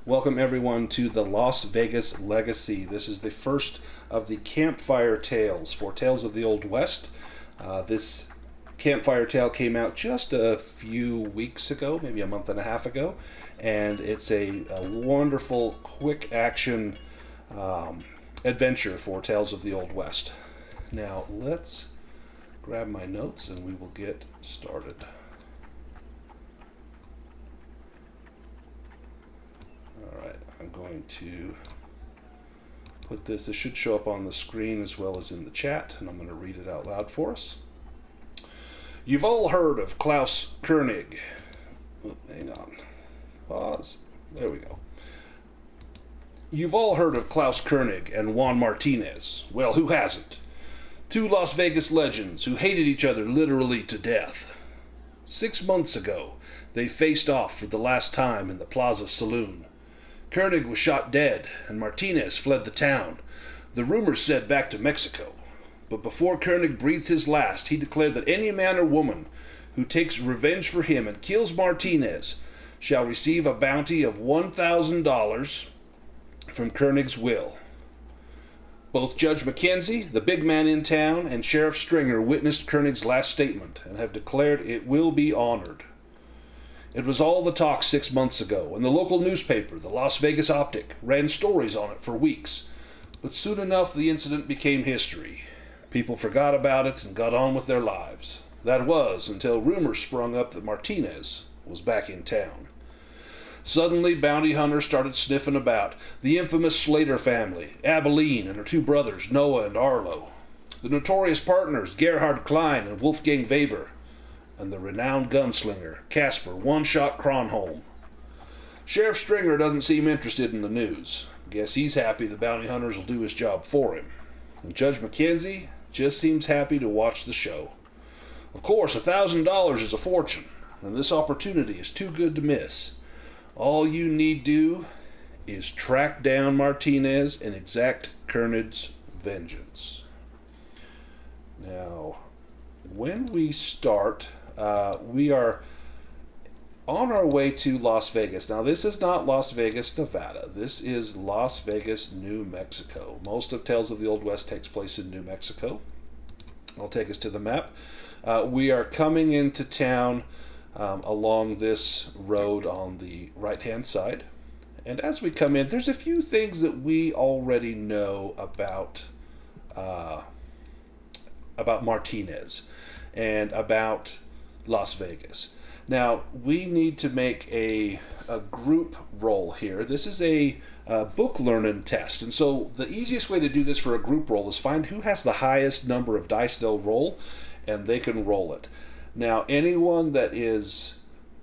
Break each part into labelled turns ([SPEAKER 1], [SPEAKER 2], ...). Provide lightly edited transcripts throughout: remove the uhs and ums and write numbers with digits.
[SPEAKER 1] Welcome everyone to the Las Vegas Legacy. This is the first of the Campfire Tales for Tales of the Old West. This Campfire Tale came out just a few weeks ago, maybe a month and a half ago, and it's a wonderful, quick action adventure for Tales of the Old West. Now let's grab my notes and we will get started. Alright, I'm going to put this should show up on the screen as well as in the chat, and I'm going to read it out loud for us. You've all heard of Klaus Koenig. Oh, hang on. Pause. There we go. You've all heard of Klaus Koenig and Juan Martinez. Well, who hasn't? Two Las Vegas legends who hated each other literally to death. 6 months ago, they faced off for the last time in the Plaza Saloon. Koenig was shot dead, and Martinez fled the town. The rumors said back to Mexico. But before Koenig breathed his last, he declared that any man or woman who takes revenge for him and kills Martinez shall receive a bounty of $1,000 from Koenig's will. Both Judge Mackenzie, the big man in town, and Sheriff Stringer witnessed Koenig's last statement and have declared it will be honored. It was all the talk 6 months ago, and the local newspaper, the Las Vegas Optic, ran stories on it for weeks. But soon enough, the incident became history. People forgot about it and got on with their lives. That was until rumors sprung up that Martinez was back in town. Suddenly, bounty hunters started sniffing about. The infamous Slater family, Abilene and her two brothers, Noah and Arlo. The notorious partners, Gerhard Klein and Wolfgang Weber. And the renowned gunslinger, Casper One-Shot Kronholm. Sheriff Stringer doesn't seem interested in the news. Guess he's happy the bounty hunters will do his job for him. And Judge Mackenzie just seems happy to watch the show. Of course, $1,000 is a fortune, and this opportunity is too good to miss. All you need do is track down Martinez and exact Koenig's vengeance. Now, when we start, we are on our way to Las Vegas. Now, this is not Las Vegas, Nevada. This is Las Vegas, New Mexico. Most of Tales of the Old West takes place in New Mexico. I'll take us to the map. We are coming into town along this road on the right-hand side. And as we come in, there's a few things that we already know about Martinez and about Las Vegas. Now, we need to make a group roll here. This is a book learning test. And so the easiest way to do this for a group roll is find who has the highest number of dice they'll roll, and they can roll it. Now, anyone that is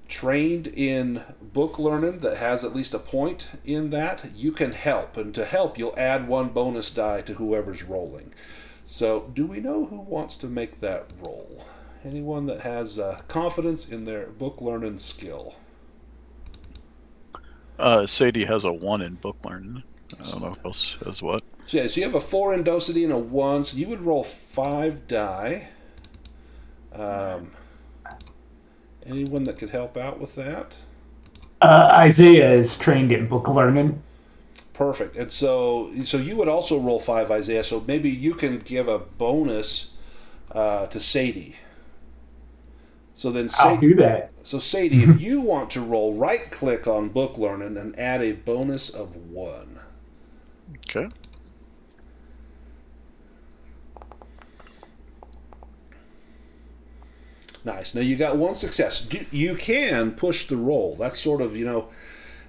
[SPEAKER 1] trained in book learning that has at least a point in that, you can help. And to help, you'll add one bonus die to whoever's rolling. So, do we know who wants to make that roll? Anyone that has confidence in their book learning skill?
[SPEAKER 2] Sadie has a 1 in book learning. I don't know who else has what.
[SPEAKER 1] So, yeah, so you have a 4 in docility and a 1, so you would roll 5 die. Anyone that could help out with that?
[SPEAKER 3] Isaiah is trained in book learning.
[SPEAKER 1] Perfect. And so you would also roll 5, Isaiah, so maybe you can give a bonus to Sadie. So then
[SPEAKER 3] I'll do that.
[SPEAKER 1] So Sadie, if you want to roll, right-click on book learning and add a bonus of 1.
[SPEAKER 2] Okay.
[SPEAKER 1] Nice. Now you got 1 success. You can push the roll. That's sort of,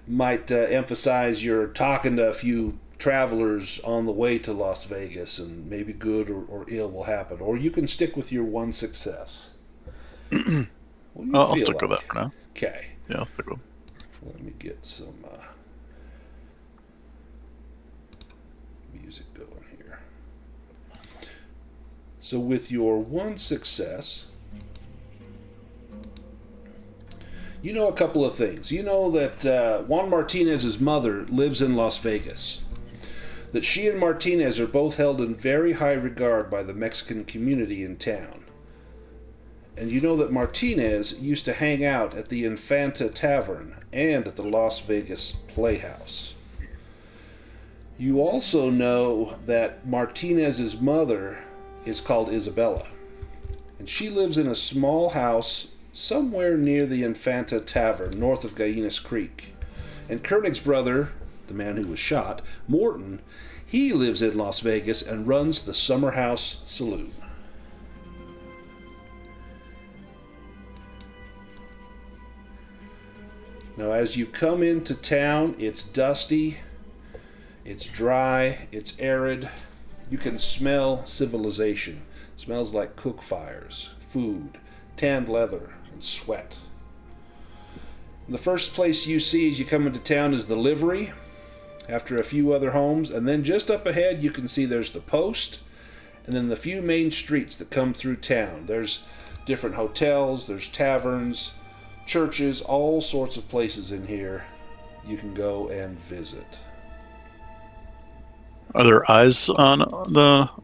[SPEAKER 1] might emphasize you're talking to a few travelers on the way to Las Vegas, and maybe good or ill will happen. Or you can stick with your 1 success.
[SPEAKER 2] I'll stick with that for now.
[SPEAKER 1] Okay.
[SPEAKER 2] Yeah, I'll stick with it.
[SPEAKER 1] Let me get some music going here. So with your 1 success, you know a couple of things. You know that Juan Martinez's mother lives in Las Vegas. That she and Martinez are both held in very high regard by the Mexican community in town. And you know that Martinez used to hang out at the Infanta Tavern and at the Las Vegas Playhouse. You also know that Martinez's mother is called Isabella, and she lives in a small house somewhere near the Infanta Tavern, north of Gallinas Creek. And Koenig's brother, the man who was shot, Morton, he lives in Las Vegas and runs the Summer House Saloon. Now, as you come into town, it's dusty, it's dry, it's arid. You can smell civilization. It smells like cook fires, food, tanned leather, and sweat. And the first place you see as you come into town is the livery, after a few other homes, and then just up ahead you can see there's the post, and then the few main streets that come through town. There's different hotels, there's taverns, churches, all sorts of places in here you can go and visit.
[SPEAKER 2] Are there eyes on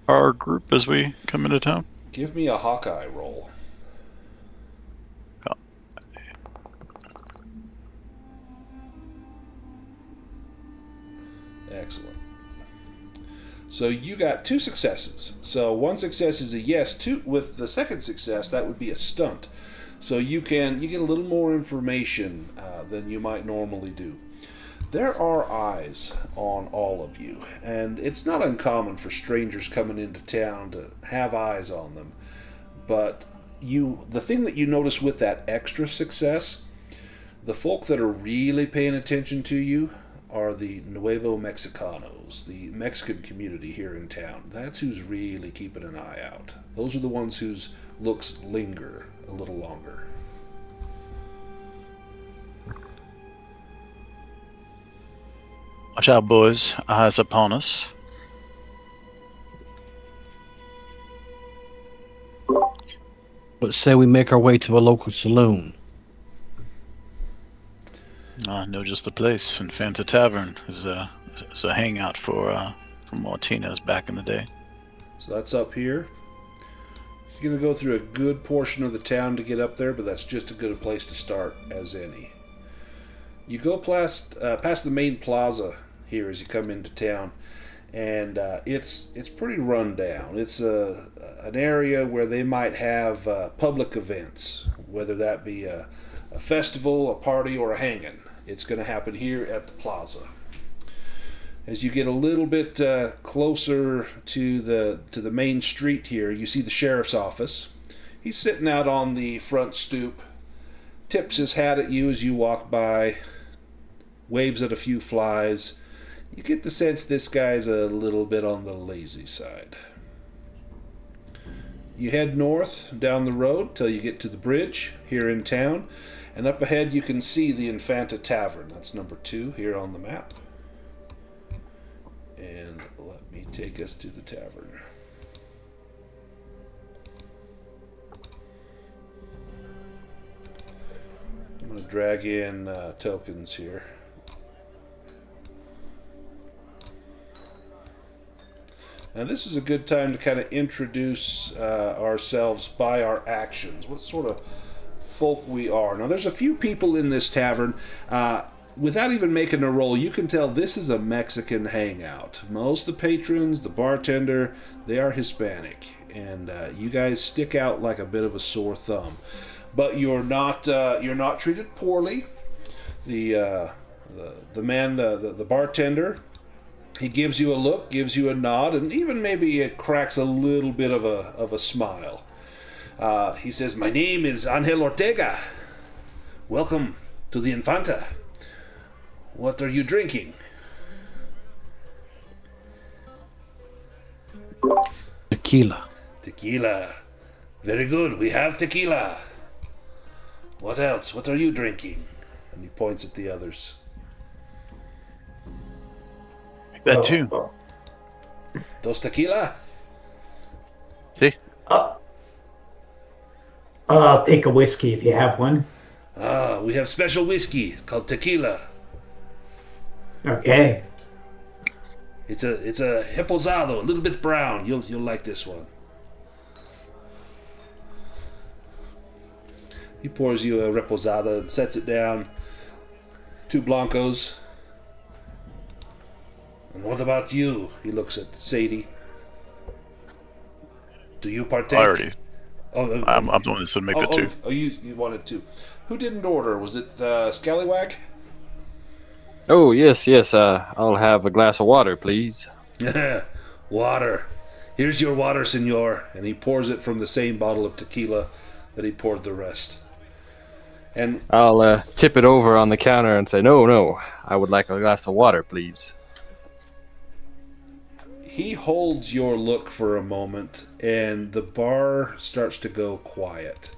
[SPEAKER 2] our group as we come into town?
[SPEAKER 1] Give me a Hawkeye roll.
[SPEAKER 2] Oh.
[SPEAKER 1] Excellent. So you got 2 successes. So 1 success is a yes. 2 with the second success, that would be a stunt. So you get a little more information than you might normally do. There are eyes on all of you, and it's not uncommon for strangers coming into town to have eyes on them. But the thing that you notice with that extra success, the folk that are really paying attention to you are the Nuevo Mexicanos, the Mexican community here in town. That's who's really keeping an eye out. Those are the ones whose looks linger a little longer.
[SPEAKER 2] Watch out, boys. Eyes upon us.
[SPEAKER 4] But say we make our way to a local saloon.
[SPEAKER 2] I know just the place. Infanta Tavern is a hangout for Martinez back in the day.
[SPEAKER 1] So that's up here. You're going to go through a good portion of the town to get up there, but that's just as good a place to start as any. You go past the main plaza here as you come into town, and it's pretty run down. It's an area where they might have public events, whether that be a festival, a party, or a hanging. It's going to happen here at the plaza. As you get a little bit closer to the main street here, you see the sheriff's office. He's sitting out on the front stoop, tips his hat at you as you walk by, waves at a few flies. You get the sense this guy's a little bit on the lazy side. You head north down the road till you get to the bridge here in town, and up ahead you can see the Infanta Tavern. That's number 2 here on the map. And let me take us to the tavern. I'm going to drag in tokens here. Now this is a good time to kind of introduce ourselves by our actions, what sort of folk we are. Now there's a few people in this tavern. Without even making a roll, you can tell this is a Mexican hangout. Most of the patrons, the bartender, they are Hispanic, and you guys stick out like a bit of a sore thumb. But you're not treated poorly. The man, the bartender, he gives you a look, gives you a nod, and even maybe it cracks a little bit of a smile. He says, "My name is Angel Ortega. Welcome to the Infanta. What are you drinking?"
[SPEAKER 4] Tequila.
[SPEAKER 1] Tequila. Very good. We have tequila. What else? What are you drinking? And he points at the others.
[SPEAKER 2] Like that too.
[SPEAKER 1] Dos tequila?
[SPEAKER 2] See?
[SPEAKER 3] I'll take a whiskey if you have one.
[SPEAKER 1] We have special whiskey called tequila.
[SPEAKER 3] Okay.
[SPEAKER 1] It's a reposado, a little bit brown. You'll like this one. He pours you a reposada and sets it down. 2 blancos. And what about you? He looks at Sadie. Do you partake?
[SPEAKER 2] I already.
[SPEAKER 1] Oh,
[SPEAKER 2] I'm the one that said make the two.
[SPEAKER 1] Oh, you wanted 2. Who didn't order? Was it Scallywag?
[SPEAKER 5] Oh, yes. I'll have a glass of water, please.
[SPEAKER 1] Water. Here's your water, senor. And he pours it from the same bottle of tequila that he poured the rest. And
[SPEAKER 5] I'll tip it over on the counter and say, no, I would like a glass of water, please.
[SPEAKER 1] he holds your look for a moment, and the bar starts to go quiet.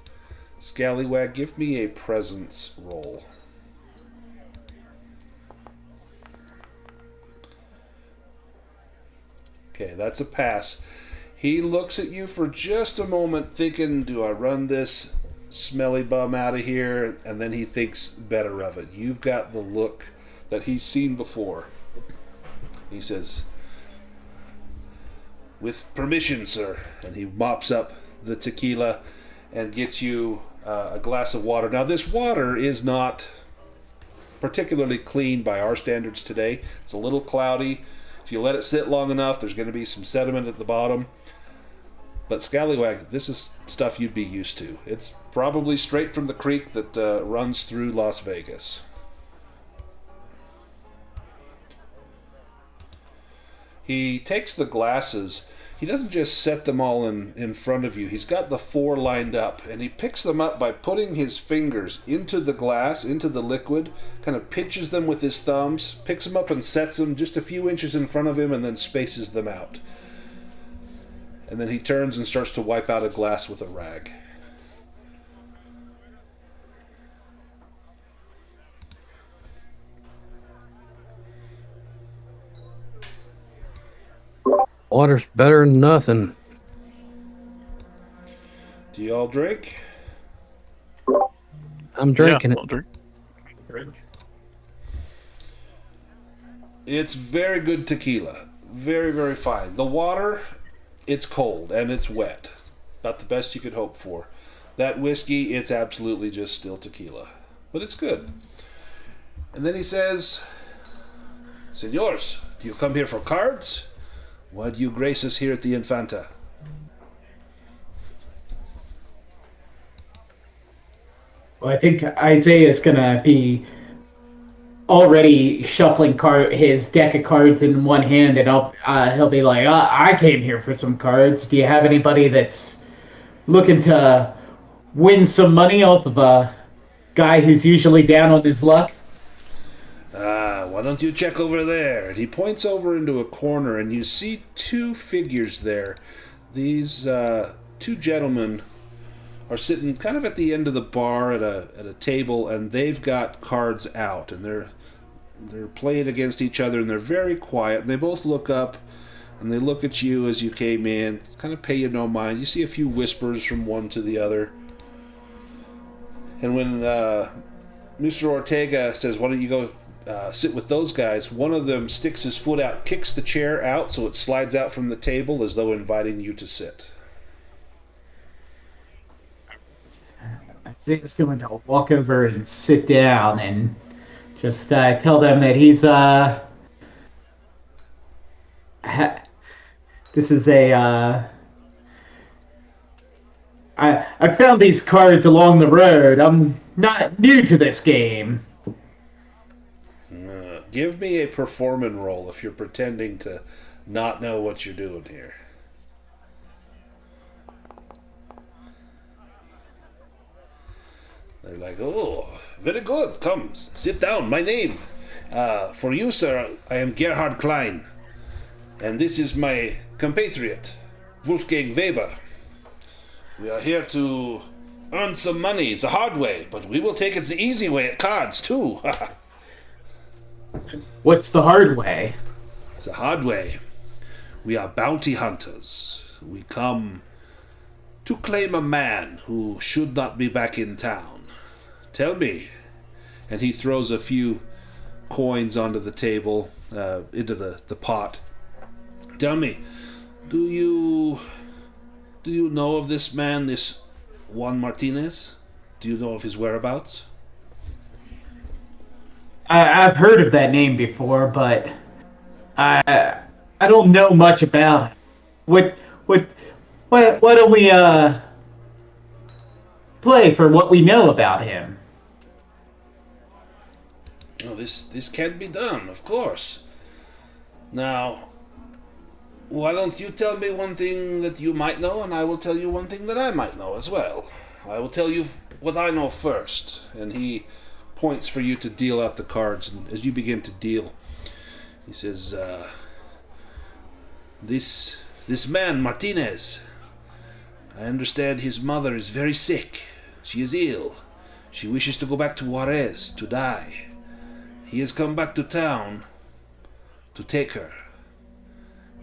[SPEAKER 1] Scallywag, give me a presence roll. Okay, that's a pass. He looks at you for just a moment thinking, do I run this smelly bum out of here? And then he thinks better of it. You've got the look that he's seen before. He says, with permission, sir. And he mops up the tequila and gets you a glass of water. Now, this water is not particularly clean by our standards today. It's a little cloudy. If you let it sit long enough, there's going to be some sediment at the bottom. But Scallywag, this is stuff you'd be used to. It's probably straight from the creek that runs through Las Vegas. He takes the glasses. He doesn't just set them all in front of you. He's got the four lined up, and he picks them up by putting his fingers into the glass, into the liquid, kind of pinches them with his thumbs, picks them up and sets them just a few inches in front of him, and then spaces them out. And then he turns and starts to wipe out a glass with a rag.
[SPEAKER 4] Water's better than nothing.
[SPEAKER 1] Do you all drink?
[SPEAKER 4] I'm drinking
[SPEAKER 2] I'll drink.
[SPEAKER 1] It's very good tequila. Very, very fine. The water, it's cold and it's wet. About the best you could hope for. That whiskey, it's absolutely just still tequila. But it's good. And then he says, Senors, do you come here for cards? Why do you grace us here at the Infanta?
[SPEAKER 3] Well, I think Isaiah's gonna be already shuffling his deck of cards in one hand, and he'll be like, "I came here for some cards. Do you have anybody that's looking to win some money off of a guy who's usually down on his luck?"
[SPEAKER 1] Why don't you check over there? And he points over into a corner, and you see two figures there. These two gentlemen are sitting kind of at the end of the bar at a table, and they've got cards out, and they're playing against each other, and they're very quiet. And they both look up, and they look at you as you came in, kind of pay you no mind. You see a few whispers from one to the other. And when Mr. Ortega says, why don't you go sit with those guys, one of them sticks his foot out, kicks the chair out so it slides out from the table as though inviting you to sit.
[SPEAKER 3] Isaiah's going to walk over and sit down and just tell them that he's this is a I found these cards along the road. I'm not new to this game.
[SPEAKER 1] Give me a performance roll if you're pretending to not know what you're doing here. They're like, oh, very good. Come, sit down. My name. For you, sir, I am Gerhard Klein. And this is my compatriot, Wolfgang Weber. We are here to earn some money the hard way, but we will take it the easy way at cards, too.
[SPEAKER 3] What's the hard way?
[SPEAKER 1] The hard way. We are bounty hunters. We come to claim a man who should not be back in town. Tell me. And he throws a few coins onto the table, into the pot. Tell me, do you know of this man, this Juan Martinez? Do you know of his whereabouts?
[SPEAKER 3] I've heard of that name before, but I don't know much about it. What what why don't we play for what we know about him?
[SPEAKER 1] Oh, this can be done, of course. Now, why don't you tell me one thing that you might know, and I will tell you one thing that I might know as well. I will tell you what I know first. And he points for you to deal out the cards, and as you begin to deal, he says, This man, Martinez, I understand his mother is very sick. She is ill. She wishes to go back to Juarez to die. He has come back to town to take her.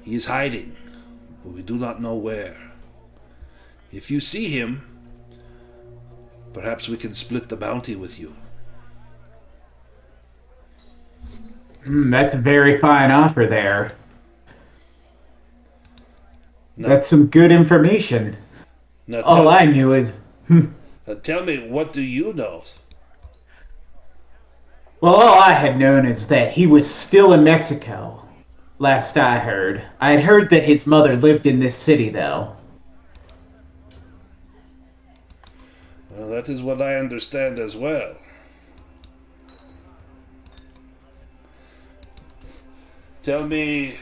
[SPEAKER 1] He is hiding, but we do not know where. If you see him, perhaps we can split the bounty with you.
[SPEAKER 3] That's a very fine offer there.
[SPEAKER 1] Now,
[SPEAKER 3] That's some good information.
[SPEAKER 1] now
[SPEAKER 3] All I knew is,
[SPEAKER 1] tell me, what do you know?
[SPEAKER 3] well, all I had known is that he was still in Mexico. Last I heard. I had heard that his mother lived in this city, though.
[SPEAKER 1] Well, that is what I understand as well. Tell me,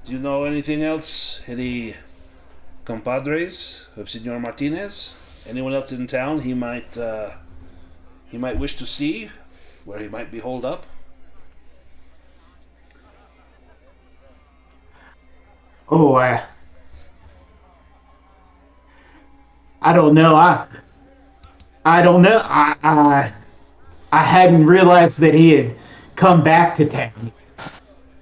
[SPEAKER 1] do you know anything else? Any compadres of Senor Martinez? Anyone else in town he might wish to see, where he might be holed up?
[SPEAKER 3] Oh, I don't know. I don't know. I hadn't realized that he had come back to town.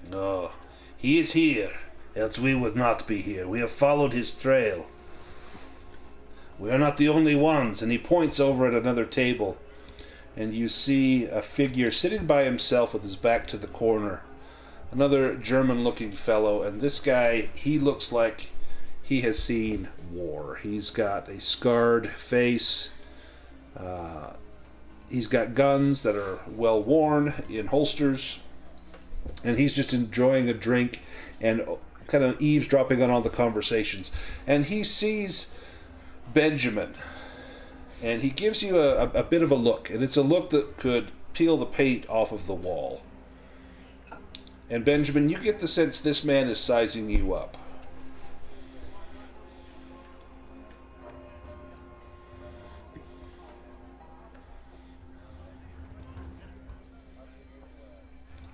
[SPEAKER 1] No, he is here, else we would not be here. We have followed his trail. We are not the only ones. And he points over at another table, and you see a figure sitting by himself with his back to the corner. Another German-looking fellow, and this guy, he looks like he has seen war. He's got a scarred face. He's got guns that are well worn in holsters, and he's just enjoying a drink and kind of eavesdropping on all the conversations. And he sees Benjamin, and he gives you a bit of a look, and it's a look that could peel the paint off of the wall. And Benjamin, you get the sense this man is sizing you up.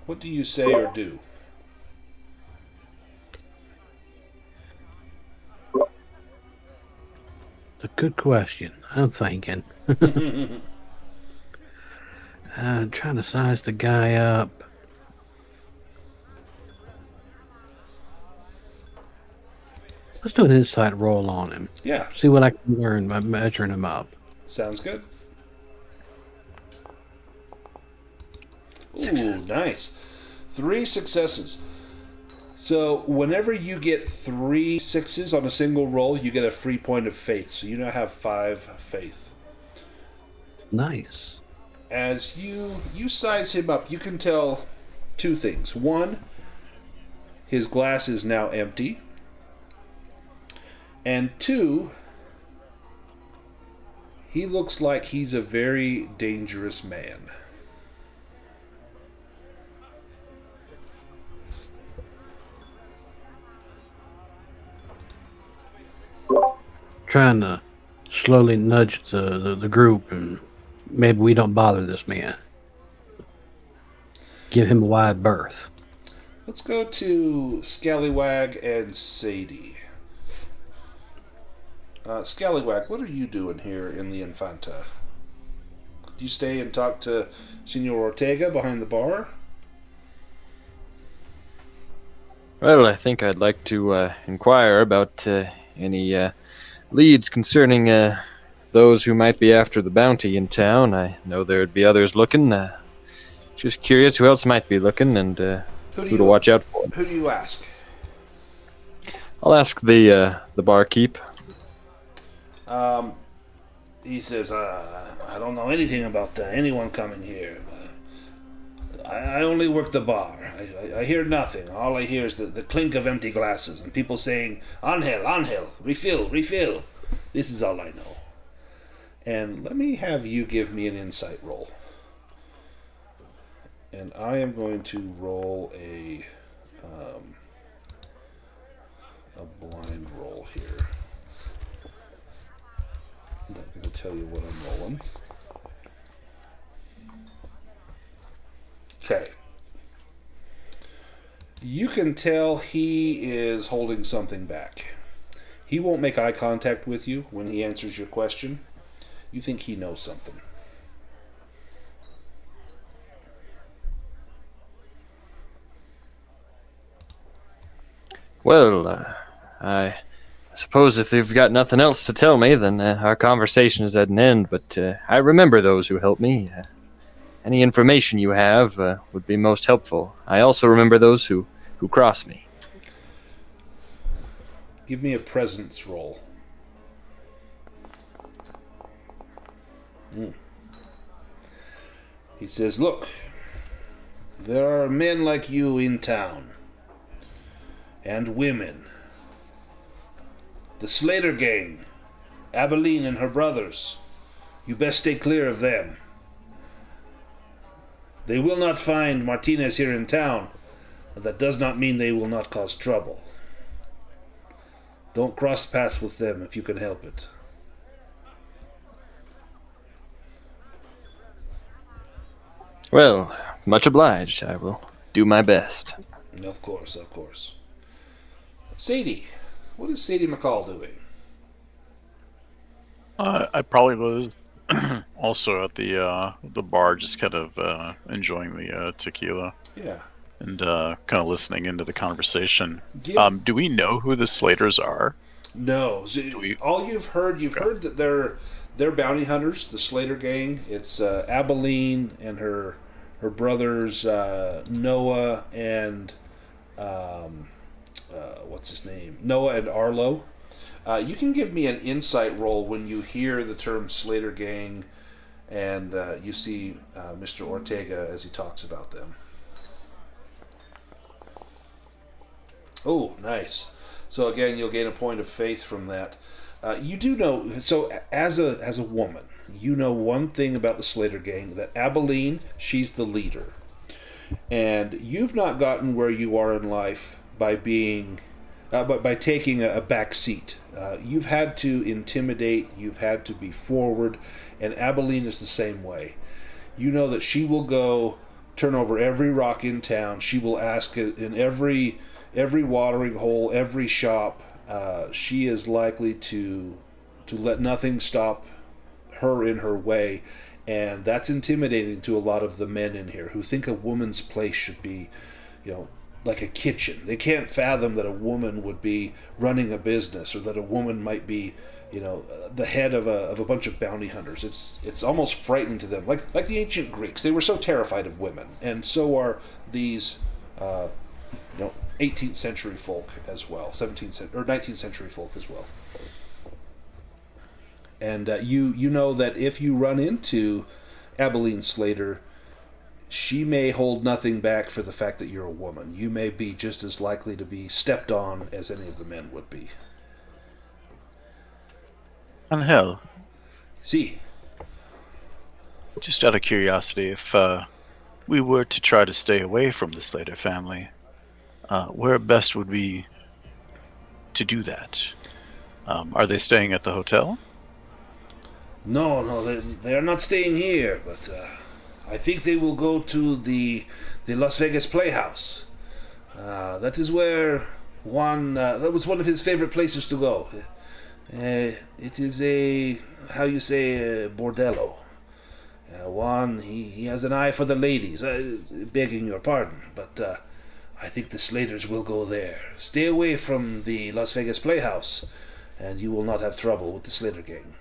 [SPEAKER 1] What do you say or do?
[SPEAKER 4] It's a good question. I'm thinking. Trying to size the guy up. Let's do an insight roll on him.
[SPEAKER 1] Yeah,
[SPEAKER 4] See what I can learn by measuring him up.
[SPEAKER 1] sounds good. Ooh, nice. 3 successes. So whenever you get 3 6s on a single roll, you get a free point of faith. So you now have 5 faith.
[SPEAKER 4] Nice.
[SPEAKER 1] As you size him up, you can tell 2 things. One, his glass is now empty. And 2, he looks like he's a very dangerous man.
[SPEAKER 4] Trying to slowly nudge the group, and maybe we don't bother this man. Give him a wide berth.
[SPEAKER 1] Let's go to Scallywag and Sadie. Scallywag, what are you doing here in the Infanta? Do you stay and talk to Senor Ortega behind the bar?
[SPEAKER 5] Well, I think I'd like to inquire about any leads concerning those who might be after the bounty in town. I know there'd be others looking. Just curious who else might be looking and who to watch out for.
[SPEAKER 1] Who do you ask?
[SPEAKER 5] I'll ask the barkeep.
[SPEAKER 1] he says, I don't know anything about anyone coming here. I only work the bar. I hear nothing. All I hear is the clink of empty glasses and people saying, Angel, refill, refill. This is all I know. And let me have you give me an insight roll. And I am going to roll a blind roll here. I'm not going to tell you what I'm rolling. Okay. You can tell he is holding something back. He won't make eye contact with you when he answers your question. You think he knows something.
[SPEAKER 5] Well, I suppose if they've got nothing else to tell me, then our conversation is at an end, but I remember those who helped me. Any information you have would be most helpful. I also remember those who crossed me.
[SPEAKER 1] Give me a presence roll. He says, look, there are men like you in town. And women. The Slater gang. Abilene and her brothers. You best stay clear of them. They will not find Martinez here in town, but that does not mean they will not cause trouble. Don't cross paths with them if you can help it.
[SPEAKER 5] Well, much obliged. I will do my best.
[SPEAKER 1] Of course, of course. Sadie. What is Sadie McCall doing?
[SPEAKER 2] I probably was also at the bar, just kind of enjoying the tequila
[SPEAKER 1] Yeah.
[SPEAKER 2] and kind of listening into the conversation.
[SPEAKER 1] Yeah.
[SPEAKER 2] Do we know who the Slaters are?
[SPEAKER 1] No. All you've heard that they're bounty hunters, the Slater gang. It's Abilene and her brothers Noah and what's his name? Noah and Arlo. You can give me an insight roll when you hear the term Slater gang and you see Mr. Ortega as he talks about them. Oh, nice. So again, you'll gain a point of faith from that. You do know, so as a woman, you know one thing about the Slater gang, that Abilene, she's the leader. And you've not gotten where you are in life by being, by taking a back seat. You've had to intimidate, you've had to be forward, and Abilene is the same way. You know that she will go turn over every rock in town. She will ask in every watering hole, every shop. She is likely to let nothing stop her in her way, and that's intimidating to a lot of the men in here who think a woman's place should be, like a kitchen. They can't fathom that a woman would be running a business, or that a woman might be, the head of a bunch of bounty hunters. It's almost frightening to them. Like the ancient Greeks, they were so terrified of women, and so are these, 18th century folk as well, 19th century folk as well. And you know that if you run into Abilene Slater, she may hold nothing back for the fact that you're a woman. You may be just as likely to be stepped on as any of the men would be.
[SPEAKER 2] Angel,
[SPEAKER 1] See,
[SPEAKER 2] just out of curiosity, if we were to try to stay away from the Slater family, where best would be to do that? Are they staying at the hotel?
[SPEAKER 1] no, they are not staying here, but I think they will go to the Las Vegas Playhouse. That is where that was one of his favorite places to go. It is a bordello. Juan, he has an eye for the ladies, begging your pardon, but I think the Slaters will go there. Stay away from the Las Vegas Playhouse, and you will not have trouble with the Slater gang.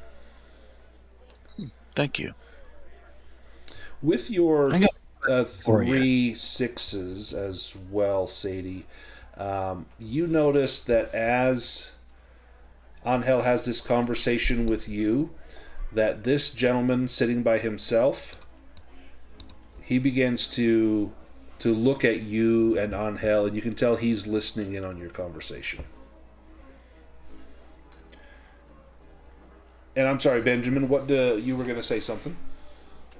[SPEAKER 2] Thank you.
[SPEAKER 1] With your
[SPEAKER 4] for you.
[SPEAKER 1] 3 6s as well, Sadie, you notice that as Angel has this conversation with you, that this gentleman sitting by himself, he begins to look at you and Angel, and you can tell he's listening in on your conversation. And I'm sorry, Benjamin, you were going to say something?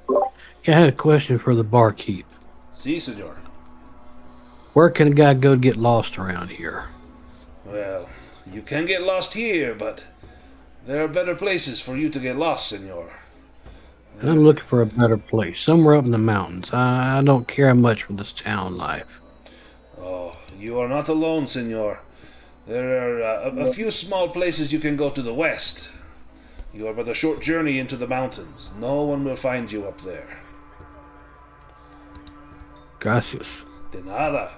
[SPEAKER 4] Yeah, I had a question for the barkeep.
[SPEAKER 1] Si, senor.
[SPEAKER 4] Where can a guy go to get lost around here?
[SPEAKER 1] Well, you can get lost here, but there are better places for you to get lost, senor.
[SPEAKER 4] And I'm looking for a better place, somewhere up in the mountains. I don't care much for this town life.
[SPEAKER 1] Oh, you are not alone, senor. There are a few small places you can go to the west. You are but a short journey into the mountains. No one will find you up there.
[SPEAKER 4] Gracias.
[SPEAKER 1] De nada.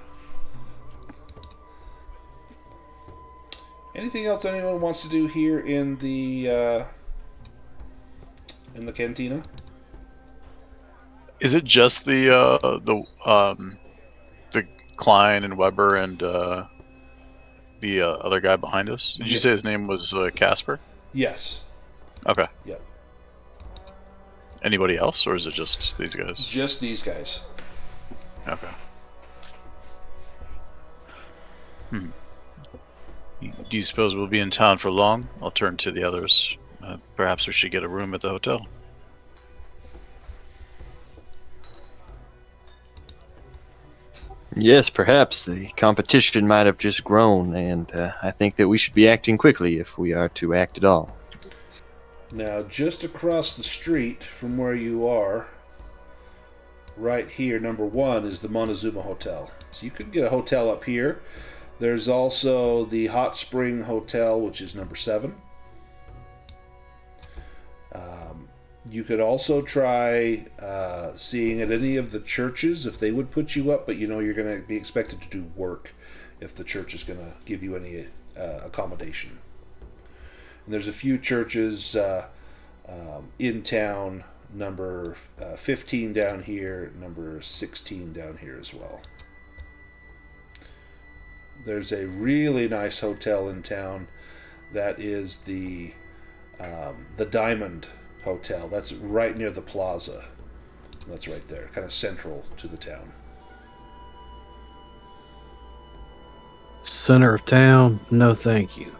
[SPEAKER 1] Anything else anyone wants to do here in the cantina?
[SPEAKER 2] Is it just the Klein and Weber and the other guy behind us? Did you say his name was Casper?
[SPEAKER 1] Yes.
[SPEAKER 2] Okay.
[SPEAKER 1] Yep.
[SPEAKER 2] Anybody else, or is it just these guys?
[SPEAKER 1] Just these guys.
[SPEAKER 2] Okay. Do you suppose we'll be in town for long? I'll turn to the others. Perhaps we should get a room at the hotel.
[SPEAKER 5] Yes, perhaps. The competition might have just grown, and I think that we should be acting quickly if we are to act at all.
[SPEAKER 1] Now, just across the street from where you are, right here, number 1, is the Montezuma Hotel. So you could get a hotel up here. There's also the Hot Spring Hotel, which is number 7. You could also try seeing at any of the churches if they would put you up, but you know you're going to be expected to do work if the church is going to give you any accommodation. And there's a few churches in town, number 15 down here, number 16 down here as well. There's a really nice hotel in town that is the Diamond Hotel. That's right near the plaza. That's right there, kind of central to the town.
[SPEAKER 4] Center of town? No, thank you.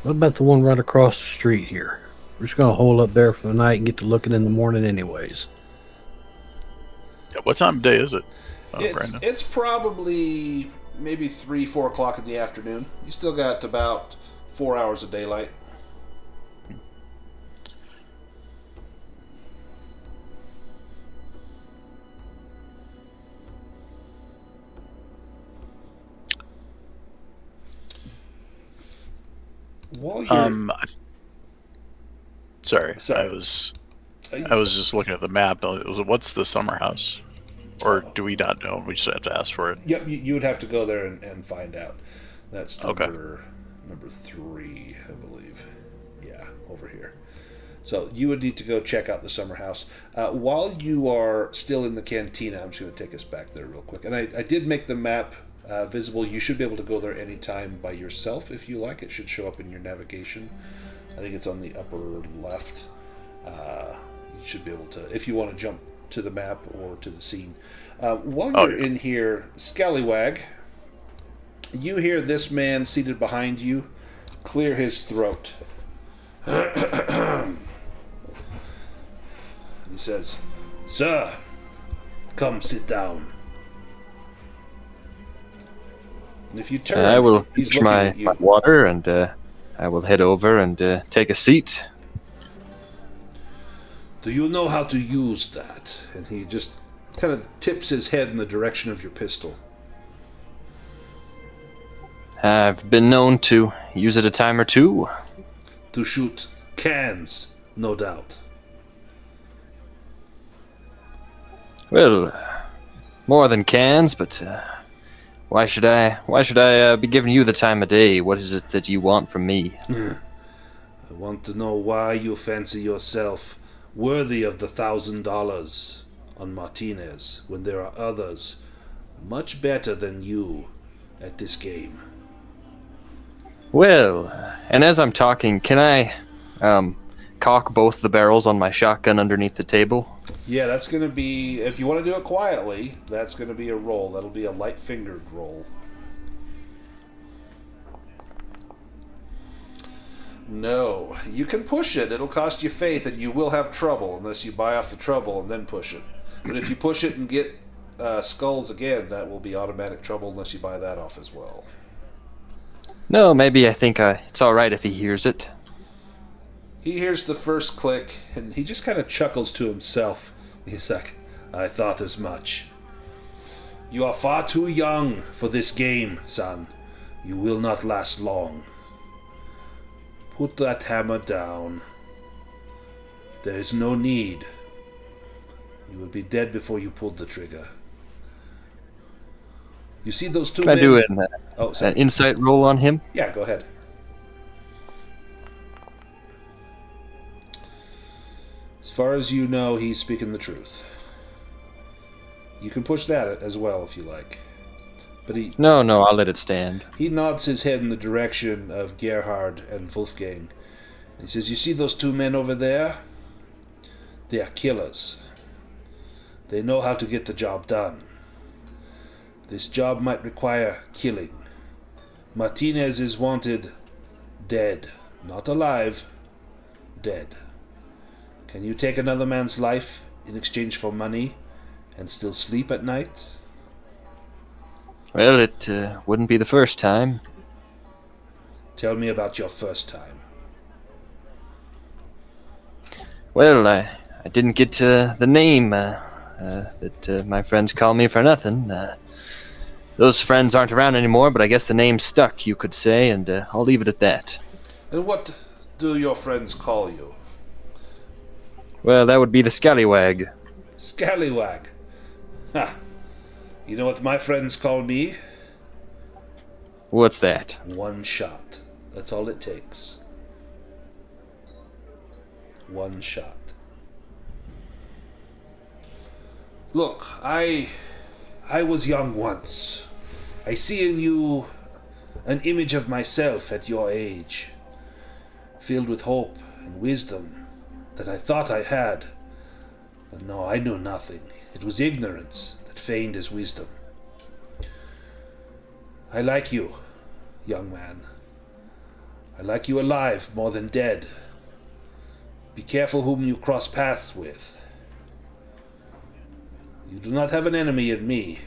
[SPEAKER 4] What about the one right across the street here? We're just going to hole up there for the night and get to looking in the morning anyways.
[SPEAKER 2] Yeah, what time of day is it, Brandon?
[SPEAKER 1] It's probably maybe 3, 4 o'clock in the afternoon. You still got about 4 hours of daylight. While you're...
[SPEAKER 2] Sorry. I was just looking at the map. What's the summer house? Or do we not know? We just have to ask for it.
[SPEAKER 1] Yep, you would have to go there and find out. That's number 3, I believe. Yeah, over here. So you would need to go check out the summer house. While you are still in the cantina, I'm just going to take us back there real quick. And I did make the map visible. You should be able to go there anytime by yourself if you like. It should show up in your navigation. I think it's on the upper left. You should be able to, if you want to jump to the map or to the scene. While you're in here, Scallywag, you hear this man seated behind you clear his throat. He says, "Sir, come sit down." And if you turn,
[SPEAKER 5] I will
[SPEAKER 1] he's
[SPEAKER 5] fetch
[SPEAKER 1] looking
[SPEAKER 5] my
[SPEAKER 1] at you.
[SPEAKER 5] water, and I will head over and take a seat.
[SPEAKER 1] Do you know how to use that? And he just kind of tips his head in the direction of your pistol.
[SPEAKER 5] I've been known to use it a time or two.
[SPEAKER 1] To shoot cans, no doubt.
[SPEAKER 5] Well, more than cans, but why should I be giving you the time of day? What is it that you want from me?
[SPEAKER 1] I want to know why you fancy yourself worthy of the $1,000 on Martinez when there are others much better than you at this game.
[SPEAKER 5] Well, and as I'm talking, can I cock both the barrels on my shotgun underneath the table.
[SPEAKER 1] Yeah, that's going to be, if you want to do it quietly, that's going to be a roll. That'll be a light-fingered roll. No, you can push it. It'll cost you faith, and you will have trouble unless you buy off the trouble and then push it. But if you push it and get skulls again, that will be automatic trouble unless you buy that off as well.
[SPEAKER 5] No, maybe I think it's all right if he hears it.
[SPEAKER 1] He hears the first click, and he just kind of chuckles to himself. He's like, I thought as much. You are far too young for this game, son. You will not last long. Put that hammer down. There is no need. You will be dead before you pulled the trigger. You see those two
[SPEAKER 5] Can I
[SPEAKER 1] men?
[SPEAKER 5] do an insight roll on him?
[SPEAKER 1] Yeah, go ahead. As far as you know, he's speaking the truth. You can push that as well if you like. But
[SPEAKER 5] No, I'll let it stand.
[SPEAKER 1] he nods his head in the direction of Gerhard and Wolfgang. He says, you see those two men over there? They are killers. They know how to get the job done. This job might require killing. Martinez is wanted dead. Not alive. Dead. Can you take another man's life in exchange for money and still sleep at night?
[SPEAKER 5] Well, it wouldn't be the first time.
[SPEAKER 1] Tell me about your first time.
[SPEAKER 5] Well, I didn't get the name that my friends call me for nothing. Those friends aren't around anymore, but I guess the name stuck, you could say, and I'll leave it at that.
[SPEAKER 1] And what do your friends call you?
[SPEAKER 5] Well, that would be the Scallywag.
[SPEAKER 1] Scallywag. Ha! You know what my friends call me?
[SPEAKER 5] What's that?
[SPEAKER 1] One shot. That's all it takes. One shot. Look, I was young once. I see in you an image of myself at your age, filled with hope and wisdom that I thought I had. But no, I knew nothing. It was ignorance that feigned as wisdom. I like you, young man. I like you alive more than dead. Be careful whom you cross paths with. You do not have an enemy in me,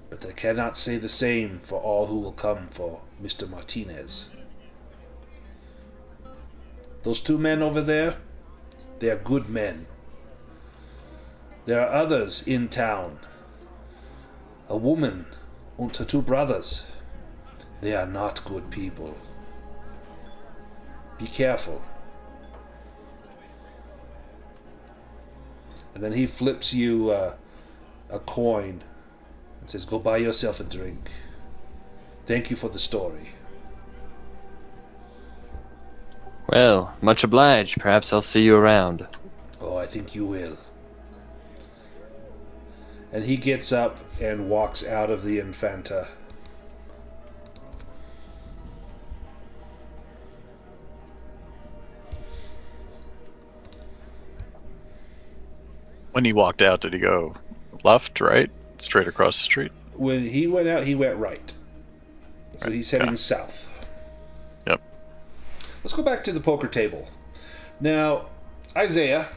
[SPEAKER 1] but I cannot say the same for all who will come for Mr. Martinez. Those two men over there, they are good men. There are others in town. A woman and her two brothers. They are not good people. Be careful. And then he flips you a coin and says, go buy yourself a drink. Thank you for the story.
[SPEAKER 5] Well, much obliged. Perhaps I'll see you around.
[SPEAKER 1] Oh, I think you will. And he gets up and walks out of the Infanta.
[SPEAKER 2] When he walked out, did he go left, right, straight across the street?
[SPEAKER 1] When he went out, he went right. So he's heading
[SPEAKER 2] Yeah.
[SPEAKER 1] south.
[SPEAKER 2] Yep.
[SPEAKER 1] Let's go back to the poker table. Now, Isaiah,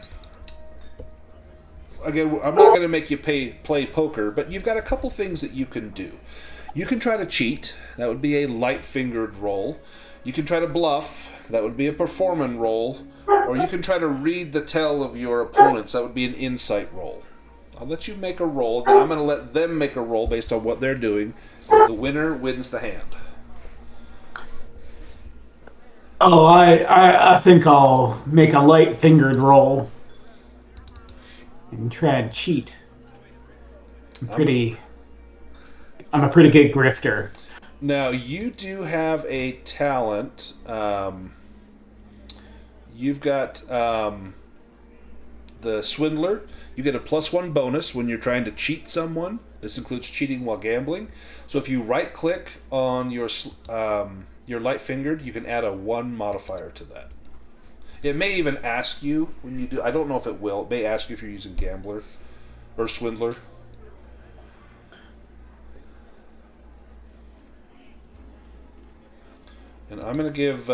[SPEAKER 1] again, I'm not going to make you play poker, but you've got a couple things that you can do. You can try to cheat. That would be a light-fingered roll. You can try to bluff. That would be a performance roll. Or you can try to read the tell of your opponents. That would be an insight roll. I'll let you make a roll, then I'm going to let them make a roll based on what they're doing. The winner wins the hand.
[SPEAKER 3] Oh, I think I'll make a light fingered roll and try and cheat. I'm a pretty good grifter.
[SPEAKER 1] Now, you do have a talent. You've got the Swindler. You get a +1 bonus when you're trying to cheat someone. This includes cheating while gambling. So if you right-click on your light-fingered, you can add a 1 modifier to that. It may even ask you when you do. I don't know if it will. It may ask you if you're using gambler or swindler. And I'm going to give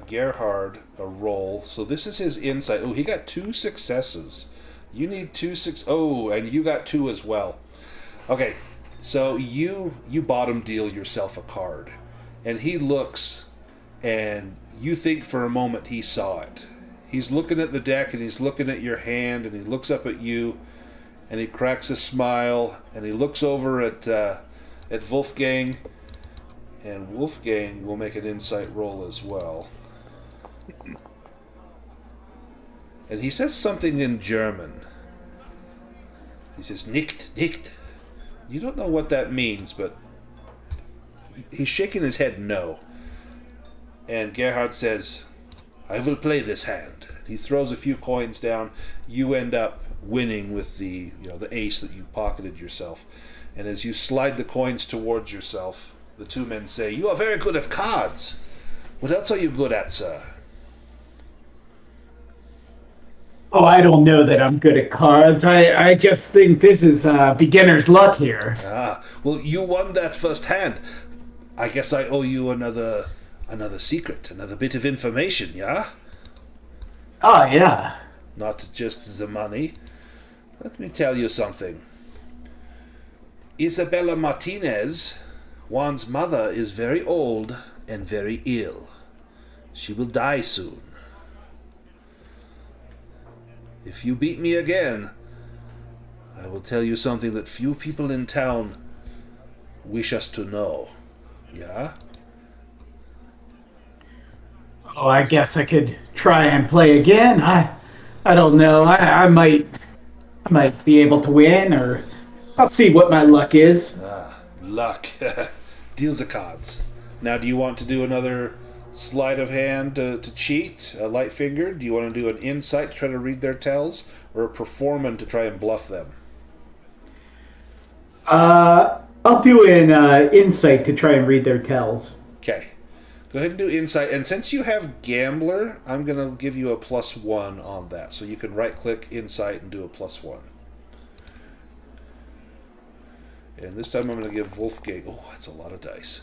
[SPEAKER 1] Gerhard a roll. So this is his insight. Oh, he got 2 successes. You need 2 Oh, and you got 2 as well. Okay, so you bottom deal yourself a card. And he looks, and you think for a moment he saw it. He's looking at the deck, and he's looking at your hand, and he looks up at you, and he cracks a smile, and he looks over at Wolfgang, and Wolfgang will make an insight roll as well. And he says something in German. He says, "Nicht, nicht." You don't know what that means, but he's shaking his head no. And Gerhard says, "I will play this hand." He throws a few coins down. You end up winning with the ace that you pocketed yourself. And as you slide the coins towards yourself, the 2 men say, "You are very good at cards. What else are you good at, sir?"
[SPEAKER 3] Oh, I don't know that I'm good at cards. I just think this is beginner's luck here.
[SPEAKER 1] Ah, well, you won that first hand. I guess I owe you another secret, another bit of information, yeah?
[SPEAKER 3] Oh, yeah.
[SPEAKER 1] Not just the money. Let me tell you something. Isabella Martinez, Juan's mother, is very old and very ill. She will die soon. If you beat me again, I will tell you something that few people in town wish us to know. Yeah?
[SPEAKER 3] Oh, I guess I could try and play again. I don't know. I might be able to win, or I'll see what my luck is.
[SPEAKER 1] Ah, luck. Deals of cards. Now, do you want to do another sleight of hand to cheat, a light finger? Do you want to do an insight to try to read their tells, or a performance to try and bluff them?
[SPEAKER 3] I'll do an insight to try and read their tells.
[SPEAKER 1] Okay. Go ahead and do insight. And since you have gambler, I'm going to give you a +1 on that. So you can right-click insight and do a +1. And this time I'm going to give Wolfgang... Oh, that's a lot of dice.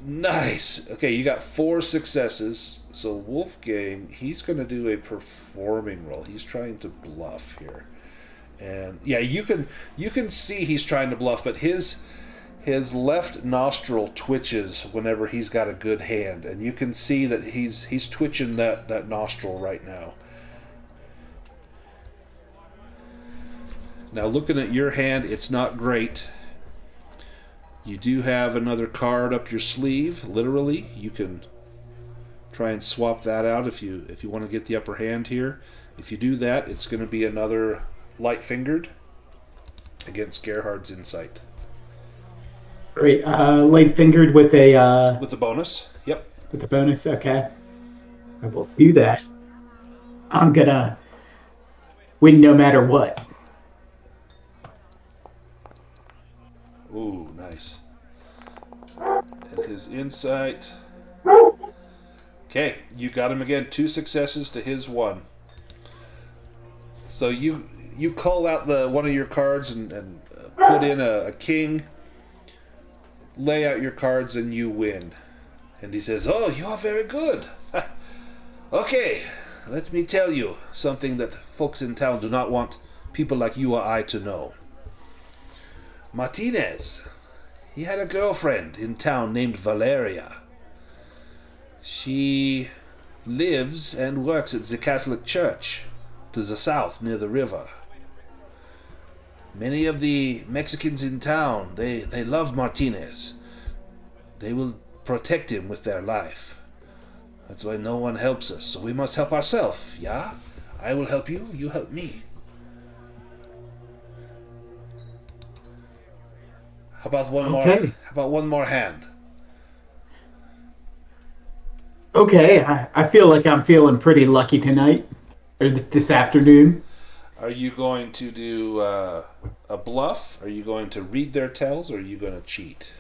[SPEAKER 1] Nice. Okay, you got 4 successes. So Wolfgang, he's going to do a performing roll. He's trying to bluff here. And yeah, you can see he's trying to bluff, but his left nostril twitches whenever he's got a good hand, and you can see that he's twitching that nostril right now. Now looking at your hand, it's not great. You do have another card up your sleeve, literally. You can try and swap that out if you want to get the upper hand here. If you do that, it's going to be another light-fingered against Gerhard's insight.
[SPEAKER 3] Great. Light-fingered with a...
[SPEAKER 1] With the bonus, yep.
[SPEAKER 3] With the bonus, okay. I will do that. I'm gonna win no matter what.
[SPEAKER 1] Ooh, nice. And his insight. Okay, you got him again. 2 successes to his 1. So you call out one of your cards and put in a king. Lay out your cards and you win. And he says, "Oh, you are very good. Okay, let me tell you something that folks in town do not want people like you or I to know. Martinez, he had a girlfriend in town named Valeria. She lives and works at the Catholic Church to the south near the river. Many of the Mexicans in town, they love Martinez. They will protect him with their life. That's why no one helps us, so we must help ourselves, yeah? I will help you, you help me. How about one more? How about one more hand?
[SPEAKER 3] Okay, I feel like I'm feeling pretty lucky tonight, or this afternoon.
[SPEAKER 1] Are you going to do a bluff? Are you going to read their tells, or are you going to cheat?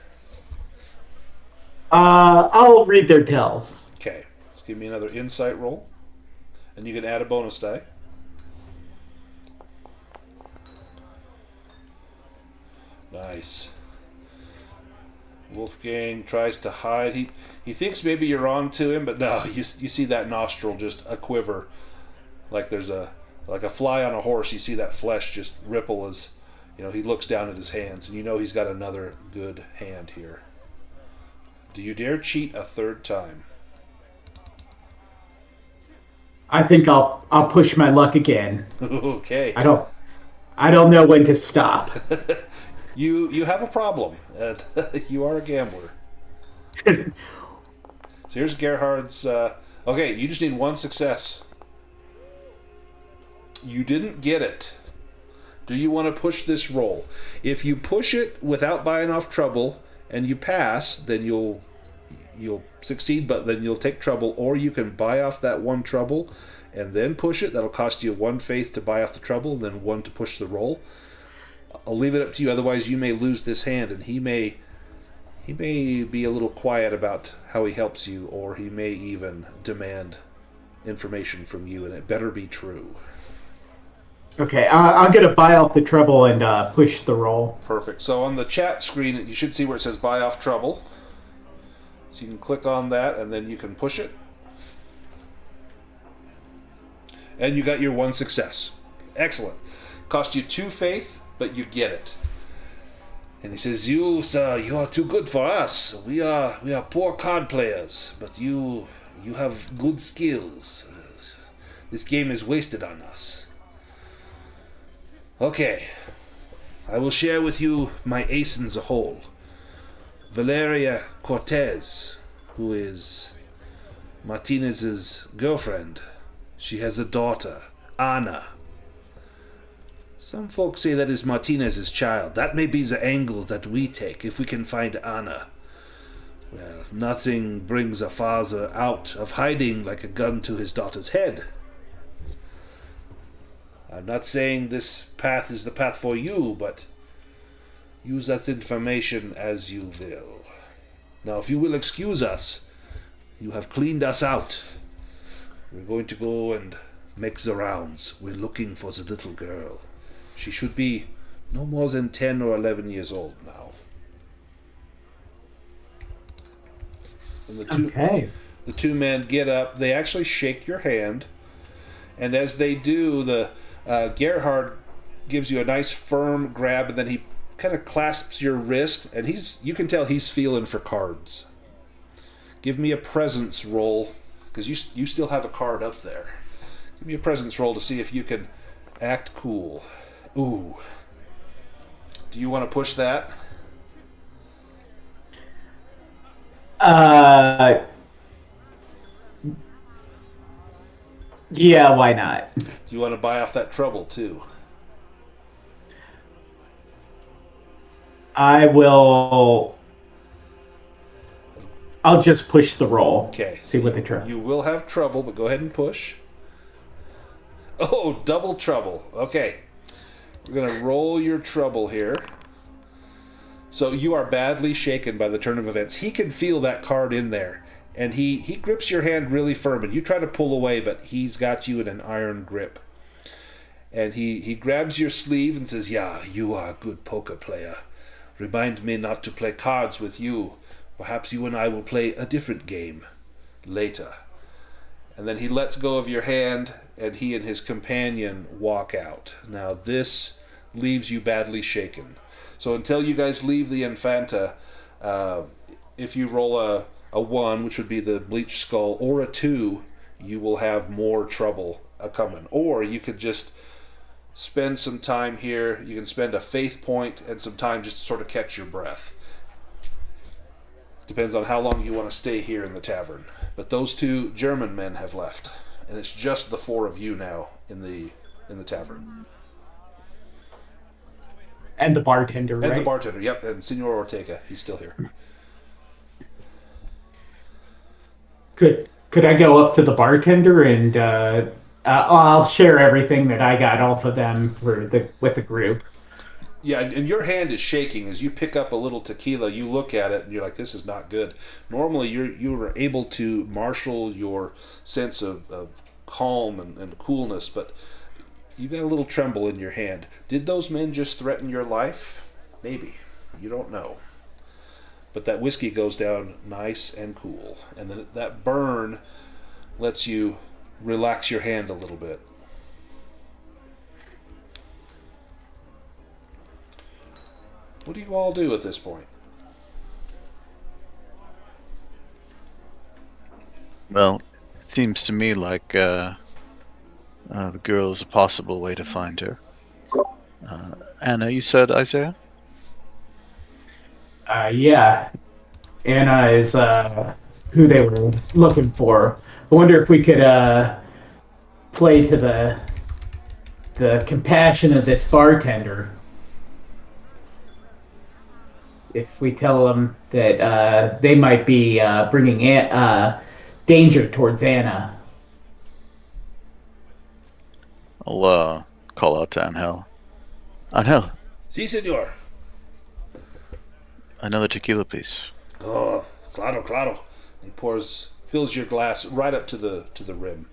[SPEAKER 3] I'll read their tells.
[SPEAKER 1] Okay, let's give me another insight roll. And you can add a bonus die. Nice. Wolfgang tries to hide. He thinks maybe you're on to him, but no, you see that nostril just a quiver, like there's a fly on a horse. You see that flesh just ripple as he looks down at his hands, and you know he's got another good hand here. Do you dare cheat a third time?
[SPEAKER 3] I think I'll push my luck again.
[SPEAKER 1] Okay.
[SPEAKER 3] I don't know when to stop.
[SPEAKER 1] You have a problem, and you are a gambler. So here's Gerhard's. Okay, you just need one success. You didn't get it. Do you want to push this roll? If you push it without buying off trouble and you pass, then you'll succeed, but then you'll take trouble, or you can buy off that one trouble and then push it. That'll cost you one faith to buy off the trouble, and then one to push the roll. I'll leave it up to you. Otherwise, you may lose this hand, and he may be a little quiet about how he helps you, or he may even demand information from you, and it better be true.
[SPEAKER 3] Okay, I'm gonna buy off the trouble and push the roll.
[SPEAKER 1] Perfect. So on the chat screen, you should see where it says buy off trouble. So you can click on that, and then you can push it. And you got your one success. Excellent. Cost you 2 faith, but you get it. And he says, "You, sir, you are too good for us. We are poor card players, but you have good skills. This game is wasted on us. Okay, I will share with you my ace as a whole. Valeria Cortez, who is Martinez's girlfriend. She has a daughter, Anna. Some folks say that is Martinez's child. That may be the angle that we take, if we can find Anna. Well, nothing brings a father out of hiding like a gun to his daughter's head. I'm not saying this path is the path for you, but use that information as you will. Now, if you will excuse us, you have cleaned us out. We're going to go and make the rounds. We're looking for the little girl. She should be no more than 10 or 11 years old now." And the two men get up. They actually shake your hand. And as they do, the Gerhard gives you a nice firm grab, and then he kind of clasps your wrist, and you can tell he's feeling for cards. Give me a presence roll, because you still have a card up there. Give me a presence roll to see if you can act cool. Ooh. Do you want to push that?
[SPEAKER 3] Yeah, why not?
[SPEAKER 1] Do you want to buy off that trouble too?
[SPEAKER 3] I'll just push the roll.
[SPEAKER 1] Okay.
[SPEAKER 3] See what the trouble.
[SPEAKER 1] You will have trouble, but go ahead and push. Oh, double trouble. Okay. We're going to roll your trouble here. So you are badly shaken by the turn of events. He can feel that card in there. And he grips your hand really firm, and you try to pull away, but he's got you in an iron grip. And he grabs your sleeve and says, "Yeah, you are a good poker player. Remind me not to play cards with you. Perhaps you and I will play a different game later." And then he lets go of your hand, and he and his companion walk out. Now this leaves you badly shaken. So until you guys leave the Infanta, if you roll a 1, which would be the bleached skull, or a 2, you will have more trouble coming. Or you could just spend some time here. You can spend a faith point and some time just to sort of catch your breath. Depends on how long you want to stay here in the tavern. But those 2 German men have left, and it's just the 4 of you now in the tavern.
[SPEAKER 3] And the bartender, right?
[SPEAKER 1] And the bartender, yep, and Senor Ortega, he's still here.
[SPEAKER 3] Could I go up to the bartender and I'll share everything that I got off of them with the group.
[SPEAKER 1] Yeah, and your hand is shaking as you pick up a little tequila. You look at it and you're like, "This is not good." Normally, you are able to marshal your sense of calm and coolness, but you got a little tremble in your hand. Did those men just threaten your life? Maybe. You don't know. But that whiskey goes down nice and cool, and then that burn lets you relax your hand a little bit. What do you all do at this point?
[SPEAKER 2] Well, it seems to me like the girl is a possible way to find her. Anna, you said, Isaiah?
[SPEAKER 3] Yeah. Anna is who they were looking for. I wonder if we could play to the compassion of this bartender. If we tell them that they might be bringing danger towards Anna.
[SPEAKER 2] I'll call out to Angel. Angel,
[SPEAKER 1] Si, senor.
[SPEAKER 2] another tequila, please.
[SPEAKER 1] Oh, claro, claro. He fills your glass right up to the rim.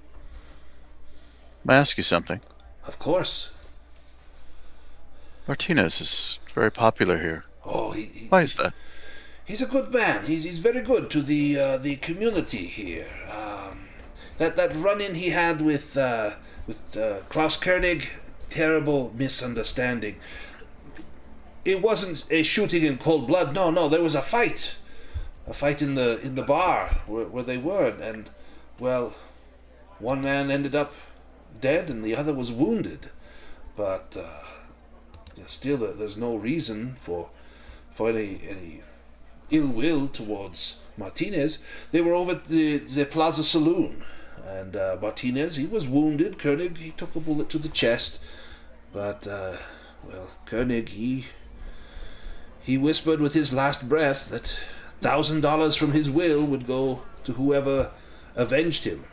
[SPEAKER 2] May I ask you something?
[SPEAKER 1] Of course.
[SPEAKER 2] Martinez is very popular here.
[SPEAKER 1] Oh, he
[SPEAKER 2] Why is that?
[SPEAKER 1] he's a good man. He's very good to the community here. That run-in he had with Klaus Koenig, terrible misunderstanding. It wasn't a shooting in cold blood. No, there was a fight in the bar where they were, and well, one man ended up dead and the other was wounded. But still, there's no reason for any ill will towards Martinez. They were over at the Plaza Saloon, and Martinez, he was wounded. Koenig, he took a bullet to the chest, but Koenig, he whispered with his last breath that $1,000 from his will would go to whoever avenged him.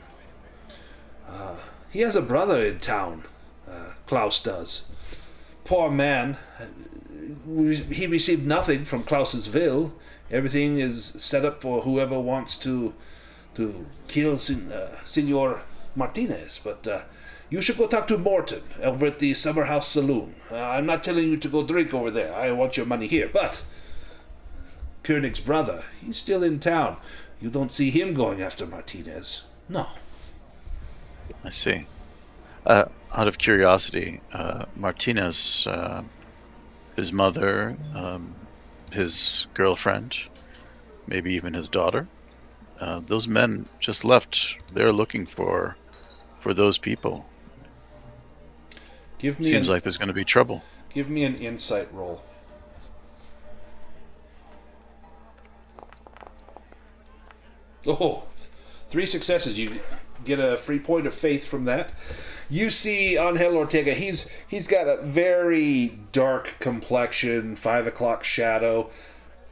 [SPEAKER 1] He has a brother in town, Klaus does. Poor man, he received nothing from Klaus's will. Everything is set up for whoever wants to kill Senor Martinez. But you should go talk to Morton over at the Summer House Saloon. I'm not telling you to go drink over there. I want your money here. But Koenig's brother, he's still in town. You don't see him going after Martinez. No.
[SPEAKER 2] I see. Out of curiosity, Martinez, his mother, his girlfriend, maybe even his daughter, those men just left. They're looking for those people. Seems like there's going to be trouble.
[SPEAKER 1] Give me an insight roll. Oh, 3 successes. You get a free point of faith from that. You see Angel Ortega, he's got a very dark complexion, 5 o'clock shadow,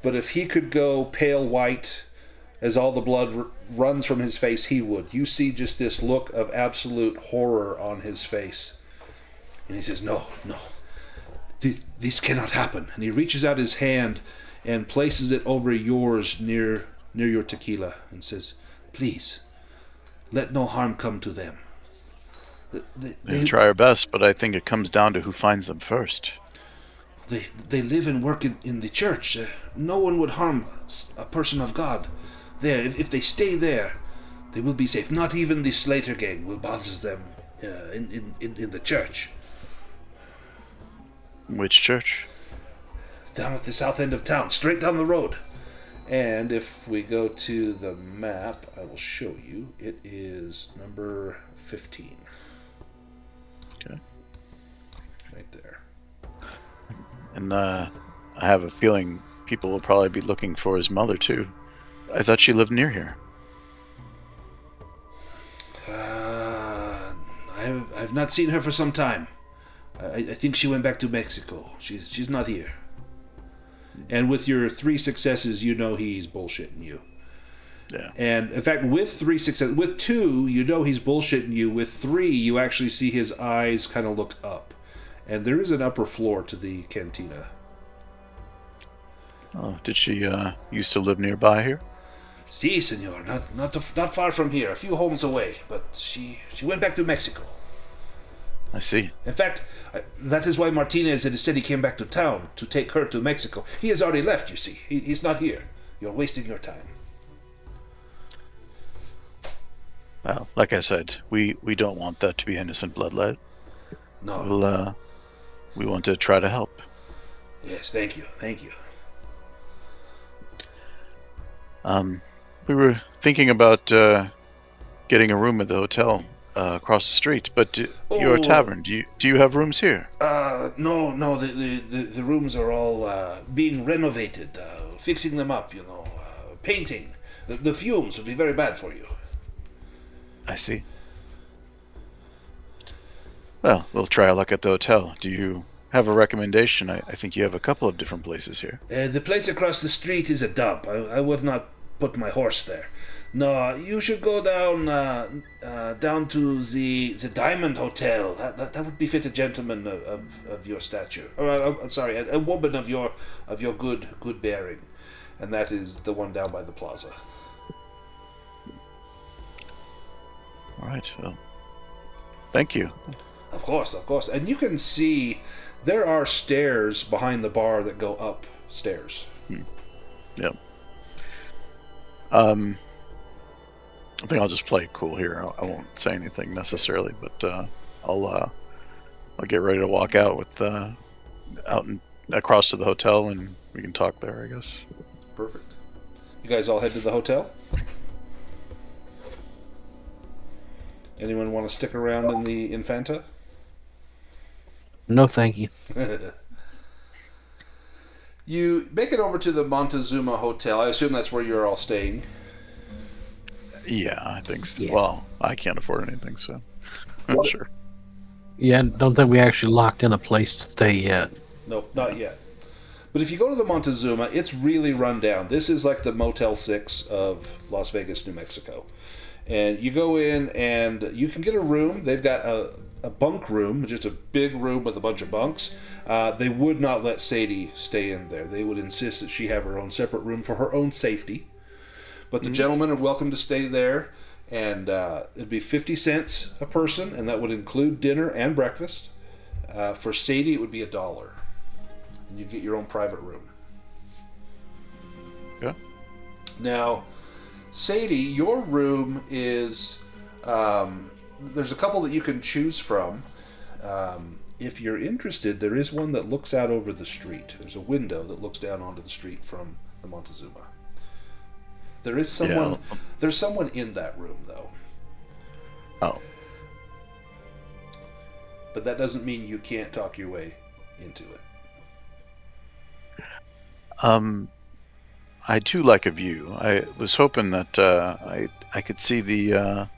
[SPEAKER 1] but if he could go pale white as all the blood runs from his face, he would. You see just this look of absolute horror on his face. And he says, no, this cannot happen. And he reaches out his hand and places it over yours near your tequila and says, please, let no harm come to them.
[SPEAKER 2] They try our best, but I think it comes down to who finds them first.
[SPEAKER 1] They live and work in the church. No one would harm a person of God there. If they stay there, they will be safe. Not even the Slater gang will bother them in the church.
[SPEAKER 2] Which church?
[SPEAKER 1] Down at the south end of town, straight down the road. And if we go to the map, I will show you. It is number 15.
[SPEAKER 2] Okay.
[SPEAKER 1] Right there.
[SPEAKER 2] And I have a feeling people will probably be looking for his mother too. I thought she lived near here.
[SPEAKER 1] I've not seen her for some time. I think she went back to Mexico. She's not here. And with your 3 successes, you know he's bullshitting you.
[SPEAKER 2] Yeah.
[SPEAKER 1] And in fact, with 3 successes, with 2, you know he's bullshitting you. With 3, you actually see his eyes kind of look up. And there is an upper floor to the cantina.
[SPEAKER 2] Oh, did she used to live nearby here?
[SPEAKER 1] Si, senor. Not far from here. A few homes away. But she went back to Mexico.
[SPEAKER 2] I see.
[SPEAKER 1] In fact, that is why Martinez said he came back to town to take her to Mexico. He has already left, you see. He's not here. You're wasting your time.
[SPEAKER 2] Well, like I said, we don't want that to be innocent blood.
[SPEAKER 1] No.
[SPEAKER 2] We want to try to help.
[SPEAKER 1] Yes, thank you.
[SPEAKER 2] We were thinking about getting a room at the hotel across the street, but you're a tavern. Do you have rooms here?
[SPEAKER 1] No. The rooms are all being renovated, fixing them up. Painting. The fumes would be very bad for you.
[SPEAKER 2] I see. Well, we'll try our luck at the hotel. Do you have a recommendation? I think you have a couple of different places here.
[SPEAKER 1] The place across the street is a dump. I would not put my horse there. No, you should go down to the Diamond Hotel. That would befit a gentleman of your stature. Or sorry, a woman of your good bearing, and that is the one down by the plaza.
[SPEAKER 2] All right. Well, thank you.
[SPEAKER 1] Of course. And you can see there are stairs behind the bar that go upstairs.
[SPEAKER 2] Yep. I think I'll just play it cool here. I won't say anything necessarily, but I'll get ready to walk out with out and across to the hotel, and we can talk there, I guess.
[SPEAKER 1] Perfect. You guys all head to the hotel? Anyone want to stick around in the Infanta?
[SPEAKER 4] No, thank you.
[SPEAKER 1] You make it over to the Montezuma Hotel. I assume that's where you're all staying.
[SPEAKER 2] Yeah, I think so.
[SPEAKER 3] Yeah.
[SPEAKER 2] Well, I can't afford anything, so sure.
[SPEAKER 4] Yeah, I don't think we actually locked in a place to stay yet.
[SPEAKER 1] Nope, not yet. But if you go to the Montezuma, it's really run down. This is like the Motel 6 of Las Vegas, New Mexico. And you go in and you can get a room. They've got a bunk room, just a big room with a bunch of bunks. They would not let Sadie stay in there. They would insist that she have her own separate room for her own safety. But the gentlemen are welcome to stay there. And it'd be 50 cents a person, and that would include dinner and breakfast. For Sadie, it would be $1. And you get your own private room.
[SPEAKER 2] Yeah.
[SPEAKER 1] Now, Sadie, your room is there's a couple that you can choose from. If you're interested, there is one that looks out over the street. There's a window that looks down onto the street from the Montezuma. There is someone.
[SPEAKER 2] Yeah.
[SPEAKER 1] There's someone in that room, though.
[SPEAKER 2] Oh.
[SPEAKER 1] But that doesn't mean you can't talk your way into it.
[SPEAKER 2] I do like a view. I was hoping that I could see the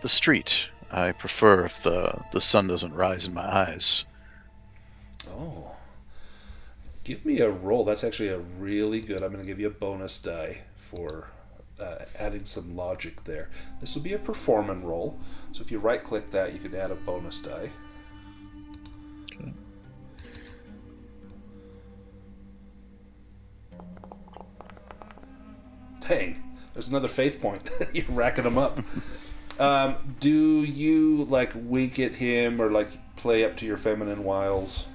[SPEAKER 2] street. I prefer if the sun doesn't rise in my eyes.
[SPEAKER 1] Oh. Give me a roll. That's actually a really good. I'm going to give you a bonus die for adding some logic there. This will be a performance roll. So if you right-click that, you can add a bonus die.
[SPEAKER 2] Okay.
[SPEAKER 1] Dang, there's another faith point. You're racking them up. Do you like wink at him or like play up to your feminine wiles?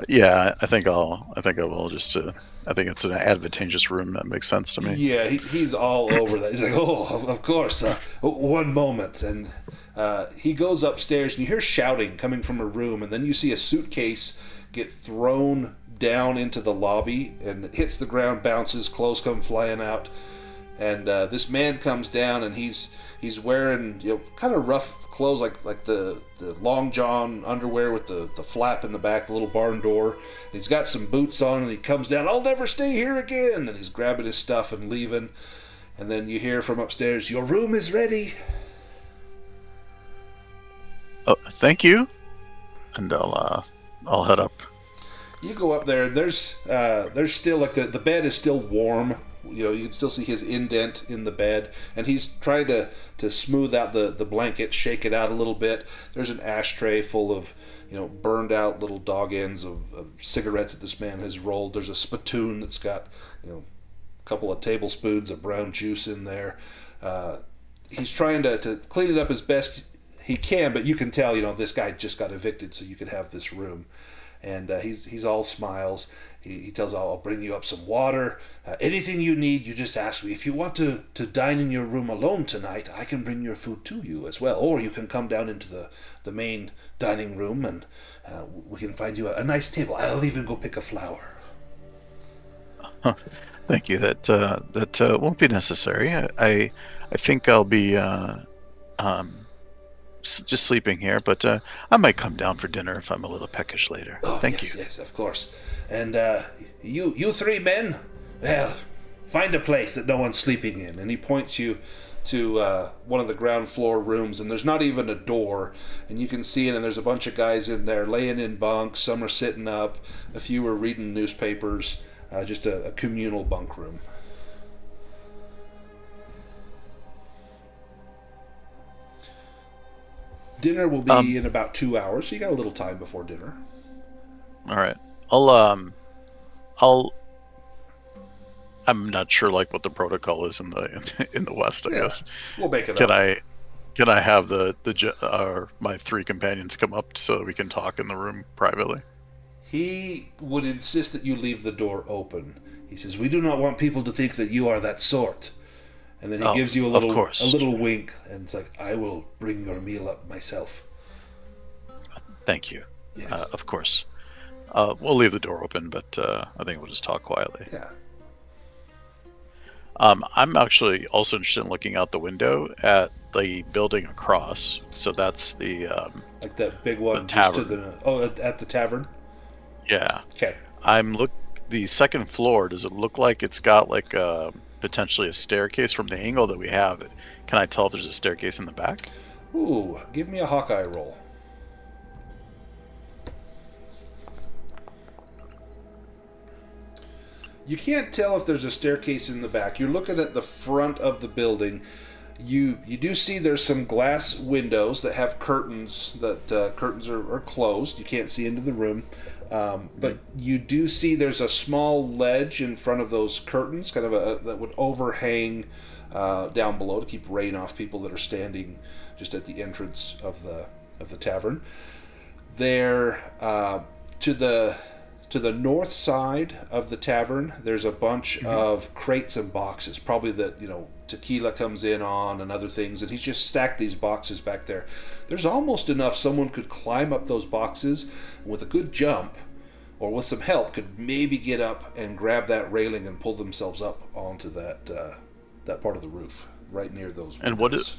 [SPEAKER 2] Yeah, I think I will. Just I think it's an advantageous room. That makes sense to me.
[SPEAKER 1] Yeah, he's all over that. He's like, oh, of course. One moment, and he goes upstairs, and you hear shouting coming from a room, and then you see a suitcase get thrown down into the lobby, and it hits the ground, bounces, clothes come flying out, and this man comes down, and he's wearing kind of rough clothes, like the long john underwear with the flap in the back, the little barn door. And he's got some boots on, and he comes down. I'll never stay here again. And he's grabbing his stuff and leaving. And then you hear from upstairs, your room is ready.
[SPEAKER 2] Oh, thank you. And I'll head up.
[SPEAKER 1] You go up there, and there's still like the bed is still warm You can still see his indent in the bed, and he's trying to smooth out the blanket, shake it out a little bit. There's an ashtray full of burned out little dog ends of cigarettes that this man has rolled. There's a spittoon that's got a couple of tablespoons of brown juice in there. He's trying to clean it up as best he can, but you can tell this guy just got evicted, so you could have this room. And he's all smiles. He tells, I'll bring you up some water. Anything you need, you just ask me. If you want to dine in your room alone tonight, I can bring your food to you as well. Or you can come down into the main dining room, and we can find you a nice table. I'll even go pick a flower.
[SPEAKER 2] Thank you. That won't be necessary. I think I'll be just sleeping here, but I might come down for dinner if I'm a little peckish later.
[SPEAKER 1] Oh,
[SPEAKER 2] Thank
[SPEAKER 1] yes,
[SPEAKER 2] you.
[SPEAKER 1] Yes, of course. And you three men, well, find a place that no one's sleeping in. And he points you to one of the ground floor rooms, and there's not even a door, and you can see it, and there's a bunch of guys in there laying in bunks. Some are sitting up, a few are reading newspapers, just a communal bunk room. Dinner will be in about 2 hours, so you got a little time before dinner.
[SPEAKER 2] All right. I'm not sure what the protocol is in the West. I guess
[SPEAKER 1] we'll make it
[SPEAKER 2] can
[SPEAKER 1] up.
[SPEAKER 2] Can I have my three companions come up so that we can talk in the room privately?
[SPEAKER 1] He would insist that you leave the door open. He says, "We do not want people to think that you are that sort." And then he gives you a little wink, and it's like, "I will bring your meal up myself."
[SPEAKER 2] Thank you.
[SPEAKER 1] Yes.
[SPEAKER 2] Of course. We'll leave the door open, but I think we'll just talk quietly.
[SPEAKER 1] Yeah.
[SPEAKER 2] I'm actually also interested in looking out the window at the building across. So that's the
[SPEAKER 1] like that big one.
[SPEAKER 2] The tavern.
[SPEAKER 1] At the tavern.
[SPEAKER 2] Yeah.
[SPEAKER 1] Okay.
[SPEAKER 2] The second floor. Does it look like it's got potentially a staircase from the angle that we have? Can I tell if there's a staircase in the back?
[SPEAKER 1] Ooh, give me a Hawkeye roll. You can't tell if there's a staircase in the back. You're looking at the front of the building. You do see there's some glass windows that have curtains. Curtains are closed. You can't see into the room. But you do see there's a small ledge in front of those curtains, kind of that would overhang down below to keep rain off people that are standing just at the entrance of the tavern. There, to the north side of the tavern, there's a bunch of crates and boxes, probably that tequila comes in on and other things, and he's just stacked these boxes back there. There's almost enough someone could climb up those boxes with a good jump, or with some help, could maybe get up and grab that railing and pull themselves up onto that part of the roof, right near those windows.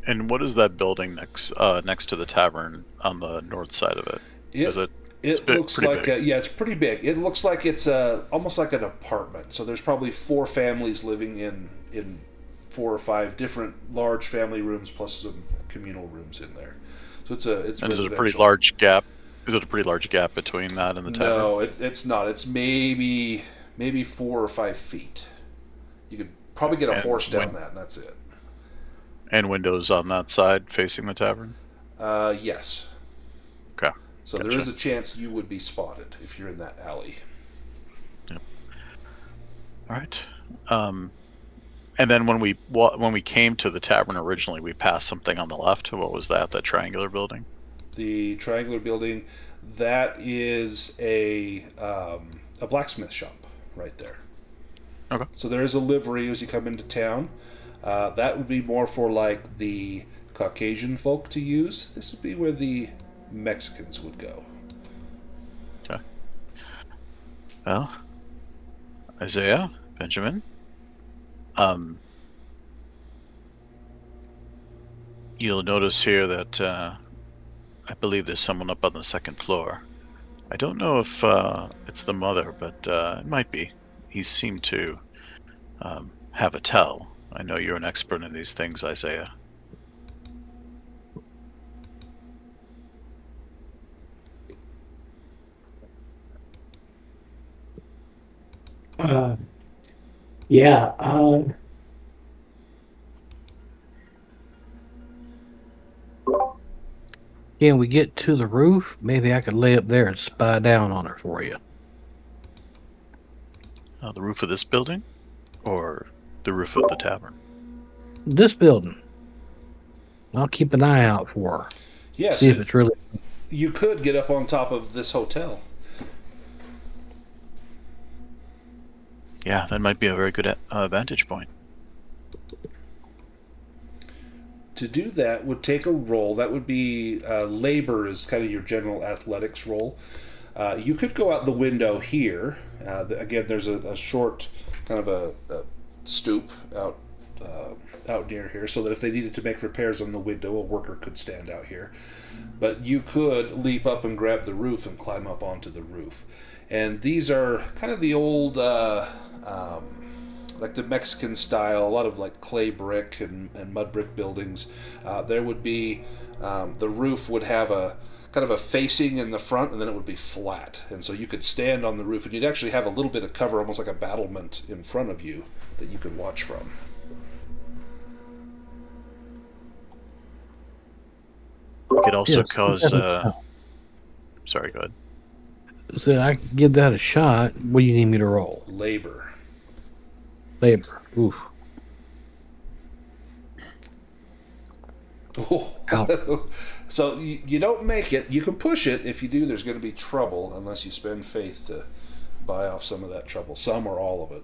[SPEAKER 2] And what is that building next to the tavern on the north side of it?
[SPEAKER 1] It looks like it's pretty big. It looks like it's almost like an apartment. So there's probably 4 families living in 4 or 5 different large family rooms plus some communal rooms in there. So it's.
[SPEAKER 2] And is it a pretty large gap? Is it a pretty large gap between that and the tavern?
[SPEAKER 1] No, it's not. It's maybe 4 or 5 feet. You could probably get a horse down that, and that's it.
[SPEAKER 2] And windows on that side facing the tavern?
[SPEAKER 1] Yes.
[SPEAKER 2] Okay.
[SPEAKER 1] So
[SPEAKER 2] Gotcha.
[SPEAKER 1] there is a chance you would be spotted if you're in that alley.
[SPEAKER 2] Yep. All right. And then when we came to the tavern originally, we passed something on the left. What was that? That triangular building?
[SPEAKER 1] The triangular building, that is a blacksmith shop right there.
[SPEAKER 2] Okay.
[SPEAKER 1] So there is a livery as you come into town. That would be more for the Caucasian folk to use. This would be where the Mexicans would go.
[SPEAKER 2] Okay. Well, Isaiah, Benjamin, you'll notice here that I believe there's someone up on the second floor. I don't know if it's the mother, but it might be. He seemed to have a tell. I know you're an expert in these things, Isaiah.
[SPEAKER 3] Yeah.
[SPEAKER 4] Can we get to the roof? Maybe I could lay up there and spy down on her for you.
[SPEAKER 2] The roof of this building, or the roof of the tavern?
[SPEAKER 4] This building. I'll keep an eye out for her.
[SPEAKER 1] Yes,
[SPEAKER 4] See if it's really.
[SPEAKER 1] you could get up on top of this hotel.
[SPEAKER 2] Yeah, that might be a very good vantage point.
[SPEAKER 1] To do that would take a roll. That would be labor is kind of your general athletics roll. You could go out the window here. Again, there's a short kind of a stoop out near here, so that if they needed to make repairs on the window, a worker could stand out here. But you could leap up and grab the roof and climb up onto the roof. And these are kind of the old, like the Mexican style, a lot of like clay brick and mud brick buildings. There would be, the roof would have a kind of a facing in the front, and then it would be flat. And so you could stand on the roof, and you'd actually have a little bit of cover, almost like a battlement in front of you that you could watch from.
[SPEAKER 2] We could also
[SPEAKER 4] Yes.
[SPEAKER 2] cause. Sorry, go ahead.
[SPEAKER 4] So I can give that a shot. What do you need me to roll?
[SPEAKER 1] Labor.
[SPEAKER 4] Labor. Oof.
[SPEAKER 1] Oh. So you don't make it. You can push it. If you do, there's going to be trouble unless you spend faith to buy off some of that trouble, some or all of it.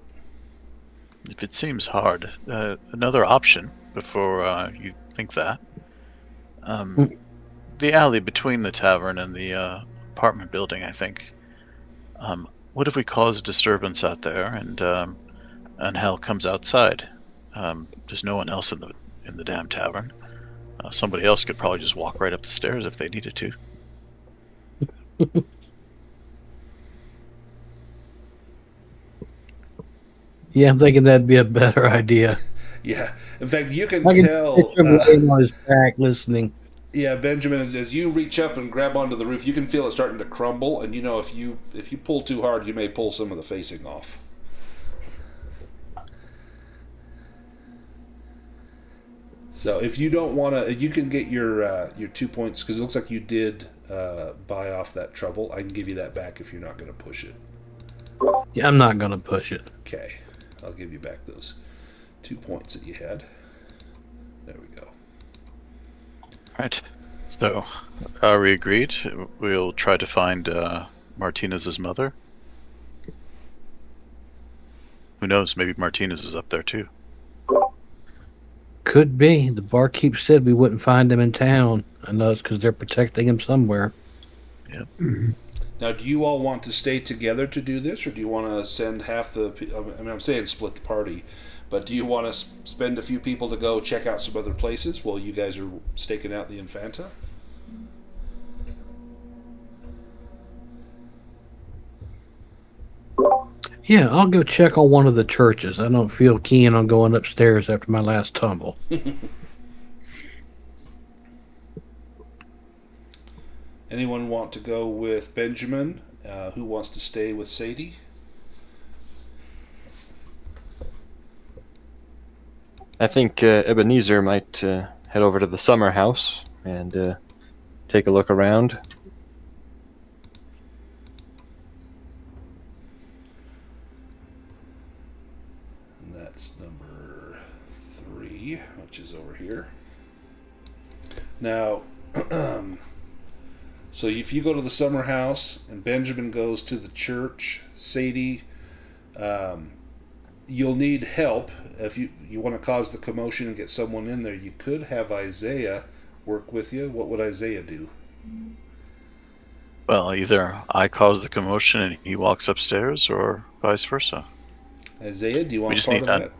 [SPEAKER 2] If it seems hard, another option before you think that. The alley between the tavern and the apartment building, I think. What if we cause a disturbance out there and Hal comes outside? There's no one else in the damn tavern. Somebody else could probably just walk right up the stairs if they needed to.
[SPEAKER 4] Yeah, I'm thinking that'd be a better idea.
[SPEAKER 1] Yeah. In fact, you can
[SPEAKER 4] I can
[SPEAKER 1] tell.
[SPEAKER 4] picture him laying on his back listening.
[SPEAKER 1] Yeah, Benjamin, as you reach up and grab onto the roof, you can feel it starting to crumble, and you know if you pull too hard, you may pull some of the facing off. So if you don't want to, you can get your 2 points, because it looks like you did buy off that trouble. I can give you that back if you're not going to push it.
[SPEAKER 4] Yeah, I'm not gonna push it.
[SPEAKER 1] Okay, I'll give you back those 2 points that you had. There we go.
[SPEAKER 2] Right. So, are we agreed? We'll try to find Martinez's mother. Who knows? Maybe Martinez is up there too.
[SPEAKER 4] Could be. The barkeep said we wouldn't find him in town. I know it's because they're protecting him somewhere.
[SPEAKER 2] Yep.
[SPEAKER 1] Now, do you all want to stay together to do this, or do you want to send half the? I mean, I'm saying split the party, but do you want to spend a few people to go check out some other places while you guys are staking out the Infanta?
[SPEAKER 4] Yeah, I'll go check on one of the churches. I don't feel keen on going upstairs after my last tumble.
[SPEAKER 1] Anyone want to go with Benjamin? Who wants to stay with Sadie?
[SPEAKER 5] I think Ebenezer might head over to the summer house and take a look around.
[SPEAKER 1] And that's number 3, which is over here. Now, so if you go to the summer house and Benjamin goes to the church, Sadie, you'll need help. If you want to cause the commotion and get someone in there, you could have Isaiah work with you. What would Isaiah do?
[SPEAKER 2] Well, either I cause the commotion and he walks upstairs, or vice versa.
[SPEAKER 1] Isaiah, do you want
[SPEAKER 2] We just
[SPEAKER 1] part
[SPEAKER 2] need
[SPEAKER 1] of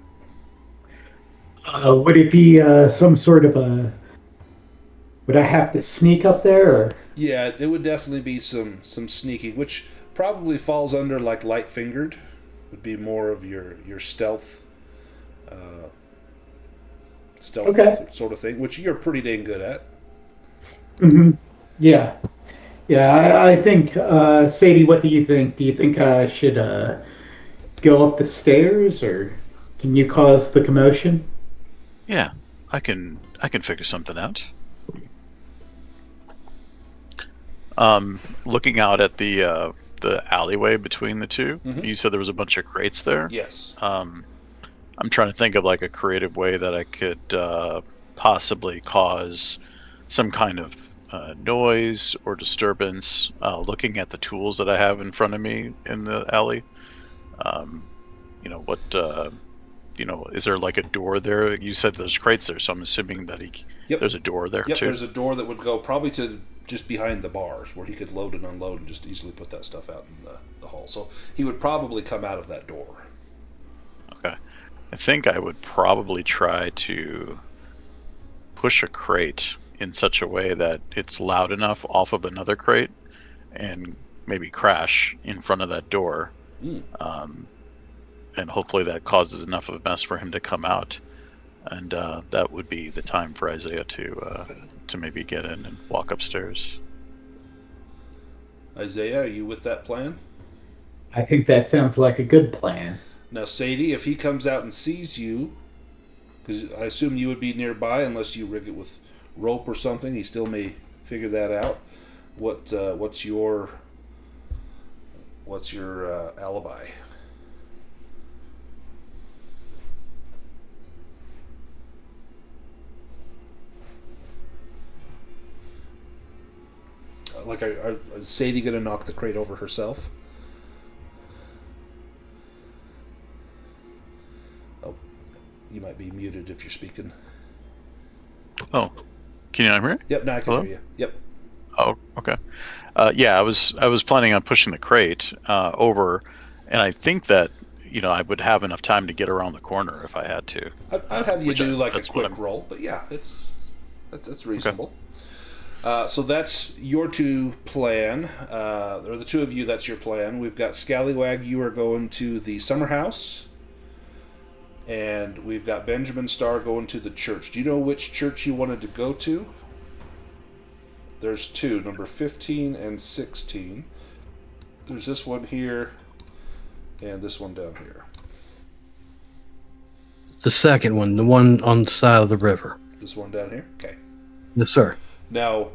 [SPEAKER 2] that.
[SPEAKER 3] Would it be some sort of a? Would I have to sneak up there? Or?
[SPEAKER 1] Yeah, it would definitely be some sneaking, which probably falls under like light fingered. Would be more of your stealth,
[SPEAKER 3] Okay.
[SPEAKER 1] sort of thing, which you're pretty dang good at.
[SPEAKER 3] Mm-hmm. Yeah. Yeah, I think, Sadie, what do you think? Do you think I should go up the stairs or? Can you cause the commotion?
[SPEAKER 2] Yeah, I can figure something out. Looking out at the alleyway between the two, you said there was a bunch of crates there.
[SPEAKER 1] Yes.
[SPEAKER 2] I'm trying to think of like a creative way that I could possibly cause some kind of noise or disturbance. Looking at the tools that I have in front of me in the alley, you know what? Is there like a door there? You said there's crates there, so I'm assuming that
[SPEAKER 1] Yep.
[SPEAKER 2] there's a door there
[SPEAKER 1] Yep,
[SPEAKER 2] too.
[SPEAKER 1] there's a door that would go probably to just behind the bars where he could load and unload and just easily put that stuff out in the hall. So he would probably come out of that door.
[SPEAKER 2] Okay. I think I would probably try to push a crate in such a way that it's loud enough off of another crate and maybe crash in front of that door. And hopefully that causes enough of a mess for him to come out. And that would be the time for Isaiah to maybe get in and walk upstairs.
[SPEAKER 1] Isaiah, are you with that plan?
[SPEAKER 3] I think that sounds like a good plan.
[SPEAKER 1] Now, Sadie, if he comes out and sees you, because I assume you would be nearby unless you rig it with rope or something, he still may figure that out. What's your alibi? Like, is Sadie gonna knock the crate over herself? Oh, you might be muted if you're speaking.
[SPEAKER 2] Oh, can you not hear me?
[SPEAKER 1] Yep, now I can
[SPEAKER 2] Hello?
[SPEAKER 1] hear you. Yep.
[SPEAKER 2] Oh, okay. Yeah, I was planning on pushing the crate over, and I think that I would have enough time to get around the corner if I had to.
[SPEAKER 1] I'd have you do like a
[SPEAKER 2] that's what
[SPEAKER 1] quick
[SPEAKER 2] I'm-
[SPEAKER 1] roll, but yeah, that's reasonable. So that's your two plan, or the two of you. That's your plan. We've got Scallywag. You are going to the summer house, and we've got Benjamin Starr going to the church. Do you know which church you wanted to go to? There's two, number 15 and 16. There's this one here, and this one down here.
[SPEAKER 4] The second one, the one on the side of the river.
[SPEAKER 1] This one down here. Okay.
[SPEAKER 4] Yes, sir.
[SPEAKER 1] Now,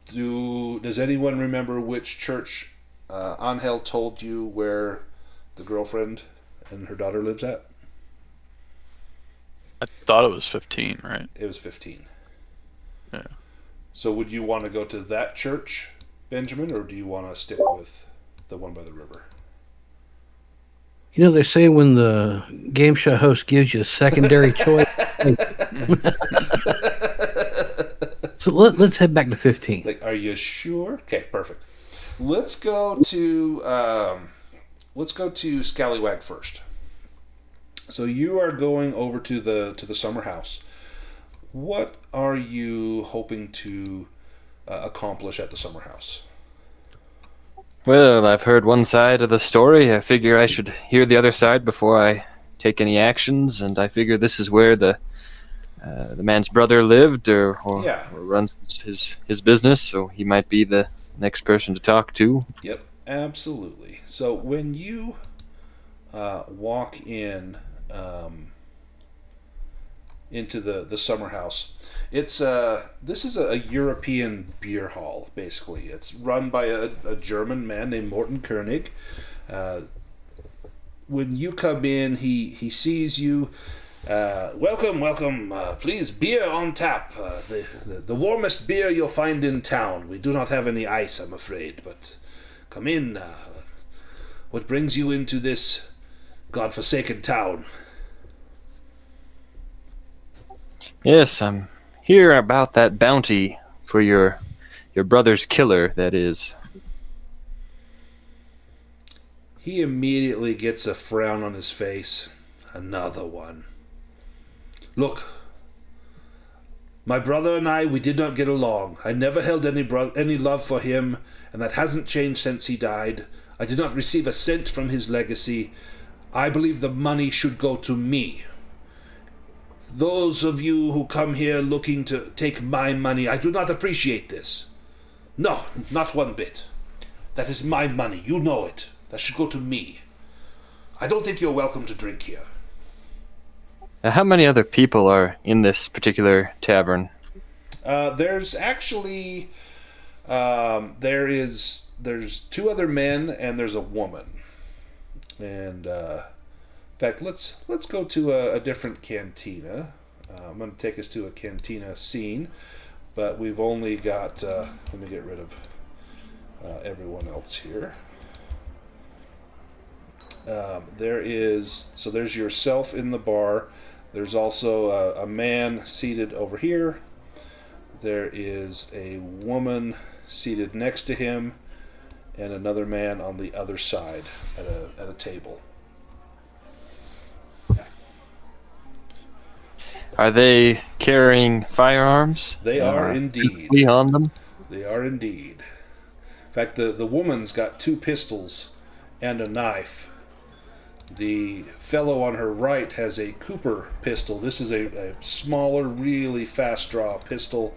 [SPEAKER 1] does anyone remember which church Angel told you where the girlfriend and her daughter lives at?
[SPEAKER 2] I thought it was 15, right?
[SPEAKER 1] It was 15.
[SPEAKER 2] Yeah.
[SPEAKER 1] So would you want to go to that church, Benjamin, or do you want to stick with the one by the river?
[SPEAKER 4] You know, they say when the game show host gives you a secondary choice. So let's head back to 15.
[SPEAKER 1] Like, are you sure? Okay, perfect. Let's go to Scallywag first. So you are going over to the summer house. What are you hoping to accomplish at the summer house?
[SPEAKER 5] Well, I've heard one side of the story. I figure I should hear the other side before I take any actions, and I figure this is where the man's brother lived or runs his business, so he might be the next person to talk to.
[SPEAKER 1] Yep, absolutely. So when you walk in into the summer house, this is a European beer hall. Basically, it's run by a German man named Morten Koenig. When you come in, he sees you. Welcome. Please, beer on tap. The warmest beer you'll find in town. We do not have any ice, I'm afraid, but come in. What brings you into this godforsaken town?
[SPEAKER 5] Yes, I'm here about that bounty for your brother's killer, that is.
[SPEAKER 1] He immediately gets a frown on his face. Another one. Look, my brother and I, we did not get along. I never held any love for him, and that hasn't changed since he died. I did not receive a cent from his legacy. I believe the money should go to me. Those of you who come here looking to take my money, I do not appreciate this. No, not one bit. That is my money. You know it. That should go to me. I don't think you're welcome to drink here.
[SPEAKER 5] How many other people are in this particular tavern?
[SPEAKER 1] There's actually there's two other men and there's a woman. And in fact, let's go to a different cantina. I'm going to take us to a cantina scene, but we've only got. Let me get rid of everyone else here. There's yourself in the bar. There's also a man seated over here. There is a woman seated next to him, and another man on the other side at a table.
[SPEAKER 5] Are they carrying firearms?
[SPEAKER 1] They are indeed.
[SPEAKER 5] Physically on them?
[SPEAKER 1] They are indeed. In fact, the woman's got 2 pistols and a knife. The fellow on her right has a Cooper pistol. This is a smaller, really fast draw pistol.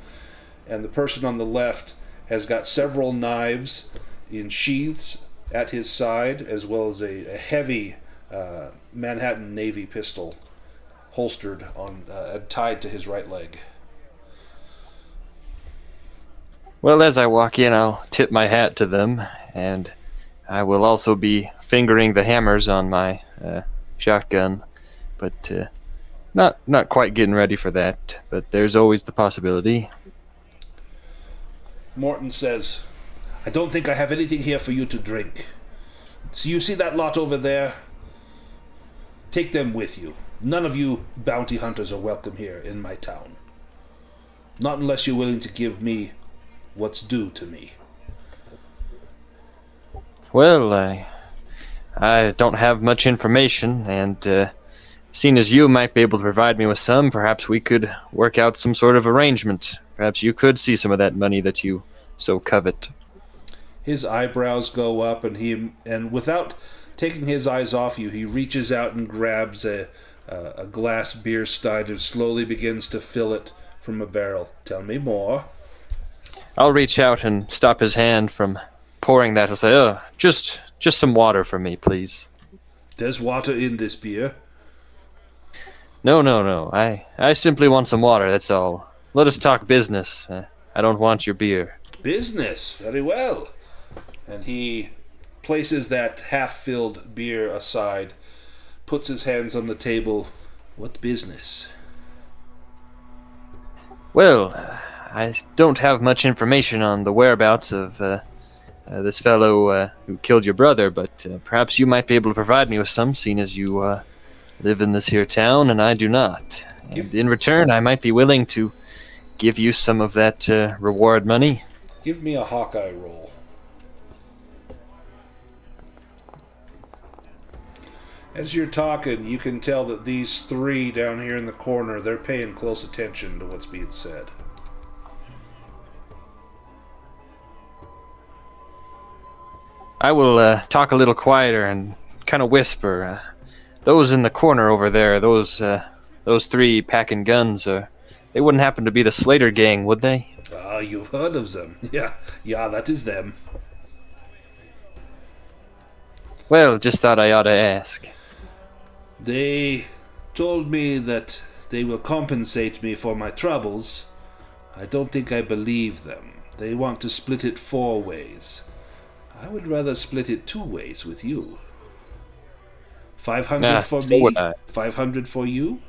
[SPEAKER 1] And the person on the left has got several knives in sheaths at his side, as well as a heavy Manhattan Navy pistol holstered on tied to his right leg.
[SPEAKER 5] Well, as I walk in, I'll tip my hat to them, and I will also be fingering the hammers on my shotgun, but not quite getting ready for that. But there's always the possibility.
[SPEAKER 1] Morton says, I don't think I have anything here for you to drink. So you see that lot over there? Take them with you. None of you bounty hunters are welcome here in my town. Not unless you're willing to give me what's due to me.
[SPEAKER 5] Well, I don't have much information, and seeing as you might be able to provide me with some, perhaps we could work out some sort of arrangement. Perhaps you could see some of that money that you so covet.
[SPEAKER 1] His eyebrows go up, and without taking his eyes off you, he reaches out and grabs a glass beer stein and slowly begins to fill it from a barrel. Tell me more.
[SPEAKER 5] I'll reach out and stop his hand from pouring that. I'll say, "Oh, just some water for me, please."
[SPEAKER 1] There's water in this beer.
[SPEAKER 5] No. I simply want some water, that's all. Let us talk business. I don't want your beer.
[SPEAKER 1] Business. Very well. And he places that half-filled beer aside, puts his hands on the table. What business?
[SPEAKER 5] Well, I don't have much information on the whereabouts of this fellow who killed your brother, but perhaps you might be able to provide me with some, seeing as you live in this here town, and I do not. And in return, I might be willing to give you some of that reward money.
[SPEAKER 1] Give me a Hawkeye roll. As you're talking, you can tell that these 3 down here in the corner, they're paying close attention to what's being said.
[SPEAKER 5] I will talk a little quieter and kind of whisper. Those in the corner over there, those 3 packing guns, they wouldn't happen to be the Slater gang, would they?
[SPEAKER 1] Ah, you've heard of them. Yeah, that is them.
[SPEAKER 5] Well, just thought I ought to ask.
[SPEAKER 1] They told me that they will compensate me for my troubles. I don't think I believe them. They want to split it 4 ways. I would rather split it 2 ways with you. 500 for
[SPEAKER 5] so
[SPEAKER 1] me,
[SPEAKER 5] would I.
[SPEAKER 1] 500 for you.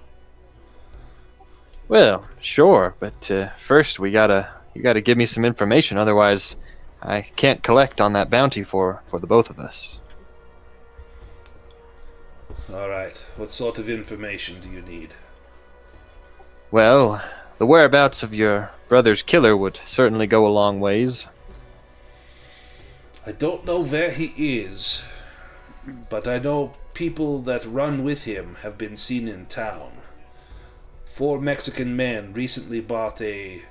[SPEAKER 5] Well, sure, but first you gotta give me some information, otherwise I can't collect on that bounty for the both of us.
[SPEAKER 1] All right. What sort of information do you need?
[SPEAKER 5] Well, the whereabouts of your brother's killer would certainly go a long ways.
[SPEAKER 1] I don't know where he is, but I know people that run with him have been seen in town. 4 Mexican men recently bought a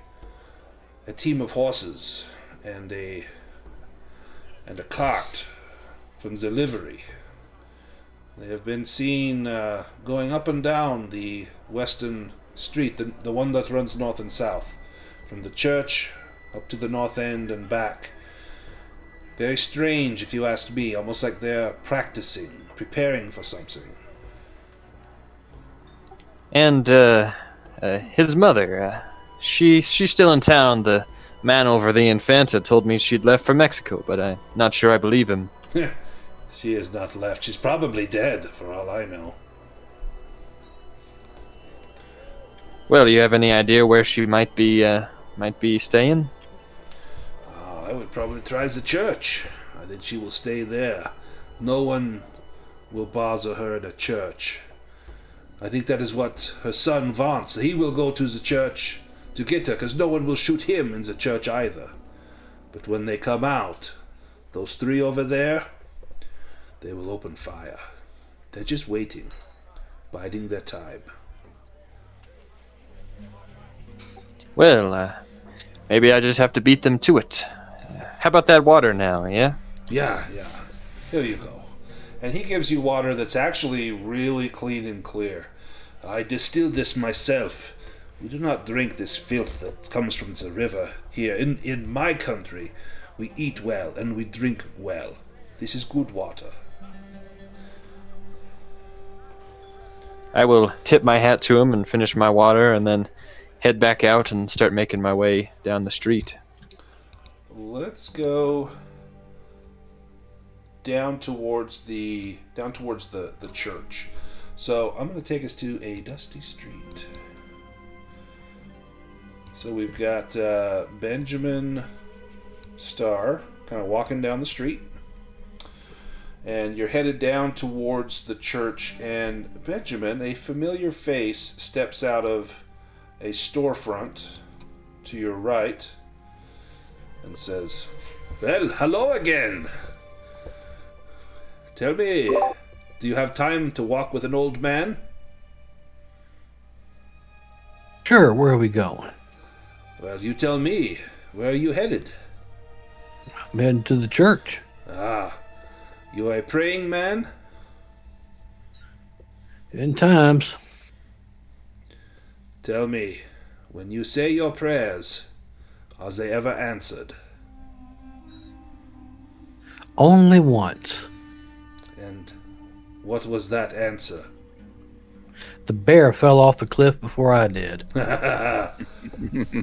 [SPEAKER 1] team of horses and a cart from the livery. They have been seen going up and down the western street, the one that runs north and south, from the church up to the north end and back. Very strange, if you ask me. Almost like they're practicing, preparing for something.
[SPEAKER 5] And his mother, she's still in town. The man over the Infanta told me she'd left for Mexico, but I'm not sure I believe him.
[SPEAKER 1] She has not left. She's probably dead, for all I know.
[SPEAKER 5] Well, do you have any idea where she might be staying?
[SPEAKER 1] I would probably try the church. I think she will stay there. No one will bother her at a church. I think that is what her son wants. He will go to the church to get her, because no one will shoot him in the church either. But when they come out, those three over there, they will open fire. They're just waiting, biding their time.
[SPEAKER 5] Well, maybe I just have to beat them to it. How about that water now, yeah?
[SPEAKER 1] Yeah. Here you go. And he gives you water that's actually really clean and clear. I distilled this myself. We do not drink this filth that comes from the river here. In my country, we eat well and we drink well. This is good water.
[SPEAKER 5] I will tip my hat to him and finish my water and then head back out and start making my way down the street.
[SPEAKER 1] Let's go down towards the church. So I'm going to take us to a dusty street. So we've got Benjamin Starr kind of walking down the street. And you're headed down towards the church, and Benjamin, a familiar face, steps out of a storefront to your right and says, "Well, hello again. Tell me, do you have time to walk with an old man?"
[SPEAKER 4] Sure, where are we going?
[SPEAKER 1] "Well, you tell me. Where are you headed?"
[SPEAKER 4] I'm heading to the church.
[SPEAKER 1] "Ah, you are a praying man?"
[SPEAKER 4] In times.
[SPEAKER 1] "Tell me, when you say your prayers, are they ever answered?"
[SPEAKER 4] Only once.
[SPEAKER 1] "And what was that answer?"
[SPEAKER 4] The bear fell off the cliff before I did.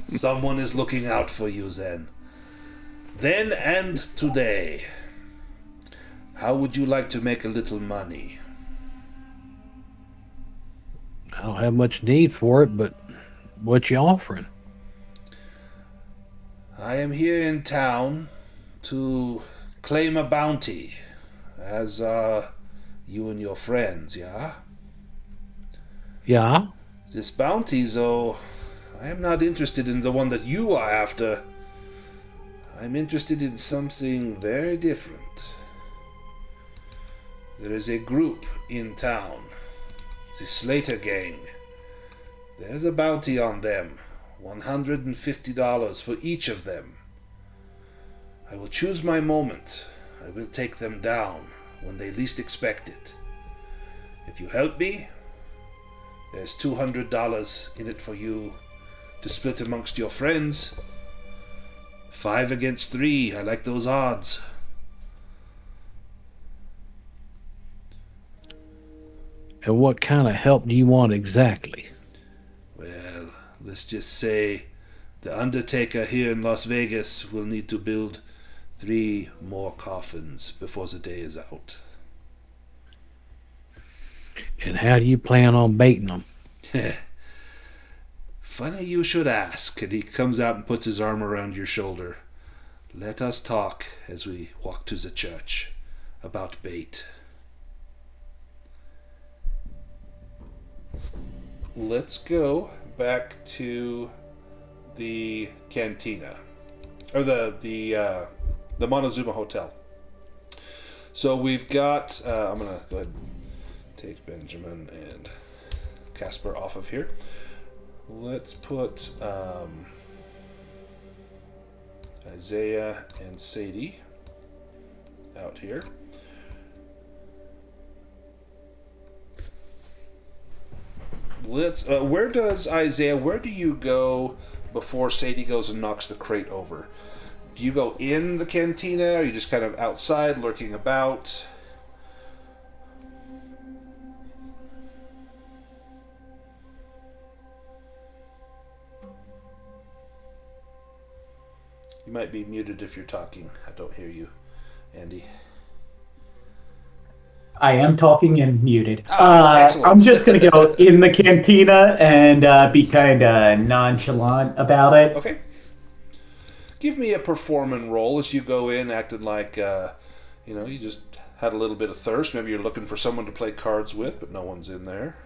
[SPEAKER 1] Someone is looking out for you then. Then and today. How would you like to make a little money?
[SPEAKER 4] I don't have much need for it, but what you offering?
[SPEAKER 1] I am here in town to claim a bounty, as are you and your friends, yeah?
[SPEAKER 4] Yeah?
[SPEAKER 1] This bounty, though, I am not interested in the one that you are after. I'm interested in something very different. There is a group in town, the Slater Gang. There's a bounty on them, $150 for each of them. I will choose my moment. I will take them down when they least expect it. If you help me, there's $200 in it for you to split amongst your friends. 5 against 3, I like those odds.
[SPEAKER 4] And what kind of help do you want exactly?
[SPEAKER 1] Well, let's just say the Undertaker here in Las Vegas will need to build 3 more coffins before the day is out.
[SPEAKER 4] And how do you plan on baiting them?
[SPEAKER 1] Funny you should ask. And he comes out and puts his arm around your shoulder. Let us talk as we walk to the church about bait. Let's go back to the cantina, or the Montezuma Hotel. So we've got. I'm gonna go ahead and take Benjamin and Casper off of here. Let's put Isaiah and Sadie out here. Let's. Where does Isaiah? Where do you go before Sadie goes and knocks the crate over? Do you go in the cantina, or are you just kind of outside lurking about? You might be muted if you're talking. I don't hear you, Andy.
[SPEAKER 3] I am talking and muted.
[SPEAKER 1] Excellent.
[SPEAKER 3] I'm just going to go in the cantina and be kind of nonchalant about it.
[SPEAKER 1] Okay. Give me a performance roll as you go in, acting like, you just had a little bit of thirst. Maybe you're looking for someone to play cards with, but no one's in there.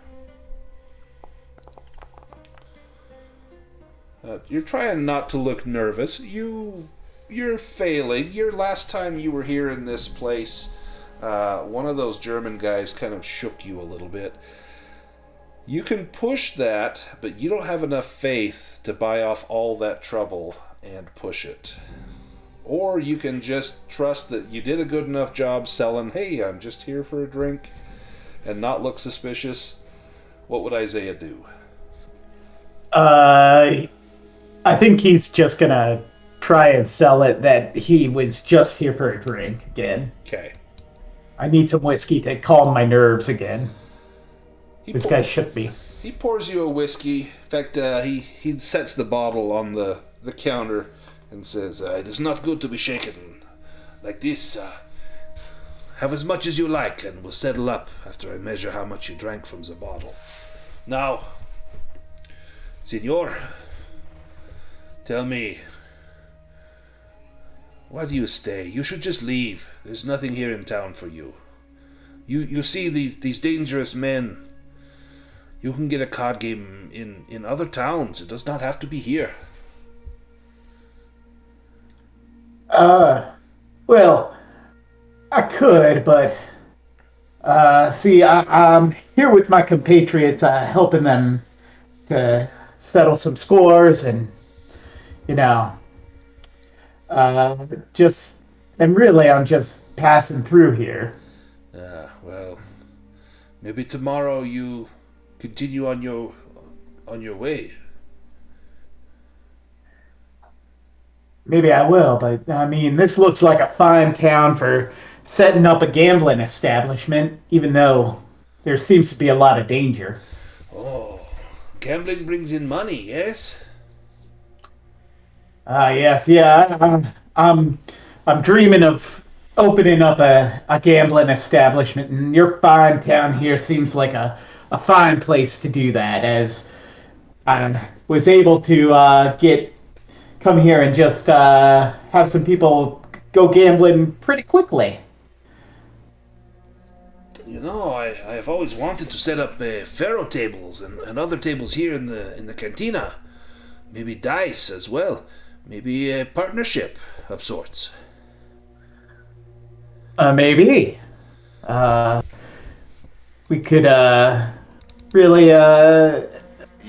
[SPEAKER 1] You're trying not to look nervous. You're failing. Your last time you were here in this place, one of those German guys kind of shook you a little bit. You can push that, but you don't have enough faith to buy off all that trouble and push it. Or you can just trust that you did a good enough job selling, hey, I'm just here for a drink, and not look suspicious. What would Isaiah do?
[SPEAKER 3] I think he's just going to try and sell it that he was just here for a drink again.
[SPEAKER 1] Okay.
[SPEAKER 3] I need some whiskey to calm my nerves again. This guy shook me.
[SPEAKER 1] He pours you a whiskey. In fact, he sets the bottle on the counter and says, it is not good to be shaken like this. Have as much as you like, and we'll settle up after I measure how much you drank from the bottle. Now, Signor, tell me, why do you stay? You should just leave. There's nothing here in town for you. You see these dangerous men. You can get a card game in other towns. It does not have to be here.
[SPEAKER 3] Well, I could, but see, I'm here with my compatriots, helping them to settle some scores, and really, I'm just passing through here.
[SPEAKER 1] Well, maybe tomorrow you continue on your way.
[SPEAKER 3] Maybe I will, but I mean, this looks like a fine town for setting up a gambling establishment, even though there seems to be a lot of danger.
[SPEAKER 1] Oh, gambling brings in money, yes?
[SPEAKER 3] Yes, yeah. I'm dreaming of opening up a gambling establishment, and your fine town here seems like a fine place to do that, as I was able to come here and just have some people go gambling pretty quickly.
[SPEAKER 1] I have always wanted to set up faro tables and other tables here in the cantina. Maybe dice as well. Maybe a partnership of sorts.
[SPEAKER 3] Maybe. We could really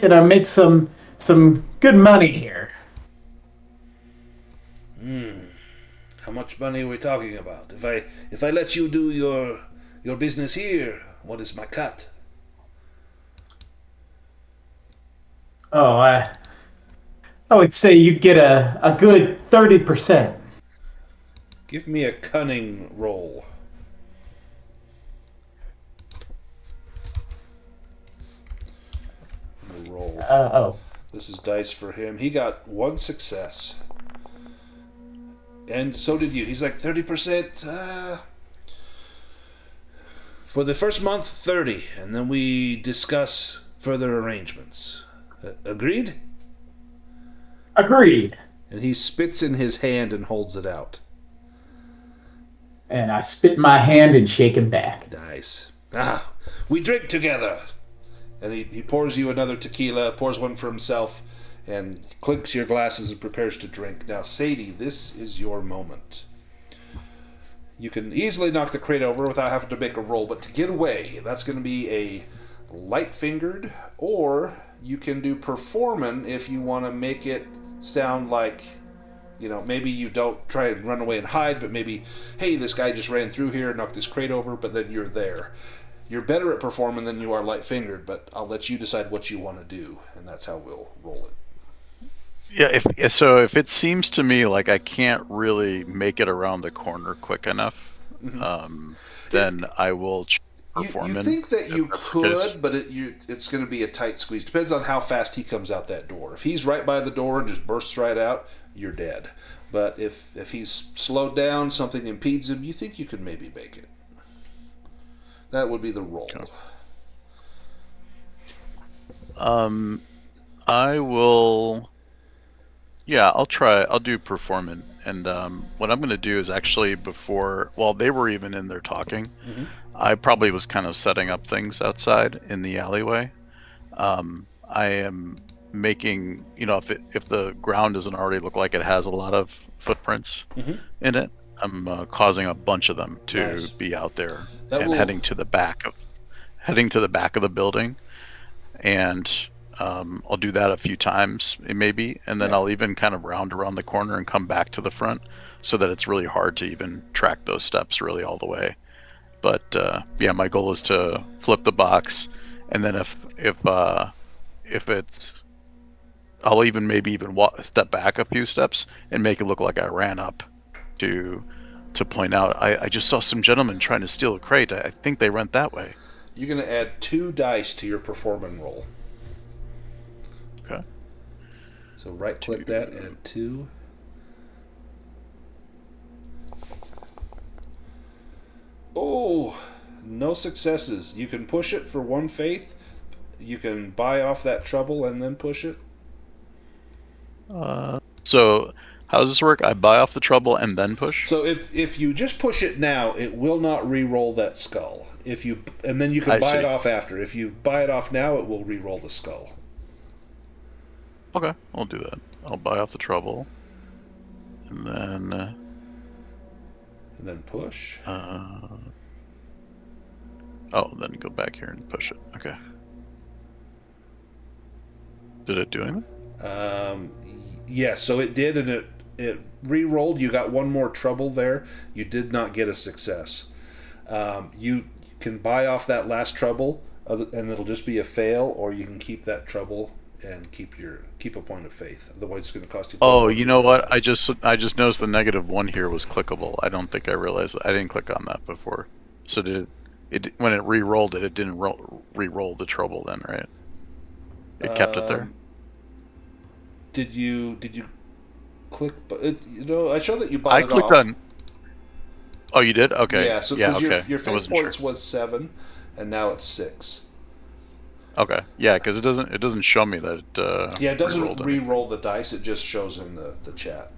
[SPEAKER 3] make some good money here.
[SPEAKER 1] How much money are we talking about? If I let you do your business here, what is my cut?
[SPEAKER 3] Oh, I would say you get a good 30%.
[SPEAKER 1] Give me a cunning roll. Roll. This is dice for him. He got one success. And so did you. He's like 30%. For the first month, 30. And then we discuss further arrangements. Agreed?
[SPEAKER 3] Agreed.
[SPEAKER 1] And he spits in his hand and holds it out.
[SPEAKER 3] And I spit in my hand and shake him back.
[SPEAKER 1] Nice. We drink together. And he pours you another tequila, pours one for himself, and clinks your glasses and prepares to drink. Now, Sadie, this is your moment. You can easily knock the crate over without having to make a roll, but to get away, that's going to be a light-fingered, or you can do performance if you want to make it sound like, maybe you don't try and run away and hide, but maybe, hey, this guy just ran through here and knocked this crate over, but then you're there. You're better at performing than you are light-fingered, but I'll let you decide what you want to do, and that's how we'll roll it.
[SPEAKER 2] Yeah, if it seems to me like I can't really make it around the corner quick enough,
[SPEAKER 1] Mhm.
[SPEAKER 2] then I will
[SPEAKER 1] You
[SPEAKER 2] perform in,
[SPEAKER 1] think that
[SPEAKER 2] if
[SPEAKER 1] you
[SPEAKER 2] that's the case.
[SPEAKER 1] could, but it's going to be a tight squeeze. Depends on how fast he comes out that door. If he's right by the door and just bursts right out, you're dead. But if he's slowed down, something impedes him, you think you could maybe make it. That would be the roll.
[SPEAKER 2] Okay. I will. Yeah, I'll try. I'll do performant, and what I'm going to do is actually while they were even in there talking,
[SPEAKER 1] Mm-hmm.
[SPEAKER 2] I probably was kind of setting up things outside in the alleyway. I am making, if the ground doesn't already look like it has a lot of footprints
[SPEAKER 1] Mm-hmm.
[SPEAKER 2] in it, I'm causing a bunch of them to
[SPEAKER 1] Nice.
[SPEAKER 2] be out there
[SPEAKER 1] That
[SPEAKER 2] and
[SPEAKER 1] will.
[SPEAKER 2] heading to the back of the building, and I'll do that a few times maybe, and then
[SPEAKER 1] Yeah.
[SPEAKER 2] I'll even kind of round around the corner and come back to the front, so that it's really hard to even track those steps really all the way. But yeah, my goal is to flip the box, and then if it's, I'll even maybe even step back a few steps and make it look like I ran up to point out I just saw some gentlemen trying to steal a crate. I think they went that way.
[SPEAKER 1] You're going to add 2 dice to your performance roll.
[SPEAKER 2] Okay.
[SPEAKER 1] So right click that, add 2. Oh, no successes. You can push it for 1 faith. You can buy off that trouble and then push it.
[SPEAKER 2] So how does this work? I buy off the trouble and then push?
[SPEAKER 1] So if you just push it now, it will not re-roll that skull. And then you can
[SPEAKER 2] I
[SPEAKER 1] buy it
[SPEAKER 2] see.
[SPEAKER 1] off after. If you buy it off now, it will re-roll the skull.
[SPEAKER 2] Okay, I'll do that. I'll buy off the trouble. And then
[SPEAKER 1] And then push.
[SPEAKER 2] then go back here and push it. Okay. Did it do anything?
[SPEAKER 1] Yeah, so it did, and it re-rolled. You got 1 more trouble there. You did not get a success. You can buy off that last trouble, and it'll just be a fail, or you can keep that trouble and keep a point of faith. Otherwise, it's going to cost you.
[SPEAKER 2] Oh, you know what? I just noticed the -1 here was clickable. I don't think I realized that. I didn't click on that before. So when it re-rolled it didn't re-roll the trouble then, right? It kept it there.
[SPEAKER 1] Did you click? I show that you bought
[SPEAKER 2] I
[SPEAKER 1] it
[SPEAKER 2] clicked
[SPEAKER 1] off.
[SPEAKER 2] on. Oh, you did? Okay.
[SPEAKER 1] Yeah. So
[SPEAKER 2] yeah.
[SPEAKER 1] because
[SPEAKER 2] Okay.
[SPEAKER 1] your
[SPEAKER 2] I
[SPEAKER 1] faith
[SPEAKER 2] wasn't
[SPEAKER 1] points
[SPEAKER 2] sure.
[SPEAKER 1] was 7, and now it's 6.
[SPEAKER 2] Okay. Yeah, because it doesn't show me that it.
[SPEAKER 1] Yeah, it doesn't
[SPEAKER 2] re-rolled
[SPEAKER 1] re-roll the dice. It just shows in the chat.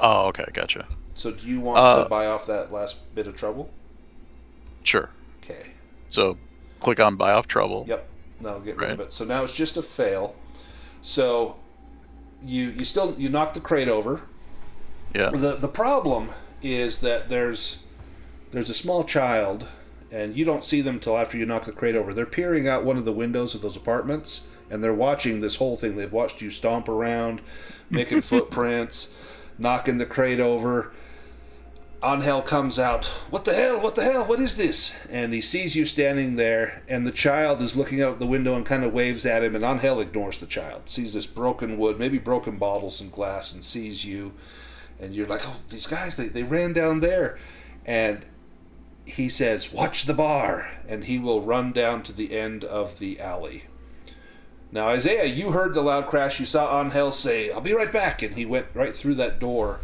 [SPEAKER 2] Oh, okay, gotcha.
[SPEAKER 1] So do you want to buy off that last bit of trouble?
[SPEAKER 2] Sure.
[SPEAKER 1] Okay.
[SPEAKER 2] So, click on buy off trouble.
[SPEAKER 1] Yep. That'll get rid
[SPEAKER 2] Right.
[SPEAKER 1] of it. So now it's just a fail. So you knock the crate over.
[SPEAKER 2] Yeah.
[SPEAKER 1] The problem is that there's a small child, and you don't see them till after you knock the crate over. They're peering out one of the windows of those apartments, and they're watching this whole thing. They've watched you stomp around, making footprints, knocking the crate over. Angel comes out. What the hell? What the hell? What is this? And he sees you standing there, and the child is looking out the window and kind of waves at him, and Angel ignores the child. Sees this broken wood, maybe broken bottles and glass, and sees you. And you're like, oh, these guys, they ran down there. And he says, watch the bar. And he will run down to the end of the alley. Now, Isaiah, you heard the loud crash. You saw Angel say, I'll be right back. And he went right through that door.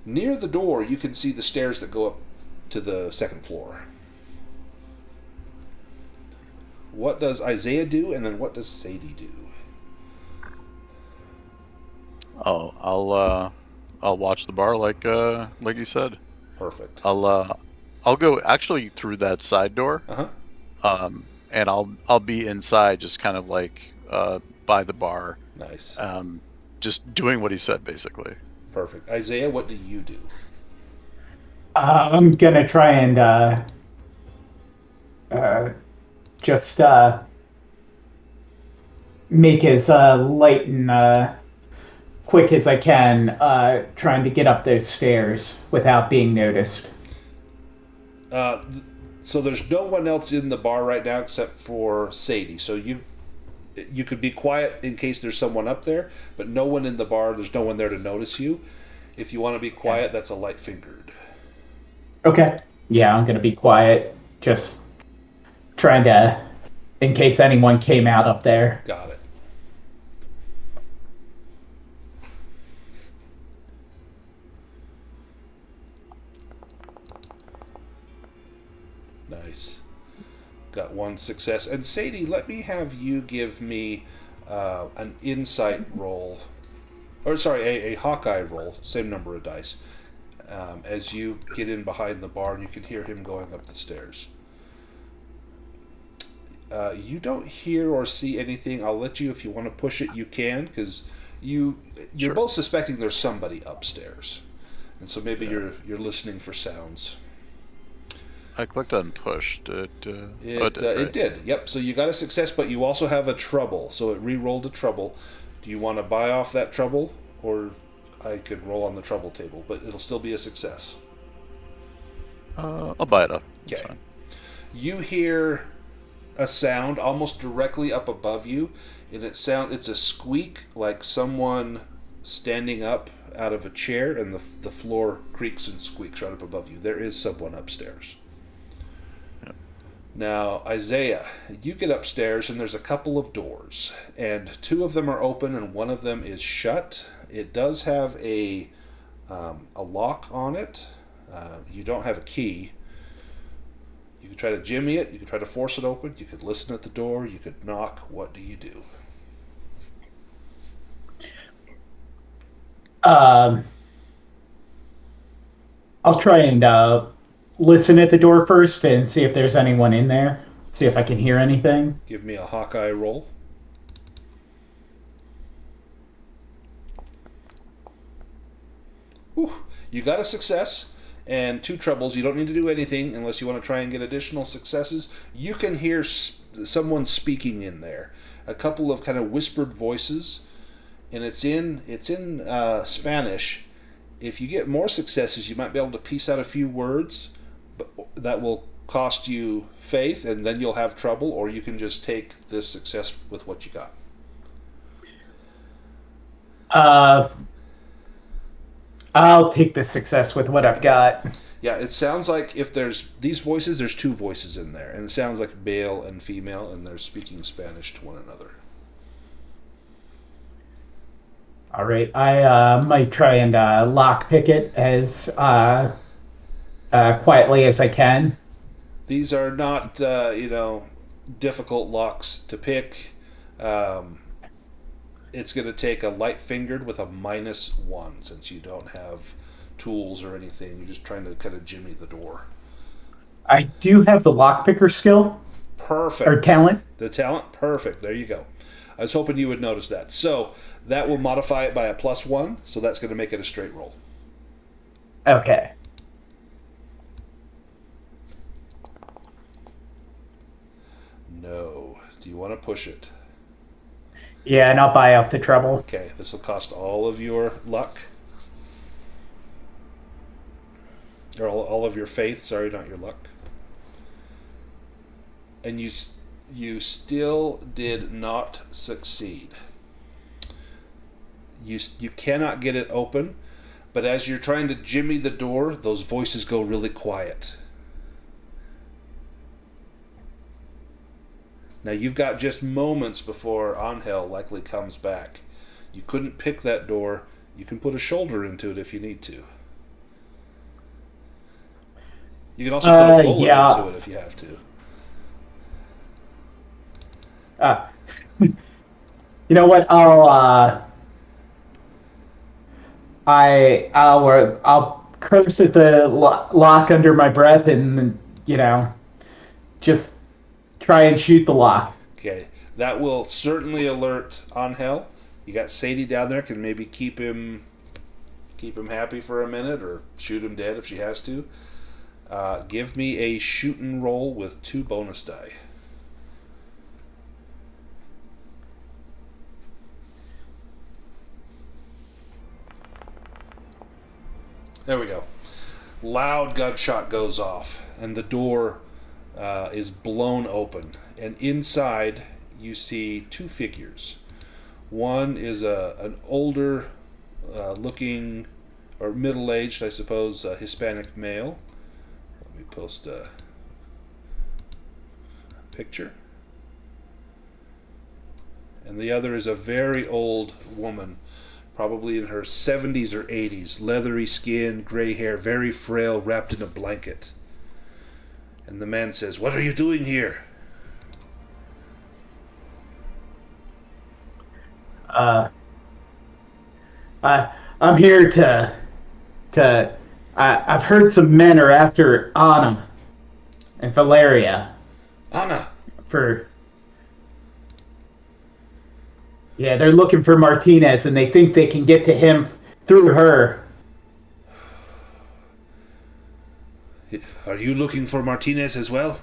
[SPEAKER 1] Near the door, you can see the stairs that go up to the 2nd floor. What does Isaiah do, and then what does Sadie do?
[SPEAKER 2] Oh, I'll watch the bar like you said.
[SPEAKER 1] Perfect.
[SPEAKER 2] I'll go actually through that side door. And I'll be inside, just kind of like by the bar.
[SPEAKER 1] Nice.
[SPEAKER 2] Just doing what he said, basically.
[SPEAKER 1] Perfect. Isaiah, what do you do?
[SPEAKER 3] I'm gonna try and just make as light and quick as I can, trying to get up those stairs without being noticed.
[SPEAKER 1] So there's no one else in the bar right now except for Sadie. So You could be quiet in case there's someone up there, but no one in the bar. There's no one there to notice you. If you want to be quiet, that's a light fingered.
[SPEAKER 3] Okay. Yeah, I'm gonna be quiet. Just trying to, in case anyone came out up there.
[SPEAKER 1] Got it. Nice. Got one success. And Sadie, let me have you give me an insight roll. Or, sorry, a Hawkeye roll. Same number of dice. As you get in behind the bar and you can hear him going up the stairs. You don't hear or see anything. I'll let you, if you want to push it, you can, because you're
[SPEAKER 2] Sure.
[SPEAKER 1] both suspecting there's somebody upstairs. And so maybe you're listening for sounds.
[SPEAKER 2] I clicked on push. It
[SPEAKER 1] It did. Yep. So you got a success, but you also have a trouble. So it re-rolled a trouble. Do you want to buy off that trouble, or I could roll on the trouble table, but it'll still be a success.
[SPEAKER 2] I'll buy it up. It's
[SPEAKER 1] Okay.
[SPEAKER 2] fine.
[SPEAKER 1] You hear a sound almost directly up above you, and it's a squeak like someone standing up out of a chair, and the floor creaks and squeaks right up above you. There is someone upstairs. Now, Isaiah, you get upstairs and there's a couple of doors, and two of them are open and one of them is shut. It does have a lock on it. You don't have a key. You could try to jimmy it. You could try to force it open. You could listen at the door. You could knock. What do you do?
[SPEAKER 3] I'll try and listen at the door first and see if there's anyone in there. See if I can hear anything.
[SPEAKER 1] Give me a Hawkeye roll. Whew. You got a success and two troubles. You don't need to do anything unless you want to try and get additional successes. You can hear someone speaking in there. A couple of kind of whispered voices, and it's in Spanish. If you get more successes, you might be able to piece out a few words, but that will cost you faith, and then you'll have trouble, or you can just take this success with what you got.
[SPEAKER 3] I'll take the success with what I've got.
[SPEAKER 1] Yeah, it sounds like if there's these voices, there's two voices in there, and it sounds like male and female, and they're speaking Spanish to one another.
[SPEAKER 3] All right, I might try and lockpick it as quietly as I can.
[SPEAKER 1] These are not, difficult locks to pick. It's going to take a light fingered with a -1 since you don't have tools or anything. You're just trying to kind of jimmy the door.
[SPEAKER 3] I do have the lockpicker skill
[SPEAKER 1] Perfect.
[SPEAKER 3] or talent.
[SPEAKER 1] The talent? Perfect. There you go. I was hoping you would notice that. So that will modify it by a +1, so that's going to make it a straight roll.
[SPEAKER 3] Okay.
[SPEAKER 1] No. Do you want to push it?
[SPEAKER 3] Yeah, and I'll buy off the trouble.
[SPEAKER 1] Okay, this will cost all of your luck. Or all of your faith, sorry, not your luck. And you still did not succeed. You cannot get it open, but as you're trying to jimmy the door, those voices go really quiet. Now you've got just moments before Angel likely comes back. You couldn't pick that door. You can put a shoulder into it if you need to. You can also put a bullet into it if you have to.
[SPEAKER 3] You know what? I'll curse at the lock under my breath and just try and shoot the lock.
[SPEAKER 1] Okay, that will certainly alert Angel. You got Sadie down there. Can maybe keep him happy for a minute, or shoot him dead if she has to. Give me a shooting roll with 2 bonus die. There we go. Loud gunshot goes off, and the door is blown open. And inside, you see two figures. One is an older looking, or middle-aged, I suppose, Hispanic male. Let me post a picture. And the other is a very old woman, probably in her 70s or 80s, leathery skin, gray hair, very frail, wrapped in a blanket. And the man says, "What are you doing here?"
[SPEAKER 3] I'm here I've heard some men are after Anna and Valeria
[SPEAKER 1] Anna!
[SPEAKER 3] Yeah, they're looking for Martinez, and they think they can get to him through her.
[SPEAKER 1] Are you looking for Martinez as well?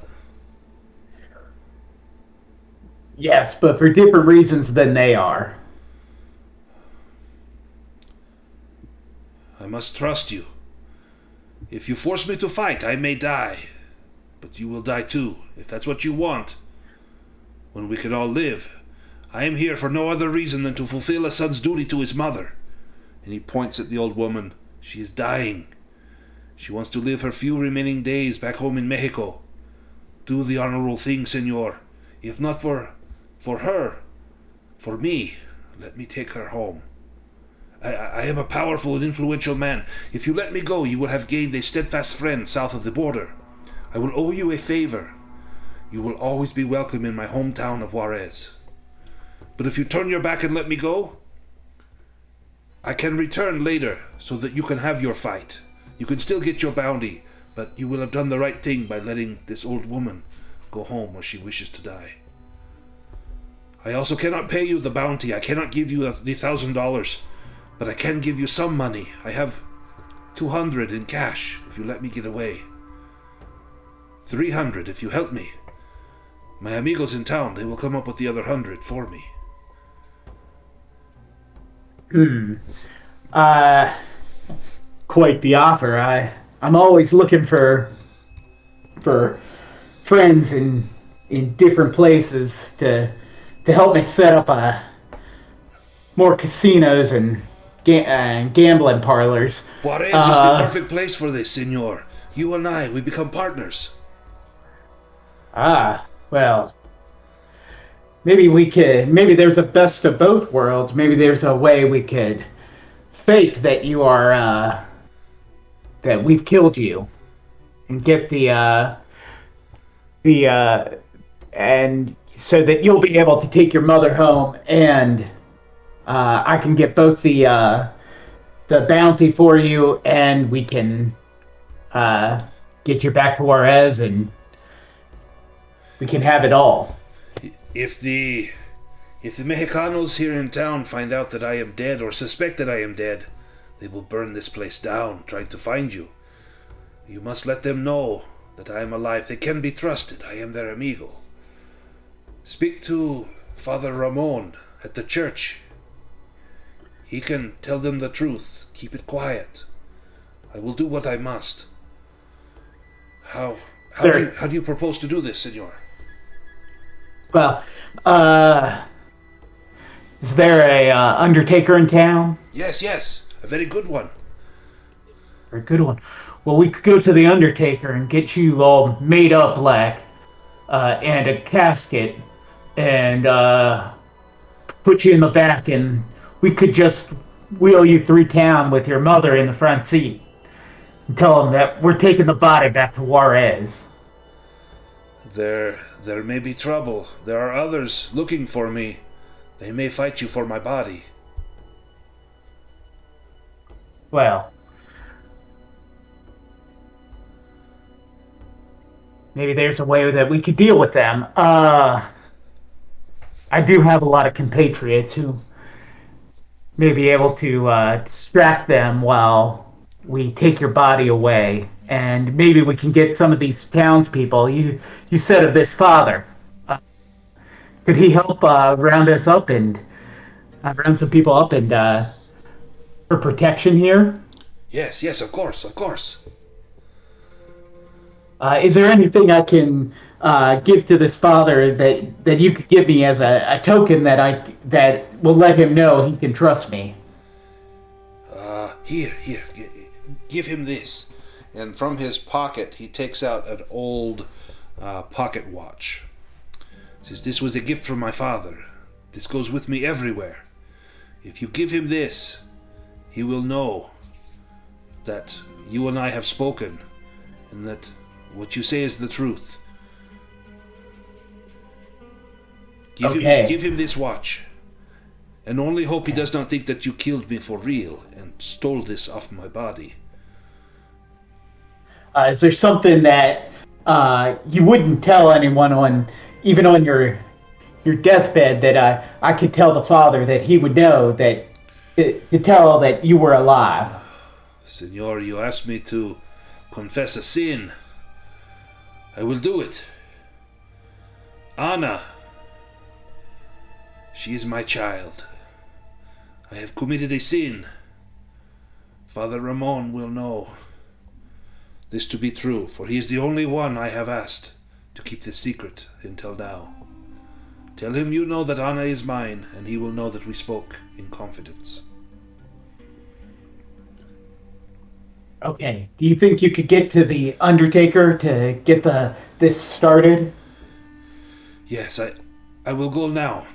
[SPEAKER 3] Yes, but for different reasons than they are.
[SPEAKER 1] I must trust you. If you force me to fight, I may die. But you will die too, if that's what you want. When we can all live. I am here for no other reason than to fulfill a son's duty to his mother. And he points at the old woman. She is dying. She wants to live her few remaining days back home in Mexico. Do the honorable thing, senor. If not for her, for me, let me take her home. I am a powerful and influential man. If you let me go, you will have gained a steadfast friend south of the border. I will owe you a favor. You will always be welcome in my hometown of Juarez. But if you turn your back and let me go, I can return later so that you can have your fight. You can still get your bounty, but you will have done the right thing by letting this old woman go home where she wishes to die. I also cannot pay you the bounty. I cannot give you the $1,000, but I can give you some money. I have 200 in cash if you let me get away. 300 if you help me. My amigos in town, they will come up with the other 100 for me.
[SPEAKER 3] Quite the offer. I'm always looking for friends in different places to help me set up more casinos and gambling parlors.
[SPEAKER 1] Juarez is the perfect place for this, senor. You and I, we become partners.
[SPEAKER 3] Well, maybe there's a best of both worlds. Maybe there's a way we could fake that you are, that we've killed you and get and so that you'll be able to take your mother home, and I can get both the bounty for you, and we can get you back to Juarez, and we can have it all.
[SPEAKER 1] If the Mexicanos here in town find out that I am dead or suspect that I am dead, they will burn this place down, trying to find you. You must let them know that I am alive. They can be trusted. I am their amigo. Speak to Father Ramon at the church. He can tell them the truth. Keep it quiet. I will do what I must. How do you propose to do this, senor?
[SPEAKER 3] Well, is there a undertaker in town?
[SPEAKER 1] Yes, a very good one.
[SPEAKER 3] Very good one. Well, we could go to the undertaker and get you all made up like, and a casket, and put you in the back, and we could just wheel you through town with your mother in the front seat and tell them that we're taking the body back to Juarez.
[SPEAKER 1] There may be trouble. There are others looking for me. They may fight you for my body.
[SPEAKER 3] Well, maybe there's a way that we could deal with them. I do have a lot of compatriots who may be able to distract them while we take your body away. And maybe we can get some of these townspeople. You said of this father. Could he help round us up and round some people up and for protection here?
[SPEAKER 1] Yes, of course.
[SPEAKER 3] Is there anything I can give to this father that you could give me as a token that will let him know he can trust me?
[SPEAKER 1] Here, give him this. And from his pocket, he takes out an old pocket watch. He says, this was a gift from my father. This goes with me everywhere. If you give him this, he will know that you and I have spoken, and that what you say is the truth. Give him this watch, and only hope he does not think that you killed me for real and stole this off my body.
[SPEAKER 3] Is there something that you wouldn't tell anyone even on your deathbed that I could tell the father that he would know that to tell that you were alive?
[SPEAKER 1] Senor, you asked me to confess a sin. I will do it. Anna, she is my child. I have committed a sin. Father Ramon will know this to be true, for he is the only one I have asked to keep this secret until now. Tell him you know that Anna is mine, and he will know that we spoke in confidence.
[SPEAKER 3] Okay. Do you think you could get to the Undertaker to get this started?
[SPEAKER 1] Yes, I will go now.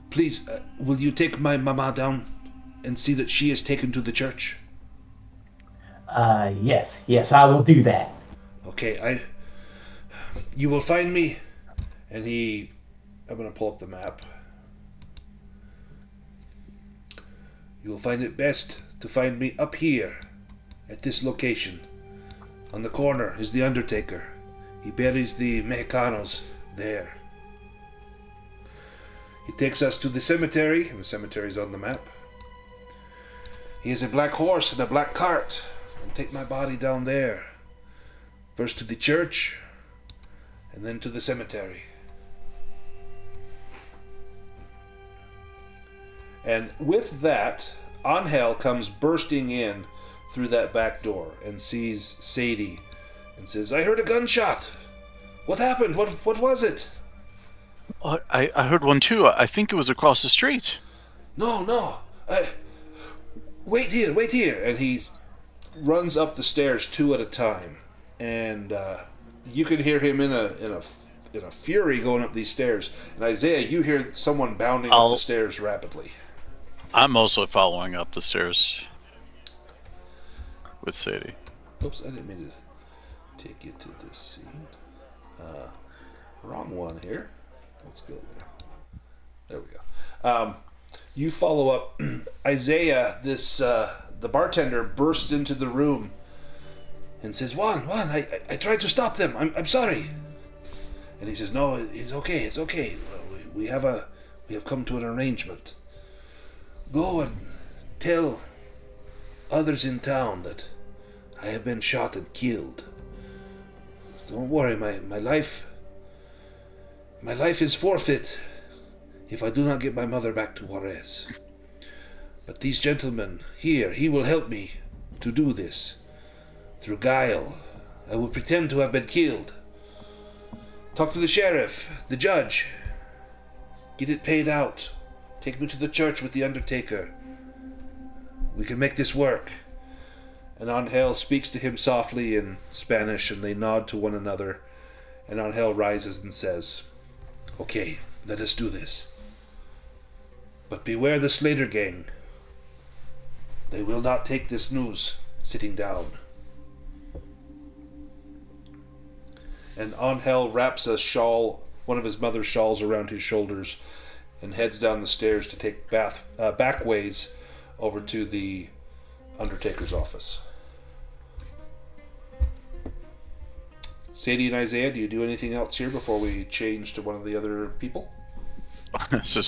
[SPEAKER 1] Please, will you take my mama down and see that she is taken to the church?
[SPEAKER 3] Yes, I will do that.
[SPEAKER 1] Okay, you will find me, and I'm going to pull up the map. You will find it best to find me up here, at this location. On the corner is the Undertaker. He buries the Mexicanos there. He takes us to the cemetery, and the cemetery is on the map. He has a black horse and a black cart. I'll take my body down there. First to the church, and then to the cemetery. And with that, Angel comes bursting in through that back door and sees Sadie and says, I heard a gunshot. What happened? What was it?
[SPEAKER 2] Oh, I heard one too. I think it was across the street.
[SPEAKER 1] No. Wait here. And he runs up the stairs two at a time. And you can hear him in a fury going up these stairs. And Isaiah, you hear someone bounding up the stairs rapidly.
[SPEAKER 2] I'm also following up the stairs with Sadie.
[SPEAKER 1] Oops, I didn't mean to take you to this scene. Wrong one here. Let's go there. There we go. You follow up. Isaiah, the bartender, bursts into the room and says, Juan, I tried to stop them. I'm sorry. And he says, no, it's okay. We have come to an arrangement. Go and tell others in town that I have been shot and killed. Don't worry, my life is forfeit if I do not get my mother back to Juarez. But these gentlemen here, he will help me to do this. Through guile, I will pretend to have been killed. Talk to the sheriff, the judge. Get it paid out. Take me to the church with the Undertaker. We can make this work. And Angel speaks to him softly in Spanish, and they nod to one another. And Angel rises and says, Okay, let us do this. But beware the Slater gang. They will not take this news sitting down. And Angel wraps a shawl, one of his mother's shawls, around his shoulders and heads down the stairs to take back ways over to the Undertaker's office. Sadie and Isaiah, do you do anything else here before we change to one of the other people?
[SPEAKER 2] So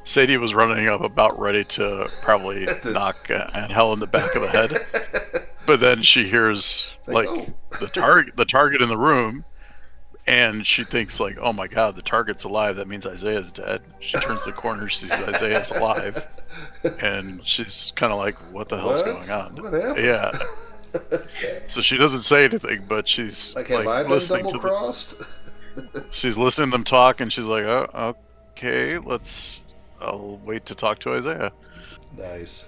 [SPEAKER 2] Sadie was running up, about ready to probably knock Angel in the back of the head, but then she hears the target in the room, and she thinks like, "Oh my God, the target's alive. That means Isaiah's dead." She turns the corner, sees Isaiah's alive, and she's kind of like, "What the hell's going on?"
[SPEAKER 1] What happened?
[SPEAKER 2] Yeah. So she doesn't say anything, but she's
[SPEAKER 1] have I been
[SPEAKER 2] listening to
[SPEAKER 1] double-crossed?
[SPEAKER 2] She's listening to them talk, and she's like, "Oh, okay, I'll wait to talk to Isaiah."
[SPEAKER 1] Nice.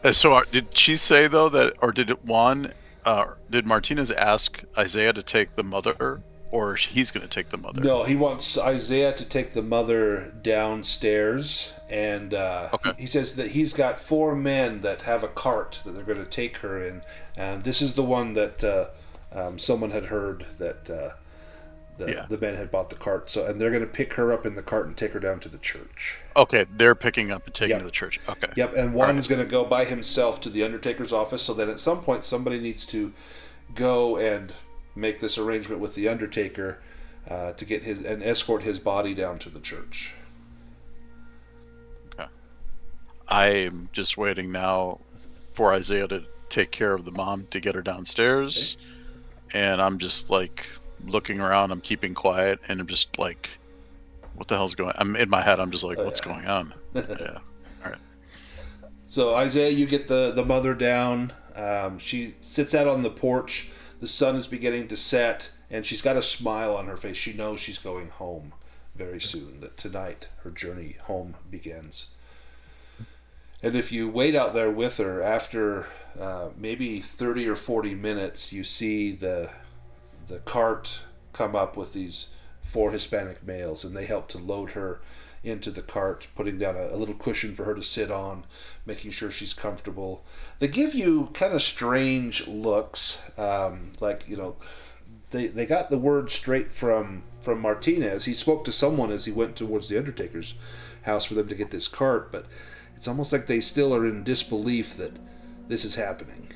[SPEAKER 2] Did she say though or did Martinez ask Isaiah to take the mother, or he's going to take the mother?
[SPEAKER 1] No, he wants Isaiah to take the mother downstairs, and
[SPEAKER 2] Okay.
[SPEAKER 1] he says that he's got 4 men that have a cart that they're going to take her in, and this is the one that someone had heard that the men had bought the cart, and they're going to pick her up in the cart and take her down to the church.
[SPEAKER 2] Okay, they're picking up and taking
[SPEAKER 1] Yep.
[SPEAKER 2] to the church. Okay.
[SPEAKER 1] Yep, and Juan's going to go by himself to the Undertaker's office, so that at some point somebody needs to go and make this arrangement with the Undertaker to get and escort his body down to the church.
[SPEAKER 2] Okay. I'm just waiting now for Isaiah to take care of the mom to get her downstairs, and I'm just like looking around. I'm keeping quiet, and I'm just like, what the hell's going on? I'm in my head. I'm just like, what's going on? Yeah. All right.
[SPEAKER 1] So Isaiah, you get the mother down. She sits out on the porch. The sun is beginning to set, and she's got a smile on her face. She knows she's going home very soon, that tonight her journey home begins. And if you wait out there with her, after maybe 30 or 40 minutes, you see the cart come up with these 4 Hispanic males, and they help to load her into the cart, putting down a little cushion for her to sit on, making sure she's comfortable. They give you kind of strange looks, like, they got the word straight from Martinez. He spoke to someone as he went towards the Undertaker's house for them to get this cart, but it's almost like they still are in disbelief that this is happening.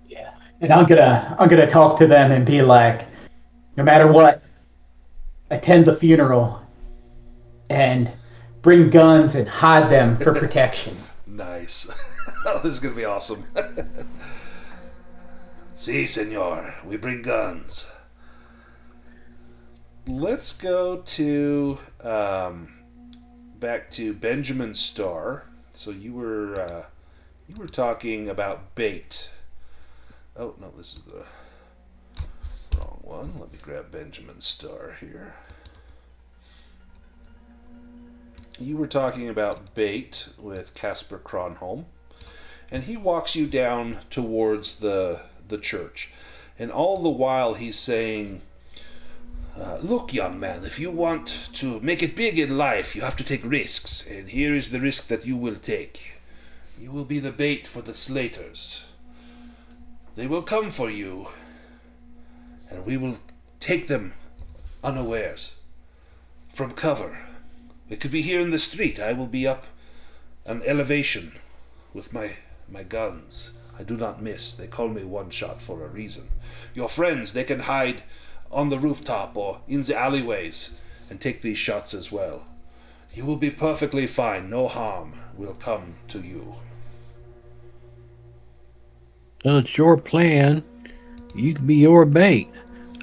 [SPEAKER 3] Yeah, and I'm gonna talk to them and be like, no matter what, attend the funeral and bring guns and hide them for protection.
[SPEAKER 1] Nice. Oh, this is going to be awesome. Si, senor. We bring guns. Let's go to back to Benjamin Starr. So you were talking about bait. Oh no, this is the wrong one. Let me grab Benjamin Starr here. You were talking about bait with Casper Kronholm, and he walks you down towards the church, and all the while he's saying, look, young man, if you want to make it big in life, you have to take risks, and here is the risk that you will take. You will be the bait for the Slaters. They will come for you, and we will take them unawares, from cover. It could be here in the street. I will be up an elevation with my guns. I do not miss. They call me One Shot for a reason. Your friends, they can hide on the rooftop or in the alleyways and take these shots as well. You will be perfectly fine. No harm will come to you.
[SPEAKER 4] So it's your plan. You can be your bait.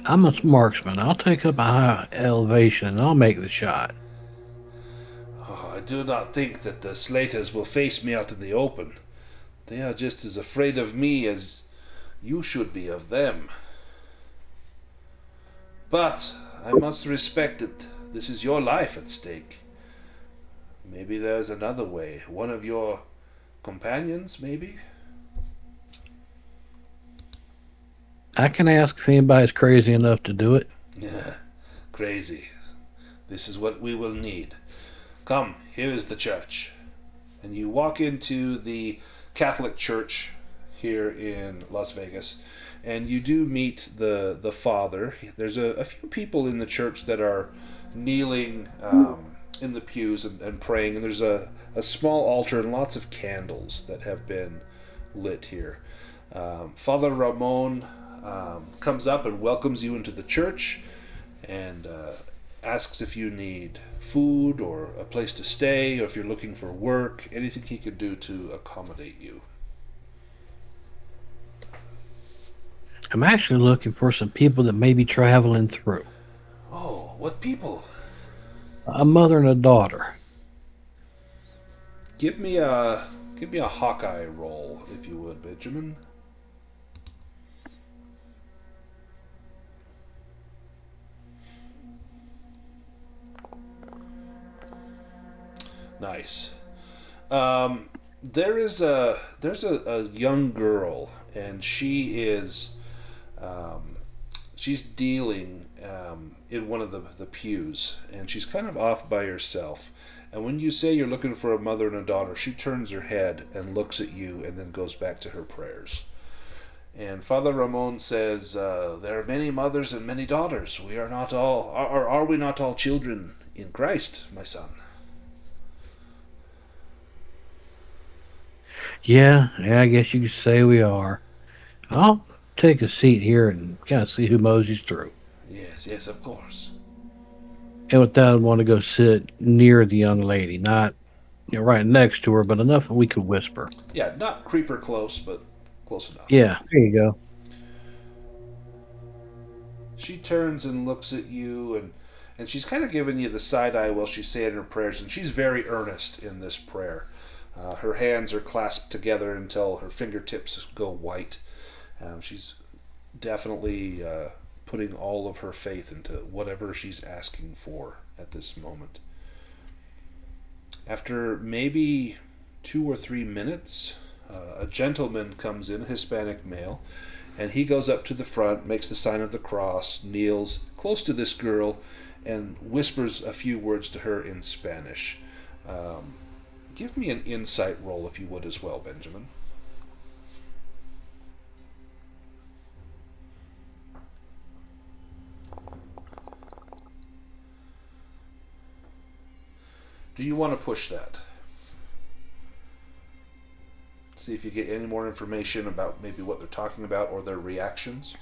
[SPEAKER 4] I'm a marksman. I'll take up a high elevation and I'll make the shot.
[SPEAKER 1] I do not think that the Slaters will face me out in the open. They are just as afraid of me as you should be of them. But I must respect it. This is your life at stake. Maybe there's another way. One of your companions, maybe?
[SPEAKER 4] I can ask if anybody's crazy enough to do it.
[SPEAKER 1] Yeah, crazy. This is what we will need. Come, here is the church. And you walk into the Catholic church here in Las Vegas, and you do meet the father. There's a few people in the church that are kneeling in the pews and praying, and there's a small altar and lots of candles that have been lit here. Father Ramon comes up and welcomes you into the church and asks if you need food or a place to stay, or if you're looking for work, anything he could do to accommodate you.
[SPEAKER 4] I'm actually looking for some people that may be traveling through.
[SPEAKER 1] Oh, what people?
[SPEAKER 4] A mother and a daughter.
[SPEAKER 1] Give me a Hawkeye roll, if you would, Benjamin. Nice. There's a young girl, and she's dealing in one of the pews, and she's kind of off by herself. And when you say you're looking for a mother and a daughter, she turns her head and looks at you, and then goes back to her prayers. And Father Ramon says, "There are many mothers and many daughters. We are not all, or are we not all children in Christ, my son?"
[SPEAKER 4] Yeah, I guess you could say we are. I'll take a seat here and kind of see who moseys through.
[SPEAKER 1] Yes, yes, of course.
[SPEAKER 4] And with that, I'd want to go sit near the young lady, not right next to her, but enough that we could whisper.
[SPEAKER 1] Yeah, not creeper close, but close enough.
[SPEAKER 4] Yeah, there you go.
[SPEAKER 1] She turns and looks at you, and she's kind of giving you the side eye while she's saying her prayers, and she's very earnest in this prayer. Her hands are clasped together until her fingertips go white. She's definitely putting all of her faith into whatever she's asking for at this moment. After maybe 2 or 3 minutes, a gentleman comes in, a Hispanic male, and he goes up to the front, makes the sign of the cross, kneels close to this girl, and whispers a few words to her in Spanish. Give me an insight roll, if you would, as well, Benjamin. Do you want to push that? See if you get any more information about maybe what they're talking about or their reactions.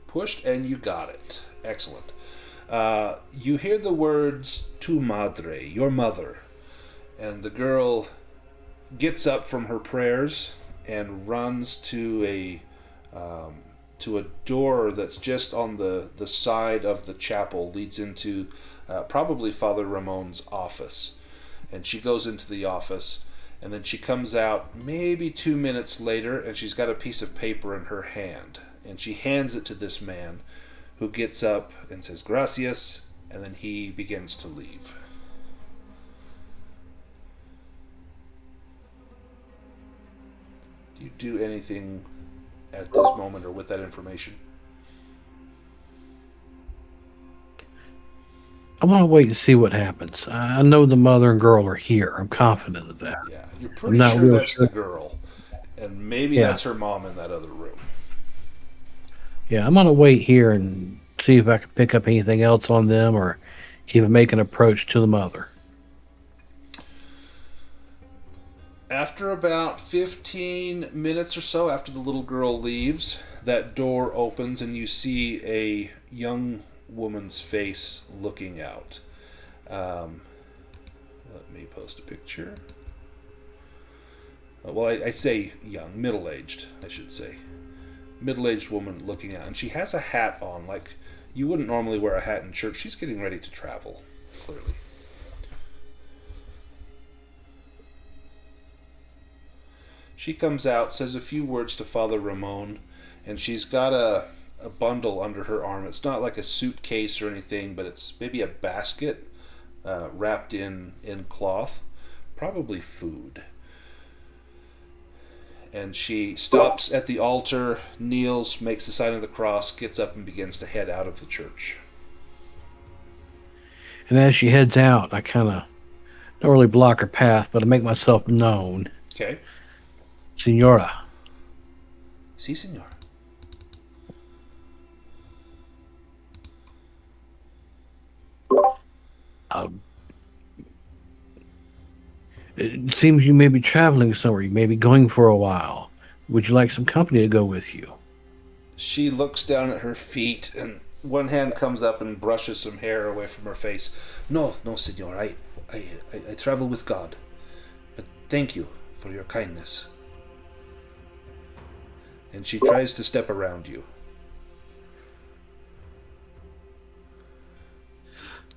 [SPEAKER 1] Pushed, and you got it. Excellent. You hear the words "tu madre," your mother, and the girl gets up from her prayers and runs to a door that's just on the side of the chapel, leads into probably Father Ramon's office. And she goes into the office, and then she comes out maybe 2 minutes later, and she's got a piece of paper in her hand. And she hands it to this man, who gets up and says "gracias," and then he begins to leave. Do you do anything at this moment or with that information?
[SPEAKER 4] I want to wait and see what happens. I know the mother and girl are here. I'm confident of that.
[SPEAKER 1] Yeah, you're
[SPEAKER 4] I'm
[SPEAKER 1] pretty
[SPEAKER 4] not
[SPEAKER 1] sure
[SPEAKER 4] real
[SPEAKER 1] that's
[SPEAKER 4] sure.
[SPEAKER 1] the girl, and maybe
[SPEAKER 4] Yeah,
[SPEAKER 1] that's her mom in that other room.
[SPEAKER 4] yeah. I'm gonna wait here and see if I can pick up anything else on them, or even make an approach to the mother.
[SPEAKER 1] After about 15 minutes or so, after the little girl leaves, that door opens and you see a young woman's face looking out. Um, Let me post a picture. Well, I say young, middle-aged, I should say. Middle-aged woman looking out, and she has a hat on, like you wouldn't normally wear a hat in church. She's getting ready to travel, clearly. She comes out, says a few words to Father Ramon, and she's got a bundle under her arm. It's not like a suitcase or anything, but it's maybe a basket wrapped in cloth, probably food. And she stops at the altar, kneels, makes the sign of the cross, gets up, and begins to head out of the church.
[SPEAKER 4] And as she heads out, I kind of don't really block her path, but I make myself known.
[SPEAKER 1] Okay.
[SPEAKER 4] Senora,
[SPEAKER 1] Si, senor.
[SPEAKER 4] uh, it seems you may be traveling somewhere. You may be going for a while. Would you like some company to go with you?
[SPEAKER 1] She looks down at her feet, and one hand comes up and brushes some hair away from her face. No, no, senor. I travel with God. But thank you for your kindness. And she tries to step around you.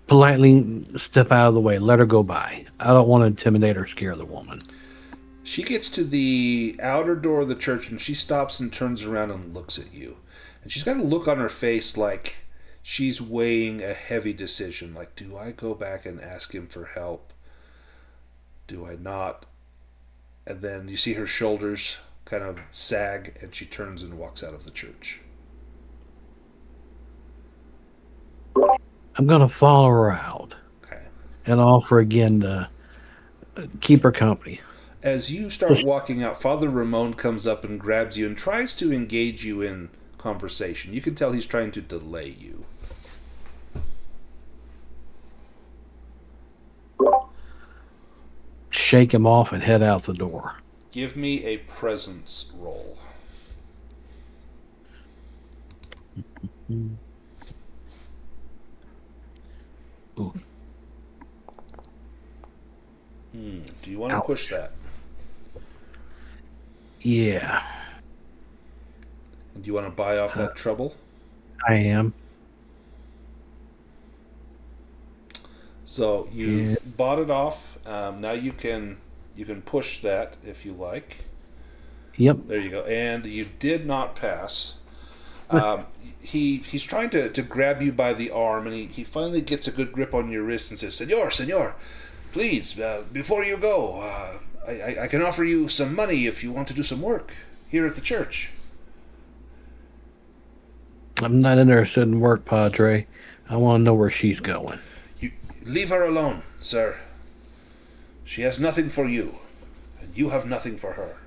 [SPEAKER 4] Politely step out of the way. Let her go by. I don't want to intimidate or scare the woman.
[SPEAKER 1] She gets to the outer door of the church and she stops and turns around and looks at you. And she's got a look on her face like she's weighing a heavy decision. Like, do I go back and ask him for help? Do I not? And then you see her shoulders kind of sag and she turns and walks out of the church.
[SPEAKER 4] I'm going to follow her out
[SPEAKER 1] Okay.
[SPEAKER 4] and offer again to keep her company.
[SPEAKER 1] As you start walking out, Father Ramon comes up and grabs you and tries to engage you in conversation. You can tell he's trying to delay you.
[SPEAKER 4] Shake him off and head out the door.
[SPEAKER 1] Give me a presence roll.
[SPEAKER 4] Ooh.
[SPEAKER 1] Do you want to push that?
[SPEAKER 4] Yeah,
[SPEAKER 1] Do you want to buy off that trouble?
[SPEAKER 4] I am.
[SPEAKER 1] So you bought it off. Now you can push that if you like.
[SPEAKER 4] Yep.
[SPEAKER 1] There you go. And you did not pass. He's trying to grab you by the arm, and he finally gets a good grip on your wrist and says, Senor, please, before you go, I can offer you some money if you want to do some work here at the church.
[SPEAKER 4] I'm not interested in work, Padre. I want to know where she's going.
[SPEAKER 1] You leave her alone, sir. She has nothing for you, and you have nothing for her.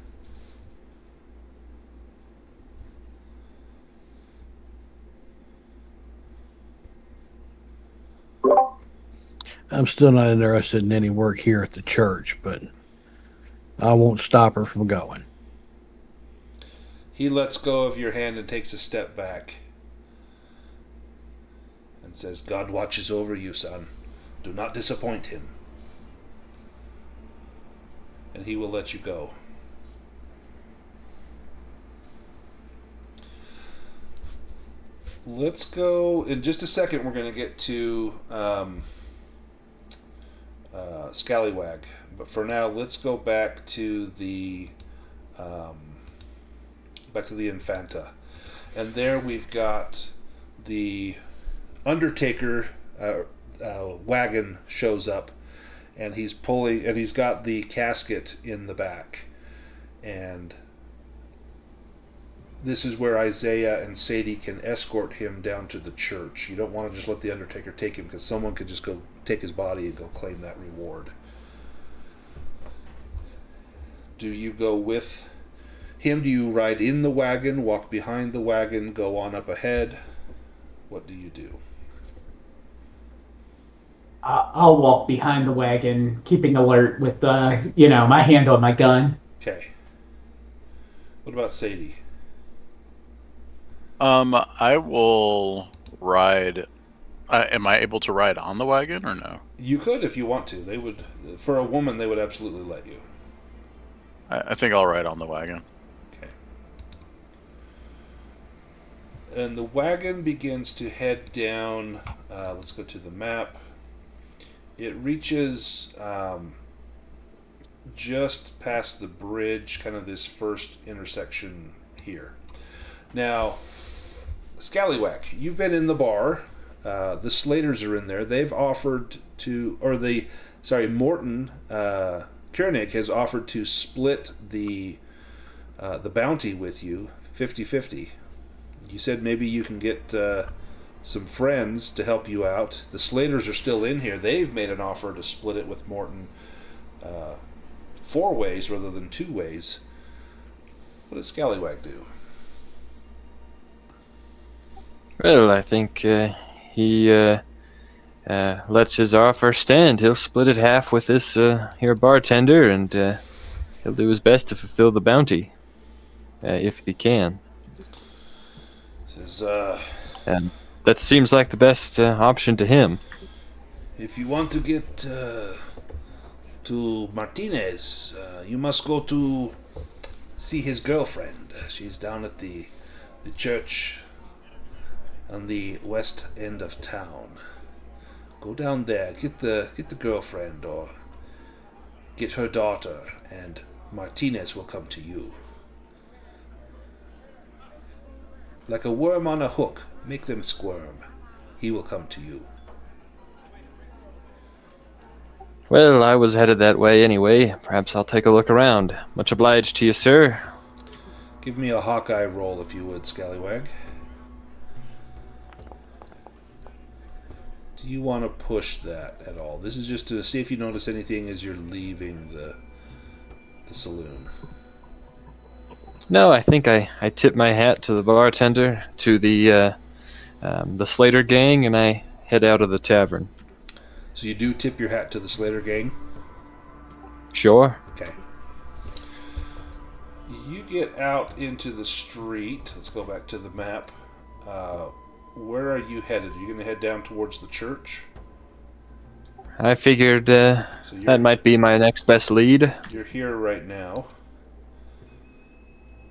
[SPEAKER 4] I'm still not interested in any work here at the church, but I won't stop her from going.
[SPEAKER 1] He lets go of your hand and takes a step back and says, God watches over you, son. Do not disappoint him. And he will let you go. Let's go, in just a second, we're going to get to Scallywag. But for now, let's go back to the Infanta. And there we've got the Undertaker wagon shows up, and he's got the casket in the back. And this is where Isaiah and Sadie can escort him down to the church. You don't want to just let the Undertaker take him, because someone could just go take his body and go claim that reward. Do you go with him? Do you ride in the wagon, walk behind the wagon, go on up ahead? What do you do?
[SPEAKER 3] I'll walk behind the wagon, keeping alert with my hand on my gun.
[SPEAKER 1] Okay. What about Sadie?
[SPEAKER 2] I will ride. Am I able to ride on the wagon or no?
[SPEAKER 1] You could if you want to. They would, for a woman, they would absolutely let you.
[SPEAKER 2] I think I'll ride on the wagon.
[SPEAKER 1] Okay. And the wagon begins to head down. Let's go to the map. It reaches just past the bridge, kind of this first intersection here. Now, Scallywag, you've been in the bar. The Slaters are in there. They've offered to, Morton Koenig has offered to split the bounty with you, 50-50. You said maybe you can get some friends to help you out. The Slaters are still in here. They've made an offer to split it with Morton 4 ways rather than 2 ways. What does Scallywag do?
[SPEAKER 5] Well, I think he lets his offer stand. He'll split it half with this here bartender, and he'll do his best to fulfill the bounty, if he can.
[SPEAKER 1] Says,
[SPEAKER 5] And that seems like the best option to him.
[SPEAKER 1] if you want to get to Martinez, you must go to see his girlfriend. She's down at the church on the west end of town. Go down there, get the girlfriend or get her daughter, and Martinez will come to you. Like a worm on a hook, make them squirm. He will come to you.
[SPEAKER 5] Well, I was headed that way anyway. Perhaps I'll take a look around. Much obliged to you, sir.
[SPEAKER 1] Give me a Hawkeye roll, if you would, Scallywag. Do you want to push that at all? This is just to see if you notice anything as you're leaving the saloon.
[SPEAKER 5] No, I think I tip my hat to the bartender, to the Slater gang, and I head out of the tavern.
[SPEAKER 1] So you do tip your hat to the Slater gang?
[SPEAKER 5] Sure.
[SPEAKER 1] Okay. You get out into the street. Let's go back to the map. Where are you headed? Are you going to head down towards the church?
[SPEAKER 5] I figured that might be my next best lead.
[SPEAKER 1] You're here right now.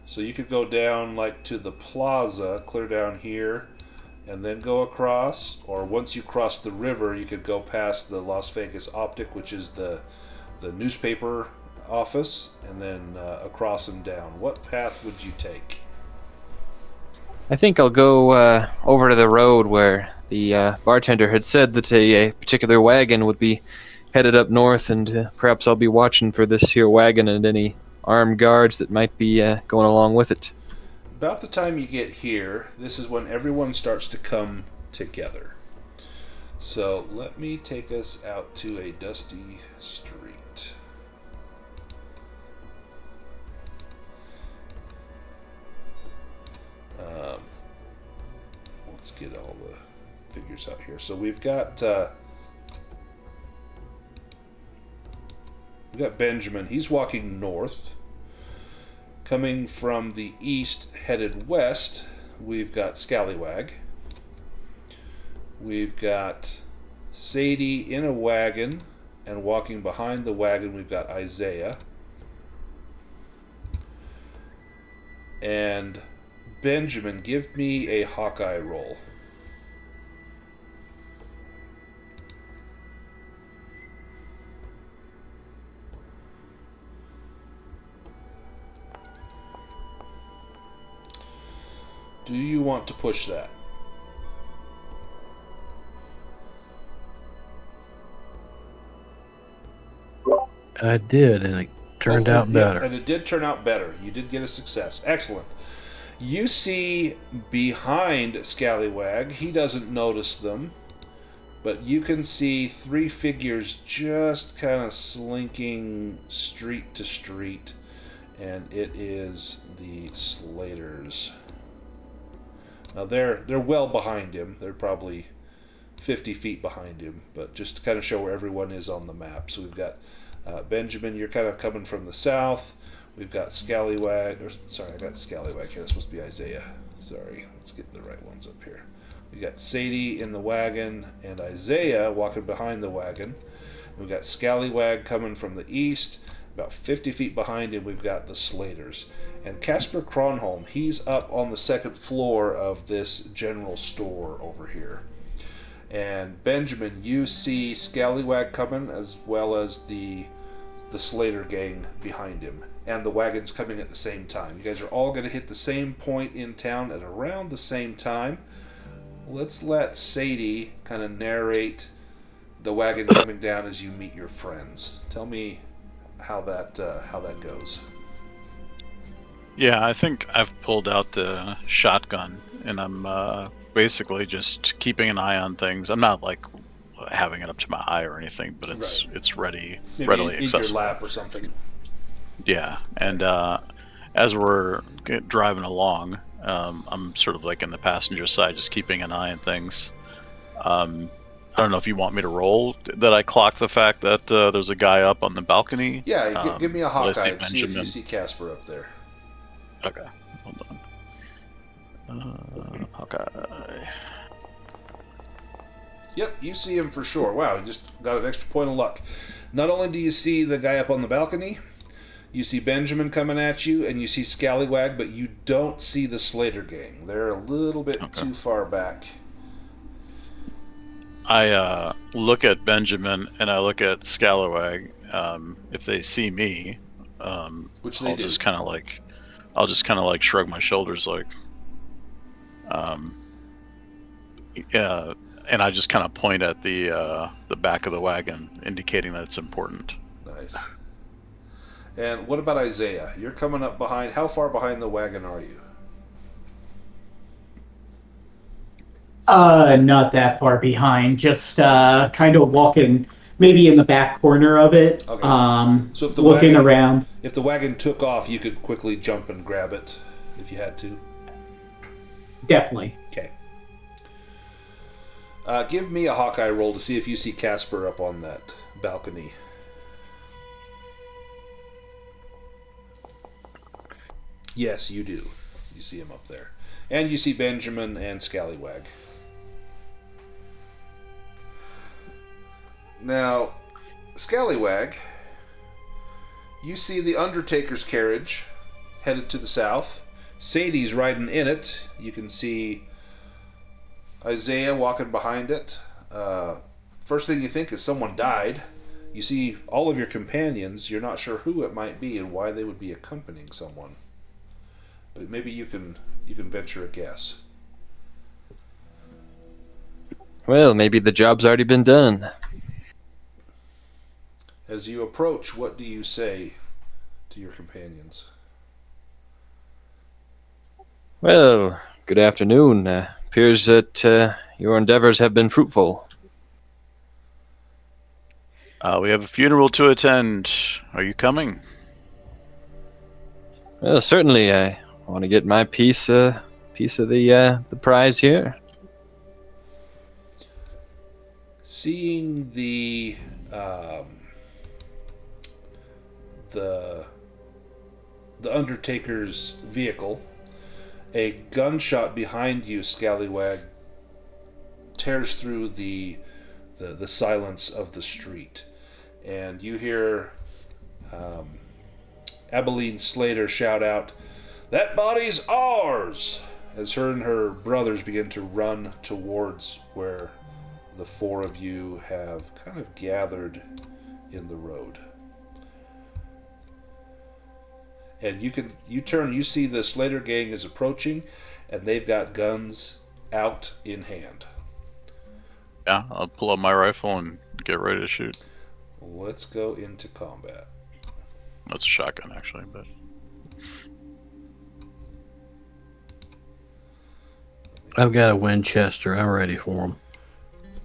[SPEAKER 1] So you could go down like to the plaza, clear down here, and then go across. Or once you cross the river, you could go past the Las Vegas Optic, which is the newspaper office, and then across and down. What path would you take?
[SPEAKER 5] I think I'll go over to the road where the bartender had said that a particular wagon would be headed up north, and perhaps I'll be watching for this here wagon and any armed guards that might be going along with it.
[SPEAKER 1] About the time you get here, this is when everyone starts to come together. So let me take us out to a dusty street. Let's get all the figures out here. So we've got Benjamin. He's walking north. Coming from the east, headed west, we've got Scallywag. We've got Sadie in a wagon, and walking behind the wagon, we've got Isaiah. And Benjamin, give me a Hawkeye roll. Do you want to push that?
[SPEAKER 4] I did, and it turned out better.
[SPEAKER 1] Yeah, and it did turn out better. You did get a success. Excellent. You see behind Scallywag, he doesn't notice them, but you can see three figures just kind of slinking street to street, and it is the Slaters. Now they're well behind him. They're probably 50 feet behind him, but just to kind of show where everyone is on the map. So we've got Benjamin, you're kind of coming from the south. We've got Scallywag, I got Scallywag here. That's supposed to be Isaiah. Sorry, let's get the right ones up here. We got Sadie in the wagon and Isaiah walking behind the wagon. We've got Scallywag coming from the east. About 50 feet behind him, we've got the Slaters. And Casper Kronholm, he's up on the second floor of this general store over here. And Benjamin, you see Scallywag coming as well as the Slater gang behind him. And the wagon's coming at the same time. You guys are all going to hit the same point in town at around the same time. Let's let Sadie kind of narrate the wagon coming down as you meet your friends. Tell me how that goes.
[SPEAKER 2] Yeah, I think I've pulled out the shotgun, and I'm basically just keeping an eye on things. I'm not like having it up to my eye or anything, but it's readily
[SPEAKER 1] Maybe in
[SPEAKER 2] accessible.
[SPEAKER 1] your lap or something.
[SPEAKER 2] Yeah, and as we're driving along, I'm sort of like in the passenger side, just keeping an eye on things. I don't know if you want me to roll that I clock the fact that there's a guy up on the balcony.
[SPEAKER 1] Yeah, give me a Hawkeye. See if
[SPEAKER 2] Benjamin.
[SPEAKER 1] you see Casper up there.
[SPEAKER 2] Okay, hold on. Hawkeye.
[SPEAKER 1] Yep, you see him for sure. Wow, you just got an extra point of luck. Not only do you see the guy up on the balcony, you see Benjamin coming at you, and you see Scallywag, but you don't see the Slater gang. They're a little bit too far back.
[SPEAKER 2] I look at Benjamin and I look at Scallywag. If they see me,
[SPEAKER 1] Which they
[SPEAKER 2] I'll
[SPEAKER 1] do.
[SPEAKER 2] just kind of like shrug my shoulders, like, yeah, and I just kind of point at the back of the wagon, indicating that it's important.
[SPEAKER 1] Nice. And what about Isaiah? You're coming up behind. How far behind the wagon are you?
[SPEAKER 3] Not that far behind. Just kind of walking, maybe in the back corner of it.
[SPEAKER 1] Okay. So if the
[SPEAKER 3] Looking
[SPEAKER 1] wagon,
[SPEAKER 3] around.
[SPEAKER 1] if the wagon took off, you could quickly jump and grab it if you had to.
[SPEAKER 3] Definitely.
[SPEAKER 1] Okay. Give me a Hawkeye roll to see if you see Casper up on that balcony. Yes, you do. You see him up there. And you see Benjamin and Scallywag. Now, Scallywag, you see the Undertaker's carriage headed to the south. Sadie's riding in it. You can see Isaiah walking behind it. First thing you think is someone died. You see all of your companions. You're not sure who it might be and why they would be accompanying someone. But maybe you can venture a guess.
[SPEAKER 5] Well, maybe the job's already been done.
[SPEAKER 1] As you approach, what do you say to your companions?
[SPEAKER 5] Well, good afternoon. Appears that your endeavors have been fruitful.
[SPEAKER 2] We have a funeral to attend. Are you coming?
[SPEAKER 5] Well, certainly, I want to get my piece of the prize here.
[SPEAKER 1] Seeing the Undertaker's vehicle, a gunshot behind you, Scallywag, tears through the silence of the street, and you hear Abilene Slater shout out, "That body's ours!" as her and her brothers begin to run towards where the four of you have kind of gathered in the road. And you see the Slater gang is approaching, and they've got guns out in hand.
[SPEAKER 2] Yeah, I'll pull up my rifle and get ready to shoot.
[SPEAKER 1] Let's go into combat.
[SPEAKER 2] That's a shotgun, actually, but
[SPEAKER 4] I've got a Winchester. I'm ready for him.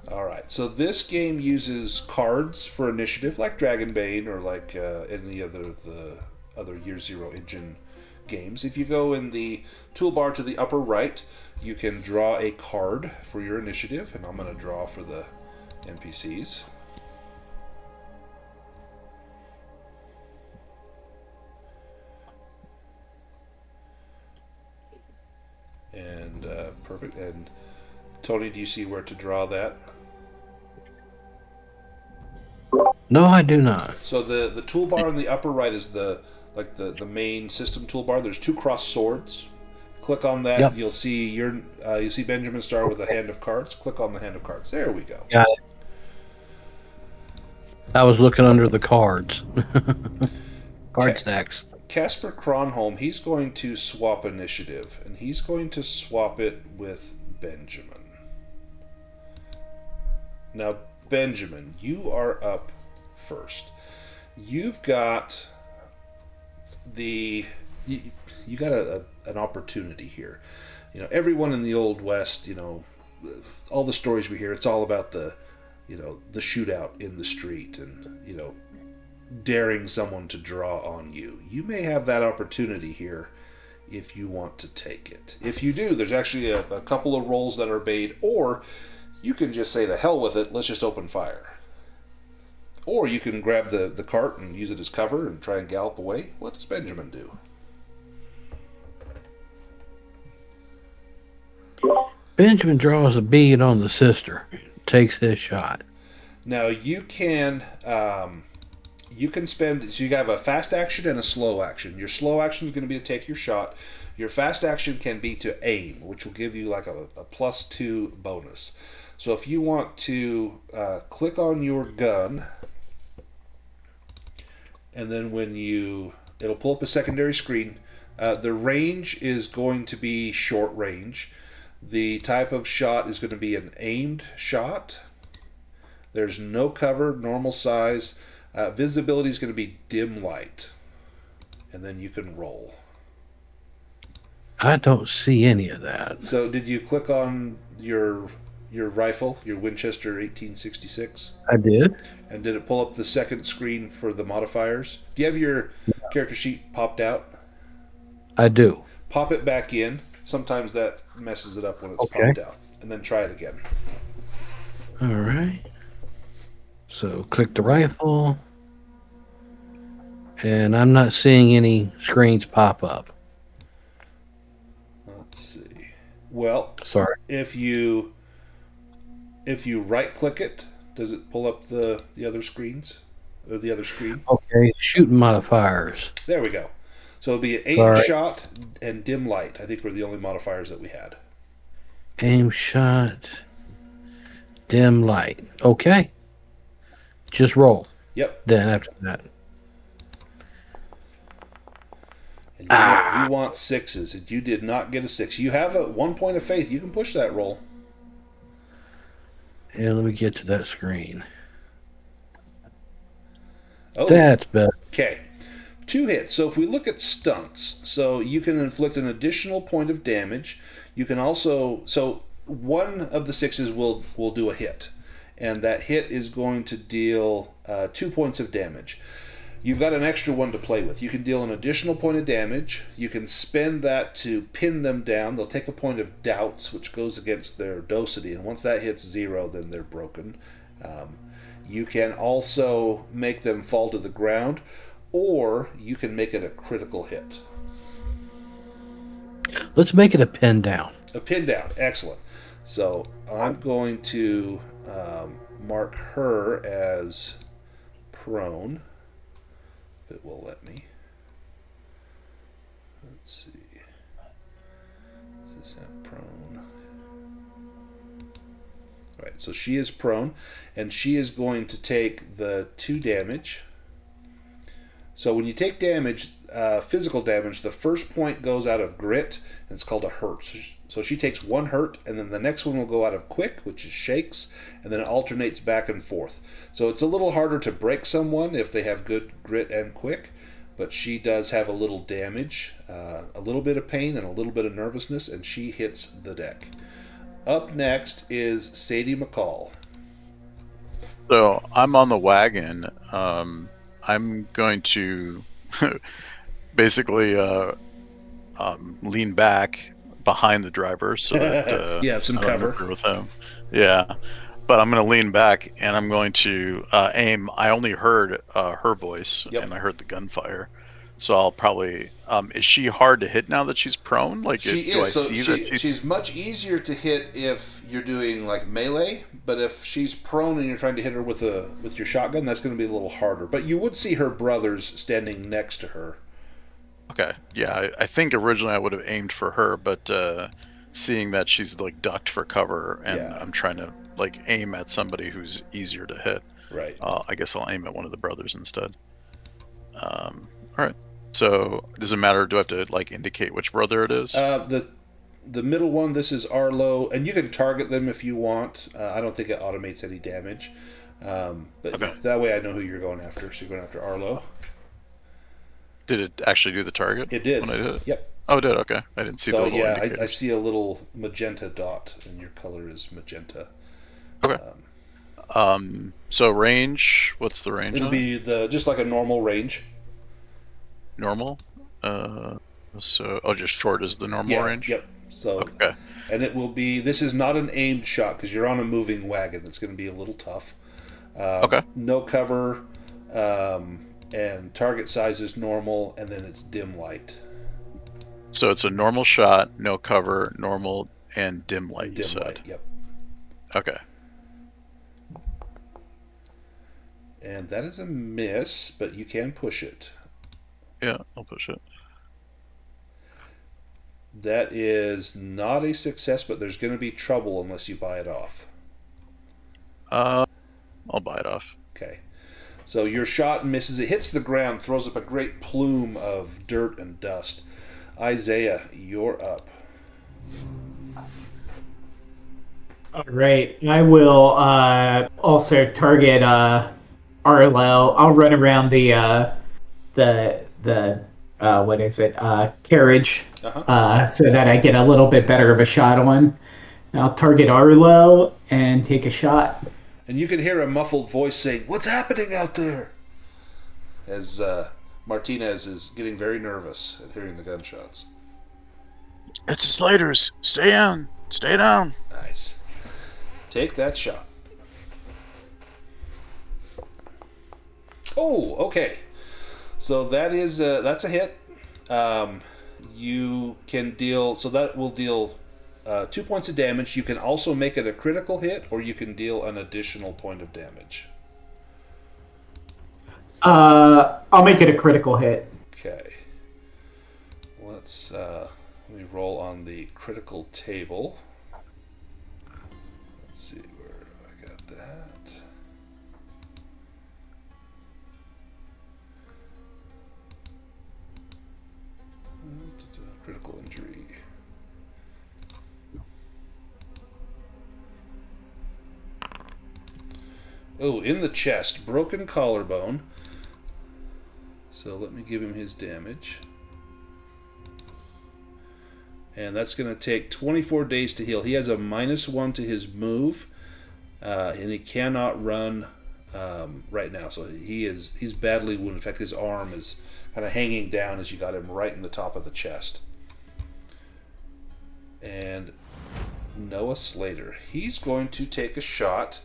[SPEAKER 1] Alright, so this game uses cards for initiative, like Dragonbane or like any other the other Year Zero engine games. If you go in the toolbar to the upper right, you can draw a card for your initiative, and I'm going to draw for the NPCs. And perfect. And Tony, do you see where to draw that?
[SPEAKER 4] No, I do not.
[SPEAKER 1] So the toolbar in the upper right is the main system toolbar. There's two crossed swords. Click on that.
[SPEAKER 4] Yep.
[SPEAKER 1] You'll see you see Benjamin start with a hand of cards. Click on the hand of cards. There we go.
[SPEAKER 4] Got it. I was looking under the cards. Card stacks.
[SPEAKER 1] Casper Kronholm, he's going to swap initiative, and he's going to swap it with Benjamin. Now, Benjamin, you are up first. You've got you got an opportunity here. You know, everyone in the Old West, you know, all the stories we hear, it's all about the shootout in the street and, you know, daring someone to draw on you. You may have that opportunity here if you want to take it. If you do, there's actually a couple of rolls that are made, or you can just say to hell with it, let's just open fire. Or you can grab the cart and use it as cover and try and gallop away. What does Benjamin do?
[SPEAKER 4] Benjamin draws a bead on the sister. Takes his shot.
[SPEAKER 1] Now you can spend, so you have a fast action and a slow action. Your slow action is going to be to take your shot. Your fast action can be to aim, which will give you like a +2 bonus. So if you want to click on your gun, and then when you It'll pull up a secondary screen. The range is going to be short range. The type of shot is going to be an aimed shot. There's no cover, normal size. Visibility is going to be dim light. And then you can roll.
[SPEAKER 4] I don't see any of that.
[SPEAKER 1] So did you click on your rifle, your Winchester 1866?
[SPEAKER 4] I did.
[SPEAKER 1] And did it pull up the second screen for the modifiers? Do you have your character sheet popped out?
[SPEAKER 4] I do.
[SPEAKER 1] Pop it back in. Sometimes that messes it up when it's
[SPEAKER 4] Okay.
[SPEAKER 1] popped out. And then try it again.
[SPEAKER 4] All right. So click the rifle. And I'm not seeing any screens pop up.
[SPEAKER 1] Let's see. Well,
[SPEAKER 4] Sorry.
[SPEAKER 1] if you right click it, does it pull up the other screens? Or the other screen?
[SPEAKER 4] Okay, shooting modifiers.
[SPEAKER 1] There we go. So it'll be an aim
[SPEAKER 4] Sorry.
[SPEAKER 1] shot and dim light. I think were the only modifiers that we had.
[SPEAKER 4] Aim shot. Dim light. Okay. Just roll.
[SPEAKER 1] Yep.
[SPEAKER 4] Then after that.
[SPEAKER 1] And you want sixes, and you did not get a 6. You have a 1 point of faith. You can push that roll.
[SPEAKER 4] And let me get to that screen.
[SPEAKER 1] Oh,
[SPEAKER 4] That's better.
[SPEAKER 1] okay. 2 hits. So if we look at stunts, so you can inflict an additional point of damage. You can also, so one of the 6s will do a hit, and that hit is going to deal 2 points of damage. You've got an extra one to play with. You can deal an additional point of damage. You can spend that to pin them down. They'll take a point of doubts, which goes against their docility, and once that hits 0, then they're broken. You can also make them fall to the ground, or you can make it a critical hit.
[SPEAKER 4] Let's make it a pin down.
[SPEAKER 1] A pin down, excellent. So I'm going to mark her as prone. If it will let me. Let's see. Does this have prone? Alright, so she is prone, and she is going to take the 2 damage. So when you take damage, physical damage, the first point goes out of grit, and it's called a hurt. So she takes 1 hurt, and then the next one will go out of quick, which is shakes, and then it alternates back and forth. So it's a little harder to break someone if they have good grit and quick, but she does have a little damage, a little bit of pain, and a little bit of nervousness, and she hits the deck. Up next is Sadie McCall.
[SPEAKER 2] So I'm on the wagon. I'm going to basically lean back behind the driver so that
[SPEAKER 1] you have some
[SPEAKER 2] I don't
[SPEAKER 1] cover
[SPEAKER 2] interfere with him. Yeah, but I'm going to lean back and I'm going to aim. I only heard her voice
[SPEAKER 1] Yep.
[SPEAKER 2] and I heard the gunfire, so I'll probably. Is she hard to hit now that she's prone? Like,
[SPEAKER 1] She
[SPEAKER 2] do
[SPEAKER 1] is.
[SPEAKER 2] I
[SPEAKER 1] So
[SPEAKER 2] see that
[SPEAKER 1] she's much easier to hit if you're doing like melee, but if she's prone and you're trying to hit her with your shotgun, that's going to be a little harder. But you would see her brothers standing next to her.
[SPEAKER 2] Okay, yeah, I think originally I would have aimed for her, but seeing that she's like ducked for cover, and
[SPEAKER 1] Yeah.
[SPEAKER 2] I'm trying to like aim at somebody who's easier to hit.
[SPEAKER 1] Right.
[SPEAKER 2] I guess I'll aim at one of the brothers instead. All right. So does it matter? Do I have to like indicate which brother it is?
[SPEAKER 1] The middle one, this is Arlo, and you can target them if you want. I don't think it automates any damage. But
[SPEAKER 2] Okay.
[SPEAKER 1] that way I know who you're going after. So you're going after Arlo.
[SPEAKER 2] Did it actually do the target?
[SPEAKER 1] It did.
[SPEAKER 2] When I did it?
[SPEAKER 1] Yep.
[SPEAKER 2] Oh, it did. Okay. I didn't see the
[SPEAKER 1] So
[SPEAKER 2] little
[SPEAKER 1] yeah,
[SPEAKER 2] indicators.
[SPEAKER 1] I see a little magenta dot, and your color is magenta.
[SPEAKER 2] Okay. So range. What's the range?
[SPEAKER 1] It'll
[SPEAKER 2] on it?
[SPEAKER 1] be just like a normal range.
[SPEAKER 2] Normal. So just short is the normal range.
[SPEAKER 1] Yep. So
[SPEAKER 2] Okay.
[SPEAKER 1] and it will be. This is not an aimed shot because you're on a moving wagon. That's going to be a little tough.
[SPEAKER 2] Okay.
[SPEAKER 1] No cover, and target size is normal, and then it's dim light.
[SPEAKER 2] So it's a normal shot, no cover, normal, and dim light. You
[SPEAKER 1] Dim
[SPEAKER 2] said.
[SPEAKER 1] light. Yep.
[SPEAKER 2] Okay.
[SPEAKER 1] And that is a miss, but you can push it.
[SPEAKER 2] Yeah, I'll push it.
[SPEAKER 1] That is not a success, but there's going to be trouble unless you buy it off.
[SPEAKER 2] I'll buy it off.
[SPEAKER 1] Okay. So your shot misses. It hits the ground, throws up a great plume of dirt and dust. Isaiah, you're up.
[SPEAKER 3] All right. I will also target Arlo. I'll run around the what is it? Carriage. So that I get a little bit better of a shot on. I'll target Arlo and take a shot.
[SPEAKER 1] And you can hear a muffled voice saying, "What's happening out there?" As Martinez is getting very nervous at hearing the gunshots.
[SPEAKER 2] It's the Slaters. Stay down. Stay down.
[SPEAKER 1] Nice. Take that shot. Oh, okay. So that's a hit. You can deal. So that will deal 2 points of damage. You can also make it a critical hit, or you can deal an additional point of damage.
[SPEAKER 3] I'll make it a critical hit.
[SPEAKER 1] Okay. Let me roll on the critical table. Let's see where I got that. Critical injury. Oh, in the chest, broken collarbone. So let me give him his damage. And that's going to take 24 days to heal. He has a -1 to his move, and he cannot run right now. So he's badly wounded. In fact, his arm is kind of hanging down as you got him right in the top of the chest. And Noah Slater, he's going to take a shot.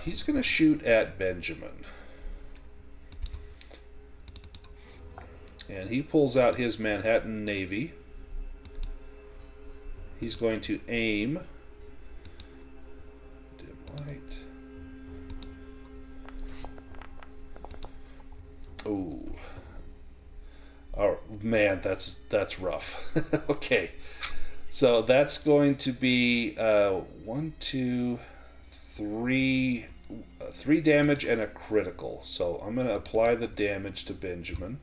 [SPEAKER 1] He's going to shoot at Benjamin. And he pulls out his Manhattan Navy. He's going to aim. Dim light. Oh man, that's rough. Okay, so that's going to be 1, 2, 3, 3 damage and a critical. So I'm going to apply the damage to Benjamin.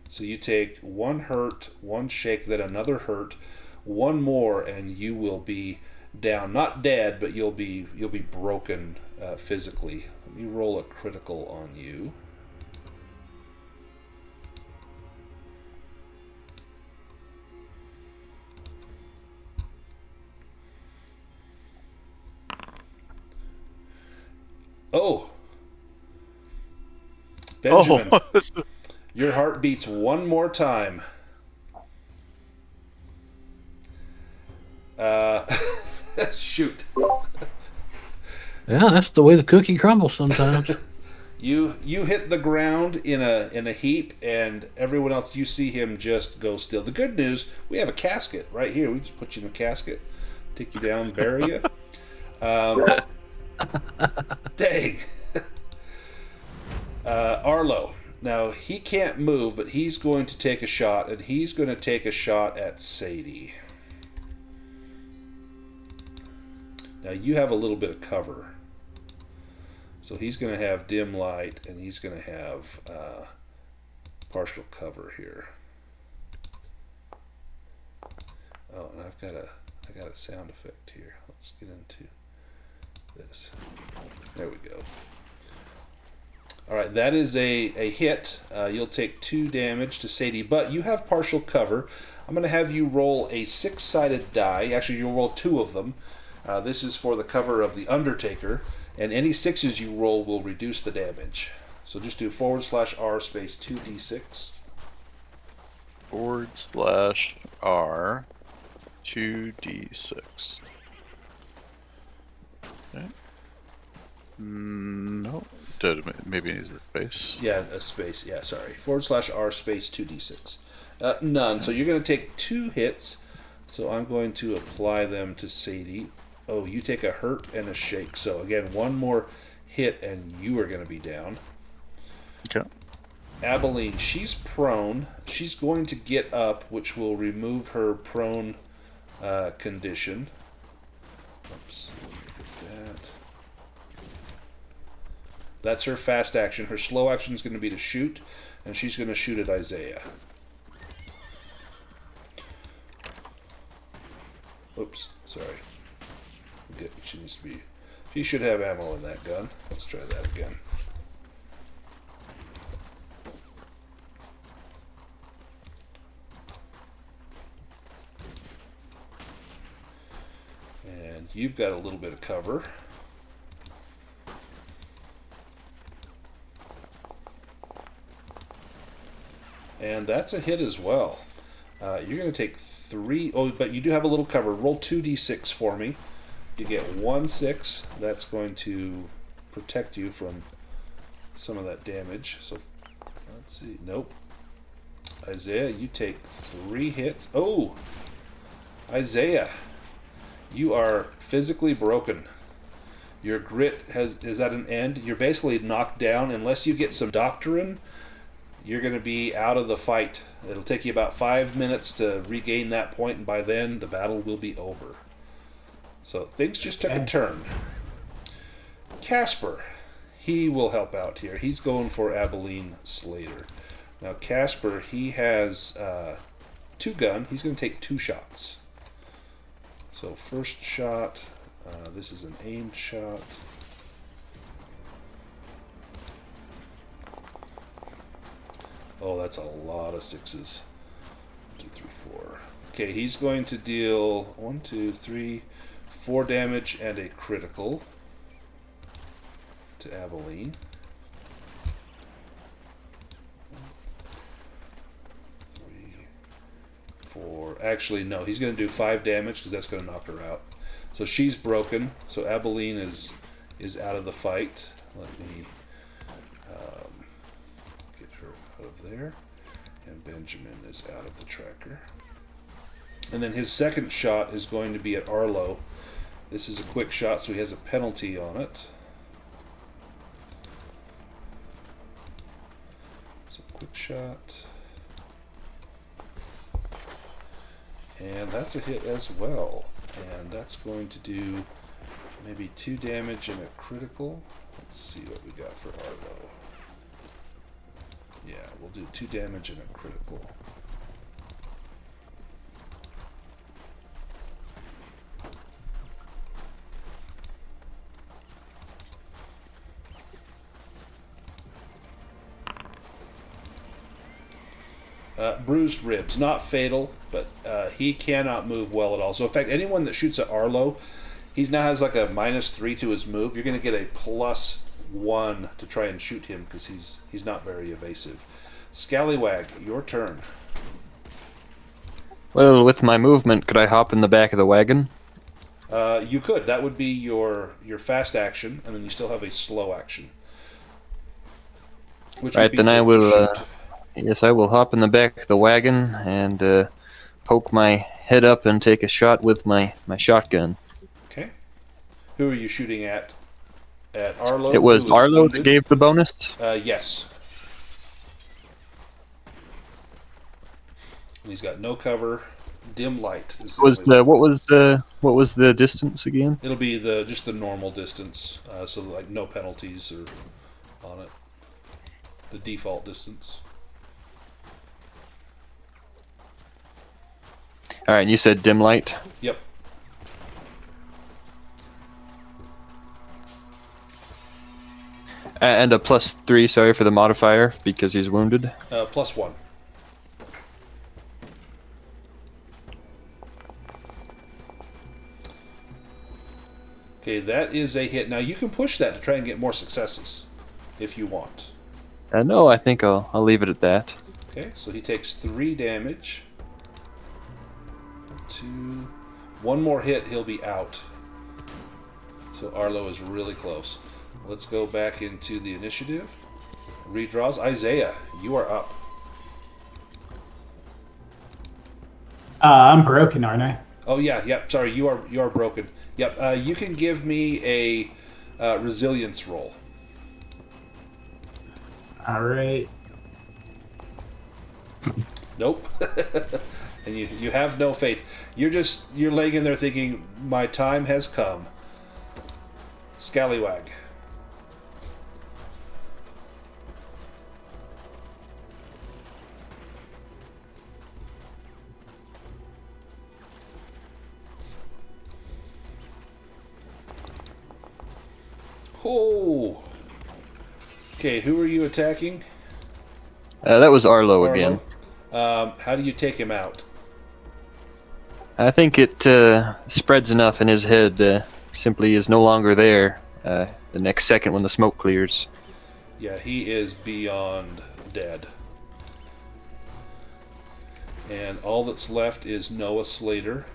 [SPEAKER 1] So you take 1 hurt, 1 shake, then another hurt, 1 more, and you will be down. Not dead, but you'll be broken physically. Let me roll a critical on you. Oh, Benjamin, your heart beats 1 more time. Shoot.
[SPEAKER 4] Yeah, that's the way the cookie crumbles sometimes.
[SPEAKER 1] You hit the ground in a heap, and everyone else, you see him just go still. The good news, we have a casket right here. We just put you in a casket, take you down, bury you. Dang. Arlo. Now, he can't move, but he's going to take a shot, and he's going to take a shot at Sadie. Now, you have a little bit of cover. So he's going to have dim light, and he's going to have partial cover here. Oh, and I got a sound effect here. Let's get into this. There we go. All right, that is a hit. You'll take 2 damage to Sadie, but you have partial cover. I'm going to have you roll a 6-sided die. Actually, you'll roll 2 of them. This is for the cover of the Undertaker, and any 6s you roll will reduce the damage. So just do /R space 2d6.
[SPEAKER 2] /R 2d6. Okay. No. Maybe it needs a space.
[SPEAKER 1] Yeah, a space. Yeah, sorry. /R space 2d6. None. So you're going to take 2 hits. So I'm going to apply them to Sadie. Oh, you take a hurt and a shake. So again, 1 more hit and you are going to be down.
[SPEAKER 2] Okay.
[SPEAKER 1] Abilene, she's prone. She's going to get up, which will remove her prone condition. Oops. Look at that. That's her fast action. Her slow action is going to be to shoot, and she's going to shoot at Isaiah. Oops, sorry. She needs to be. She should have ammo in that gun. Let's try that again. And you've got a little bit of cover. And that's a hit as well. You're going to take 3. Oh, but you do have a little cover. Roll 2d6 for me. You get 1 6. That's going to protect you from some of that damage. So let's see. Nope. Isaiah, you take 3 hits. Oh, Isaiah, you are physically broken. Your grit is at an end. You're basically knocked down. Unless you get some doctrine, you're going to be out of the fight. It'll take you about 5 minutes to regain that point, and by then the battle will be over. So things just took a turn. Casper, he will help out here. He's going for Abilene Slater. Now Casper, he has 2 gun. He's going to take 2 shots. So first shot, this is an aimed shot. Oh, that's a lot of 6s. 1, 2, 3, 4. Okay, he's going to deal 1, 2, 3, 4 damage and a critical to Abilene. 3, 4. Actually, no, he's going to do 5 damage because that's going to knock her out. So she's broken. So Abilene is out of the fight. Let me get her out of there. And Benjamin is out of the tracker. And then his second shot is going to be at Arlo. This is a quick shot, so he has a penalty on it. So quick shot. And that's a hit as well. And that's going to do maybe 2 damage and a critical. Let's see what we got for Arlo. Yeah, we'll do 2 damage and a critical. Bruised ribs, not fatal, but he cannot move well at all. So in fact, anyone that shoots at Arlo, he now has like a -3 to his move. You're going to get a +1 to try and shoot him because he's not very evasive. Scallywag, your turn.
[SPEAKER 5] Well, with my movement, could I hop in the back of the wagon?
[SPEAKER 1] You could. That would be your fast action, and then you still have a slow action. Which
[SPEAKER 5] Right,
[SPEAKER 1] would be
[SPEAKER 5] then I
[SPEAKER 1] to
[SPEAKER 5] will.
[SPEAKER 1] shoot.
[SPEAKER 5] Yes, I will hop in the back of the wagon and poke my head up and take a shot with my shotgun.
[SPEAKER 1] Okay. Who are you shooting at? At Arlo?
[SPEAKER 5] It was
[SPEAKER 1] who is
[SPEAKER 5] Arlo that
[SPEAKER 1] wounded?
[SPEAKER 5] gave the bonus.
[SPEAKER 1] Yes. And he's got no cover. Dim light. Is the
[SPEAKER 5] Was
[SPEAKER 1] only-
[SPEAKER 5] what was the distance again?
[SPEAKER 1] It'll be just the normal distance, so like no penalties or on it. The default distance.
[SPEAKER 5] All right, and you said dim light.
[SPEAKER 1] Yep.
[SPEAKER 5] And a +3, sorry, for the modifier because he's wounded.
[SPEAKER 1] +1. Okay, that is a hit. Now you can push that to try and get more successes, if you want.
[SPEAKER 5] No, I think I'll leave it at that.
[SPEAKER 1] Okay, so he takes 3 damage. 2. 1 more hit, he'll be out. So Arlo is really close. Let's go back into the initiative. Redraws. Isaiah, you are up.
[SPEAKER 3] I'm broken, aren't I?
[SPEAKER 1] Oh yeah. Sorry, you are broken. Yep. You can give me a resilience roll.
[SPEAKER 3] All right.
[SPEAKER 1] Nope. And you have no faith. You're laying in there thinking, my time has come. Scallywag. Oh. Okay, who are you attacking?
[SPEAKER 5] That was Arlo again.
[SPEAKER 1] How do you take him out?
[SPEAKER 5] I think it spreads enough in his head. Simply is no longer there. The next second when the smoke clears.
[SPEAKER 1] Yeah, he is beyond dead. And all that's left is Noah Slater.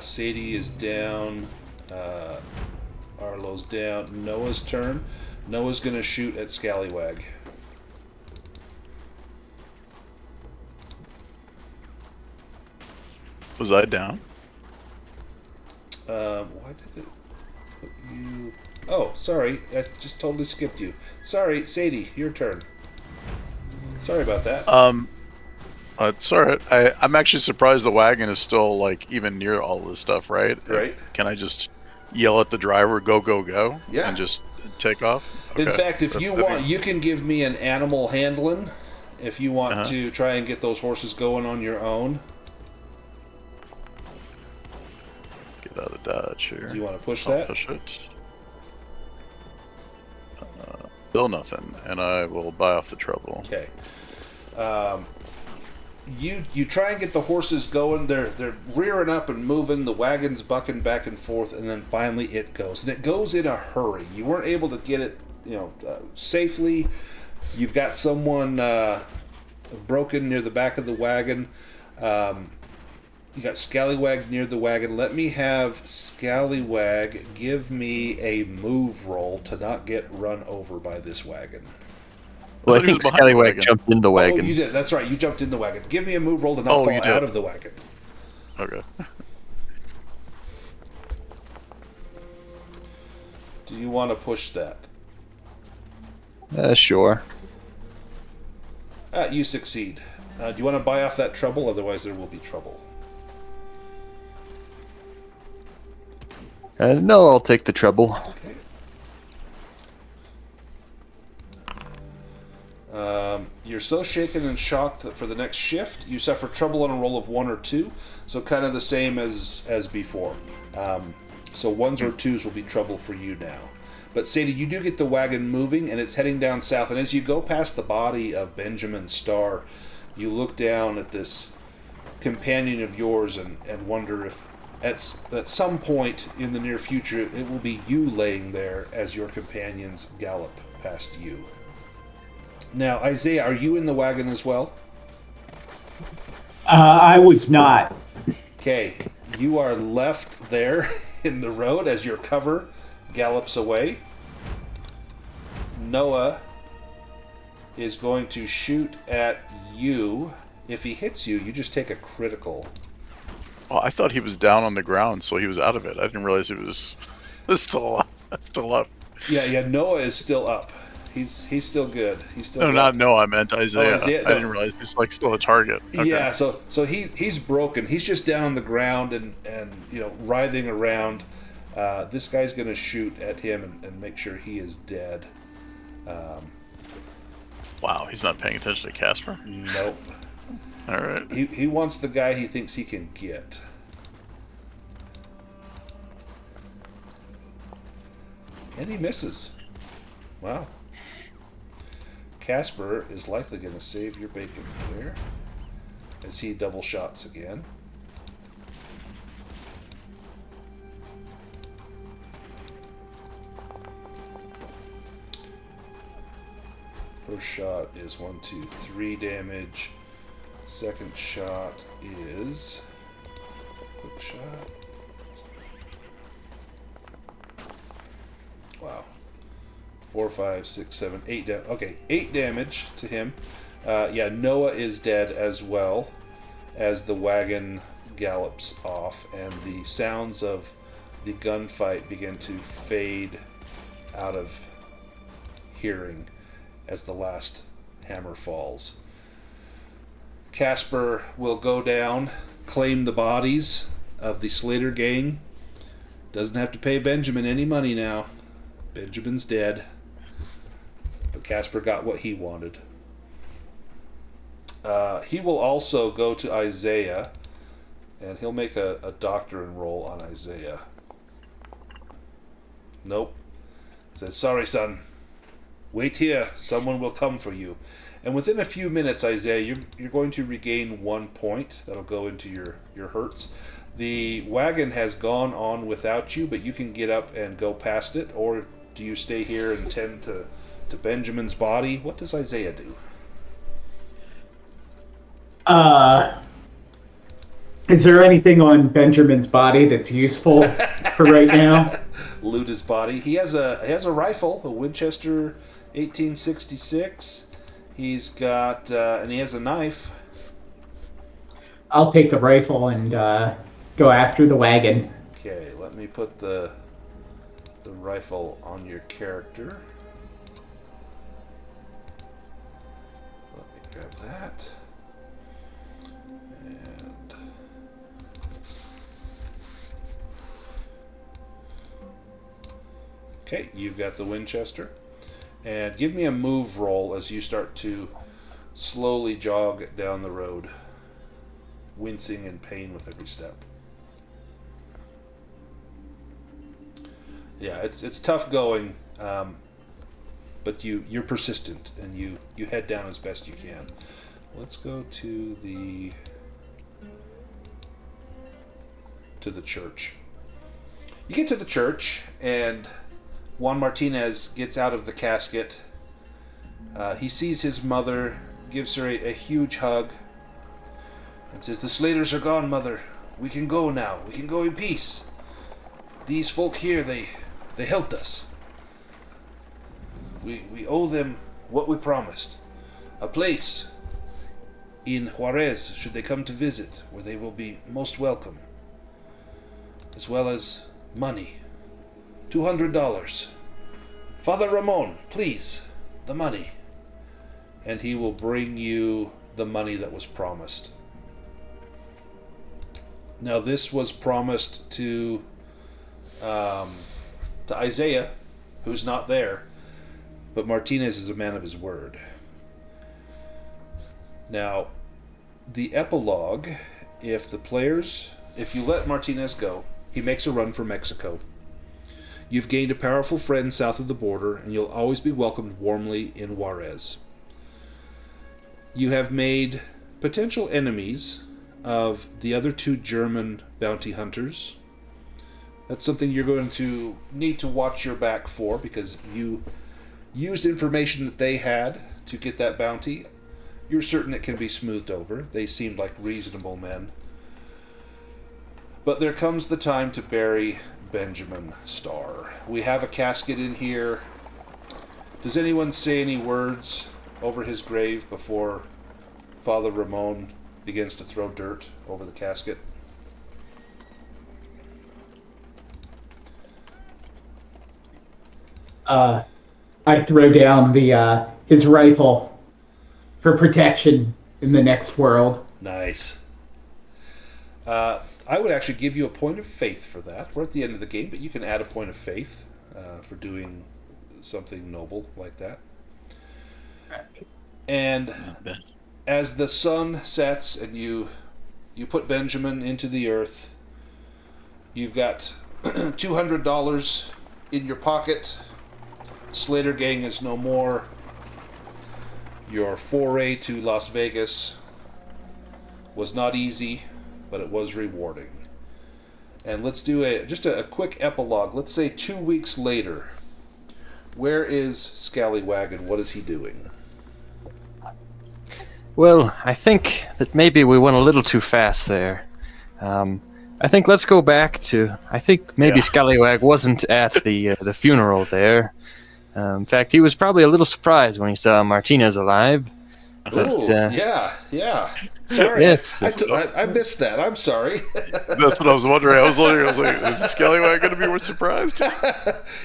[SPEAKER 1] Sadie is down. Arlo's down. Noah's turn. Noah's going to shoot at Scallywag.
[SPEAKER 2] Was I down?
[SPEAKER 1] Why did it put you... Oh, sorry. I just totally skipped you. Sorry, Sadie, your turn. Sorry about that.
[SPEAKER 2] It's alright. I'm actually surprised the wagon is still, like, even near all this stuff, right?
[SPEAKER 1] Right.
[SPEAKER 2] Can I just yell at the driver, go, go, go?
[SPEAKER 1] Yeah.
[SPEAKER 2] And just take off?
[SPEAKER 1] In
[SPEAKER 2] Okay.
[SPEAKER 1] fact, if you want, you can give me an animal handling if you want to try and get those horses going on your own.
[SPEAKER 2] Get out of dodge here.
[SPEAKER 1] Do you want to push
[SPEAKER 2] I'll
[SPEAKER 1] that?
[SPEAKER 2] push it. Still nothing, and I will buy off the trouble.
[SPEAKER 1] Okay. You try and get the horses going. They're rearing up and moving. The wagon's bucking back and forth, and then finally it goes. And it goes in a hurry. You weren't able to get it, safely. You've got someone broken near the back of the wagon. You got Scallywag near the wagon. Let me have Scallywag give me a move roll to not get run over by this wagon.
[SPEAKER 5] Well, I
[SPEAKER 2] he
[SPEAKER 5] think
[SPEAKER 2] was behind the
[SPEAKER 5] Scallywag
[SPEAKER 2] wagon.
[SPEAKER 5] jumped in the wagon.
[SPEAKER 1] Oh, you did. That's right. You jumped in the wagon. Give me a move roll to not
[SPEAKER 2] Oh,
[SPEAKER 1] fall
[SPEAKER 2] you did.
[SPEAKER 1] out of the wagon.
[SPEAKER 2] Okay.
[SPEAKER 1] Do you want to push that?
[SPEAKER 5] Sure.
[SPEAKER 1] You succeed. Do you want to buy off that trouble? Otherwise, there will be trouble.
[SPEAKER 5] No, I'll take the trouble.
[SPEAKER 1] You're so shaken and shocked that for the next shift, you suffer trouble on a roll of 1 or 2, so kind of the same as before. So 1s or 2s will be trouble for you now. But Sadie, you do get the wagon moving, and it's heading down south. And as you go past the body of Benjamin Starr, you look down at this companion of yours and wonder if at some point in the near future it will be you laying there as your companions gallop past you. Now, Isaiah, are you in the wagon as well?
[SPEAKER 3] I was not.
[SPEAKER 1] Okay, you are left there in the road as your cover gallops away. Noah is going to shoot at you. If he hits you, you just take a critical.
[SPEAKER 2] Oh, I thought he was down on the ground, so he was out of it. I didn't realize he was still up.
[SPEAKER 1] Yeah, Noah is still up. He's still good. He's still
[SPEAKER 2] No,
[SPEAKER 1] good.
[SPEAKER 2] not Noah. I meant Isaiah.
[SPEAKER 1] Isaiah,
[SPEAKER 2] I
[SPEAKER 1] no.
[SPEAKER 2] didn't realize he's like still a target. Okay.
[SPEAKER 1] Yeah, so he's broken. He's just down on the ground and writhing around. This guy's going to shoot at him and make sure he is dead.
[SPEAKER 2] Wow, he's not paying attention to Casper.
[SPEAKER 1] Nope.
[SPEAKER 2] All right.
[SPEAKER 1] He wants the guy he thinks he can get. And he misses. Wow. Casper is likely going to save your bacon here as he double shots again. First shot is 1, 2, 3 damage. Second shot is quick shot. Wow. 4, 5, 6, 7, 8 okay, 8 damage to him. Yeah, Noah is dead as well as the wagon gallops off, and the sounds of the gunfight begin to fade out of hearing as the last hammer falls. Casper will go down, claim the bodies of the Slater gang. Doesn't have to pay Benjamin any money now. Benjamin's dead. But Casper got what he wanted. He will also go to Isaiah, and he'll make a doctoring roll on Isaiah. Nope. Says, "Sorry, son. Wait here. Someone will come for you." And within a few minutes, Isaiah, you're going to regain 1 point. That'll go into your hurts. The wagon has gone on without you, but you can get up and go past it. Or do you stay here and tend to Benjamin's body? What does Isaiah do?
[SPEAKER 3] Is there anything on Benjamin's body that's useful for right now?
[SPEAKER 1] Loot his body. He has a rifle, a Winchester 1866. He's got and he has a knife.
[SPEAKER 3] I'll take the rifle and go after the wagon.
[SPEAKER 1] Okay, let me put the rifle on your character. Let me grab that. And okay, you've got the Winchester. And give me a move roll as you start to slowly jog down the road, wincing in pain with every step. Yeah, it's tough going, but you're persistent and you head down as best you can. Let's go to the church. You get to the church and Juan Martinez gets out of the casket. He sees his mother, gives her a huge hug, and says, "The Slaters are gone, Mother. We can go now. We can go in peace. These folk here, they helped us. We owe them what we promised. A place in Juarez, should they come to visit, where they will be most welcome. As well as money. $200. Father Ramon, please, the money." And he will bring you the money that was promised. Now this was promised to Isaiah, who's not there, but Martinez is a man of his word. Now, the epilogue, if you let Martinez go, he makes a run for Mexico. You've gained a powerful friend south of the border, and you'll always be welcomed warmly in Juarez. You have made potential enemies of the other 2 German bounty hunters. That's something you're going to need to watch your back for, because you used information that they had to get that bounty. You're certain it can be smoothed over. They seemed like reasonable men. But there comes the time to bury Benjamin Starr. We have a casket in here. Does anyone say any words over his grave before Father Ramon begins to throw dirt over the casket?
[SPEAKER 3] I throw down his rifle for protection in the next world.
[SPEAKER 1] Nice. I would actually give you a point of faith for that. We're at the end of the game, but you can add a point of faith for doing something noble like that. And as the sun sets and you put Benjamin into the earth, you've got $200 in your pocket. Slater gang is no more. Your foray to Las Vegas was not easy, but it was rewarding. And let's do just a quick epilogue. Let's say 2 weeks later. Where is Scallywag and what is he doing?
[SPEAKER 5] Well, I think that maybe we went a little too fast there. I think let's go back to... I think maybe Scallywag wasn't at the funeral there. In fact, he was probably a little surprised when he saw Martinez alive. But,
[SPEAKER 1] yeah. Sorry,
[SPEAKER 5] yes,
[SPEAKER 1] I missed that. I'm sorry.
[SPEAKER 2] That's what I was wondering. I was like, is Scallywag going to be more surprised?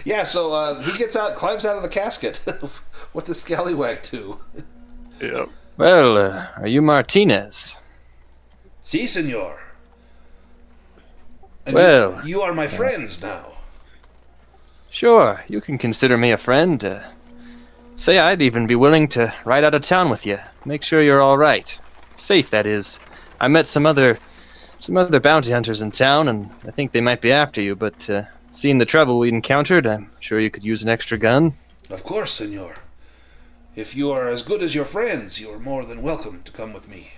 [SPEAKER 1] Yeah, so he climbs out of the casket. What does Scallywag do?
[SPEAKER 2] Yeah.
[SPEAKER 5] Well, are you Martinez?
[SPEAKER 1] Si, senor. And
[SPEAKER 5] Well,
[SPEAKER 1] you are my friends now.
[SPEAKER 5] Sure, you can consider me a friend. Say I'd even be willing to ride out of town with you. Make sure you're all right. Safe, that is. I met some other bounty hunters in town, and I think they might be after you, but seeing the trouble we encountered, I'm sure you could use an extra gun.
[SPEAKER 1] Of course, senor. If you are as good as your friends, you are more than welcome to come with me.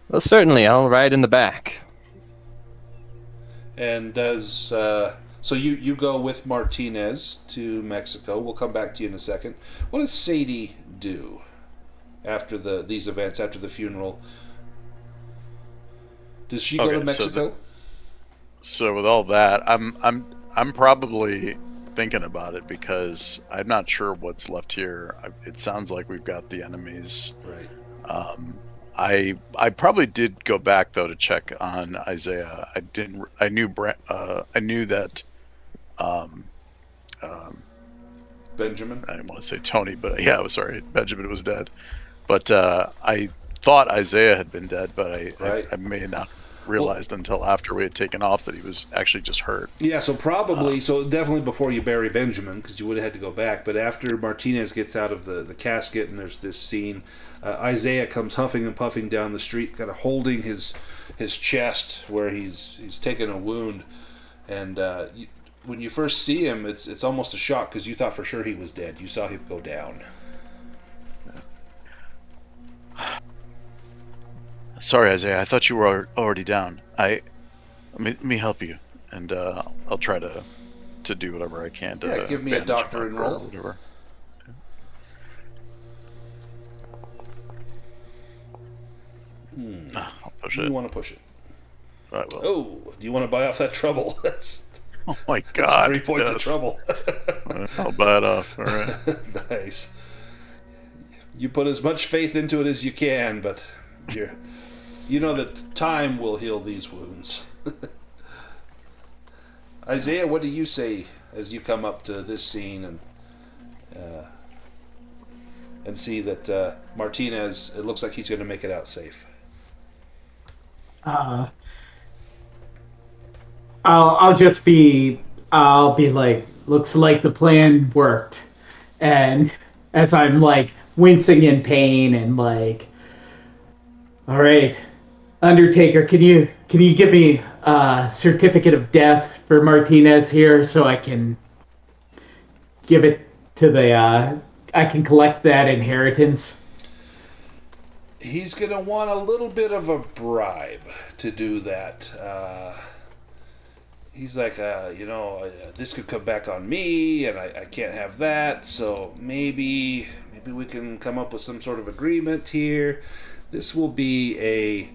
[SPEAKER 5] Well, certainly, I'll ride in the back.
[SPEAKER 1] And so you go with Martinez to Mexico. We'll come back to you in a second. What does Sadie do after these events, after the funeral? Does she go to Mexico?
[SPEAKER 2] So with all that, I'm probably thinking about it because I'm not sure what's left here. It sounds like we've got the enemies.
[SPEAKER 1] Right.
[SPEAKER 2] I probably did go back though to check on Isaiah. I knew that
[SPEAKER 1] Benjamin.
[SPEAKER 2] I didn't want to say Tony, but yeah, I was sorry. Benjamin was dead. But I thought Isaiah had been dead, but I may have not realized until after we had taken off that he was actually just hurt.
[SPEAKER 1] Yeah, so so definitely before you bury Benjamin, because you would have had to go back. But after Martinez gets out of the casket and there's this scene, Isaiah comes huffing and puffing down the street, kind of holding his chest where he's taken a wound. And when you first see him, it's almost a shock because you thought for sure he was dead. You saw him go down.
[SPEAKER 2] Sorry, Isaiah. I thought you were already down. Let me help you, and I'll try to do whatever I can to
[SPEAKER 1] give me a doctor and roll.
[SPEAKER 2] Whatever. I'll push it.
[SPEAKER 1] You want to push it?
[SPEAKER 2] I will.
[SPEAKER 1] Oh, do you want to buy off that trouble?
[SPEAKER 2] Oh my God!
[SPEAKER 1] 3 points of trouble.
[SPEAKER 2] I'll buy it off. All right.
[SPEAKER 1] Nice. You put as much faith into it as you can, but you know that time will heal these wounds. Isaiah, what do you say as you come up to this scene and see that Martinez? It looks like he's going to make it out safe.
[SPEAKER 3] I'll be like, looks like the plan worked, and as I'm like wincing in pain and like, all right, Undertaker, can you give me a certificate of death for Martinez here so I can give it to I can collect that inheritance?
[SPEAKER 1] He's going to want a little bit of a bribe to do that. He's like, this could come back on me, and I can't have that, so maybe we can come up with some sort of agreement here. This will be a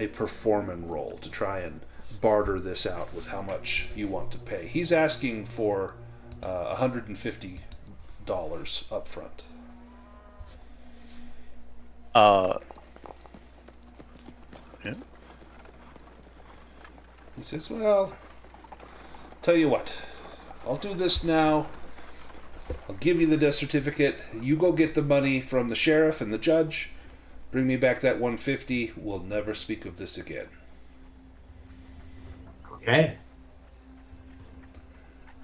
[SPEAKER 1] performance role to try and barter this out with how much you want to pay. He's asking for $150 up front.
[SPEAKER 2] Yeah.
[SPEAKER 1] He says, well, tell you what, I'll do this now. I'll give you the death certificate. You go get the money from the sheriff and the judge. Bring me back that $150. We'll never speak of this again.
[SPEAKER 3] Okay.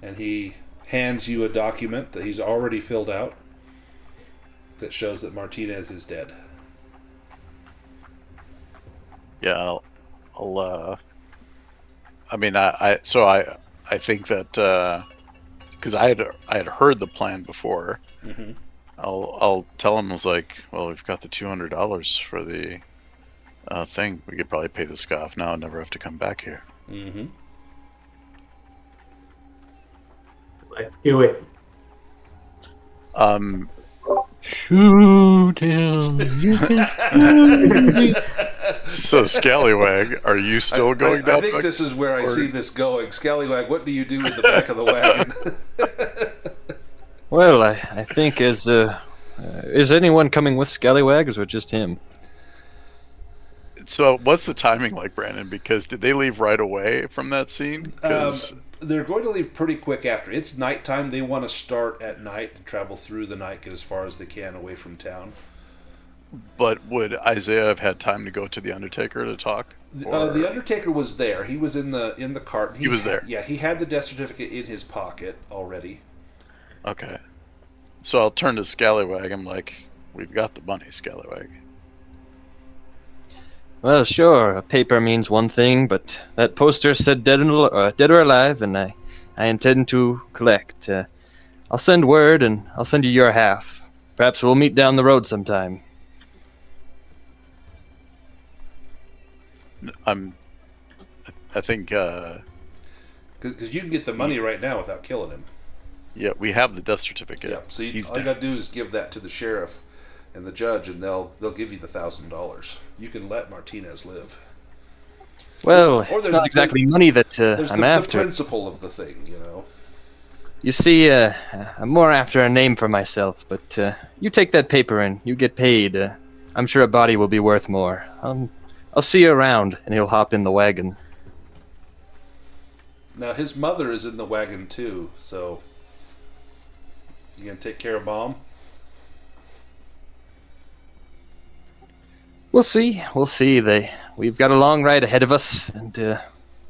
[SPEAKER 1] And he hands you a document that he's already filled out that shows that Martinez is dead.
[SPEAKER 2] Yeah, I think that because I had heard the plan before.
[SPEAKER 1] Mm-hmm.
[SPEAKER 2] I'll tell him, I was like, well, we've got the $200 for the thing. We could probably pay this guy off now and never have to come back here.
[SPEAKER 1] Mm-hmm.
[SPEAKER 3] Let's do it.
[SPEAKER 4] Shoot him. You can shoot me.
[SPEAKER 2] So, Scallywag, are you still going down?
[SPEAKER 1] I think this is where I see this going. Scallywag, what do you do with the back of the wagon?
[SPEAKER 5] Well, I think is anyone coming with Scallywags or just him?
[SPEAKER 2] So, what's the timing like, Brandon? Because did they leave right away from that scene?
[SPEAKER 1] They're going to leave pretty quick after. It's nighttime. They want to start at night and travel through the night, get as far as they can away from town.
[SPEAKER 2] But would Isaiah have had time to go to the Undertaker to talk?
[SPEAKER 1] The Undertaker was there. He was in the cart.
[SPEAKER 2] He was there.
[SPEAKER 1] Yeah, he had the death certificate in his pocket already.
[SPEAKER 2] Okay. So I'll turn to Scallywag. I'm like, we've got the money, Scallywag.
[SPEAKER 5] Well, sure, a paper means one thing, but that poster said dead or alive, and I intend to collect. I'll send word, and I'll send you your half. Perhaps we'll meet down the road sometime.
[SPEAKER 2] I think,
[SPEAKER 1] Because you can get the money right now without killing him.
[SPEAKER 2] yeah, we have the death certificate.
[SPEAKER 1] Yeah. So
[SPEAKER 2] He's
[SPEAKER 1] all you
[SPEAKER 2] dead.
[SPEAKER 1] got to do is give that to the sheriff and the judge, and they'll give you the $1,000. You can let Martinez live.
[SPEAKER 5] Well,
[SPEAKER 1] Or
[SPEAKER 5] it's
[SPEAKER 1] there's
[SPEAKER 5] not
[SPEAKER 1] the-
[SPEAKER 5] exactly money that
[SPEAKER 1] There's
[SPEAKER 5] I'm
[SPEAKER 1] the
[SPEAKER 5] after.
[SPEAKER 1] principle of the thing, you know.
[SPEAKER 5] You see, I'm more after a name for myself, but you take that paper and you get paid. I'm sure a body will be worth more. I'll see you around, and he'll hop in the wagon.
[SPEAKER 1] Now his mother is in the wagon too, so you gonna take care of Mom?
[SPEAKER 5] We'll see. We'll see. We've got a long ride ahead of us, and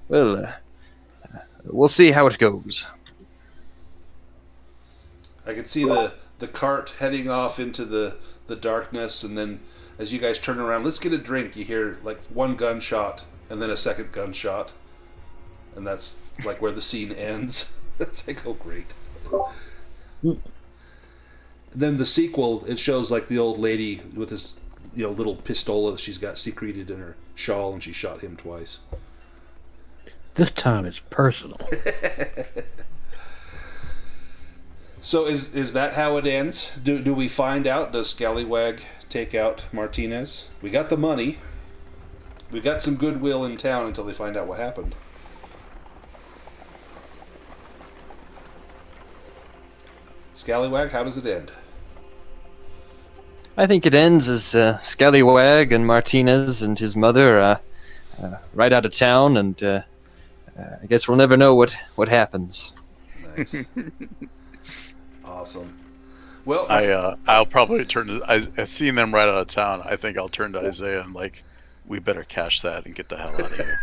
[SPEAKER 5] we'll see how it goes.
[SPEAKER 1] I could see the cart heading off into the darkness, and then as you guys turn around, let's get a drink. You hear like one gunshot and then a second gunshot, and that's like where the scene ends. It's like, oh great. Then the sequel, it shows like the old lady with this little pistola that she's got secreted in her shawl, and she shot him twice.
[SPEAKER 4] This time it's personal.
[SPEAKER 1] So is that how it ends? Do we find out? Does Scallywag take out Martinez? We got the money. We got some goodwill in town until they find out what happened. Scallywag, how does it end?
[SPEAKER 5] I think it ends as Scallywag and Martinez and his mother right out of town, and I guess we'll never know what happens.
[SPEAKER 1] Nice. Awesome. Well,
[SPEAKER 2] I'll probably turn to. I've seen them right out of town. I think I'll turn to Isaiah and like, we better cash that and get the hell out of here.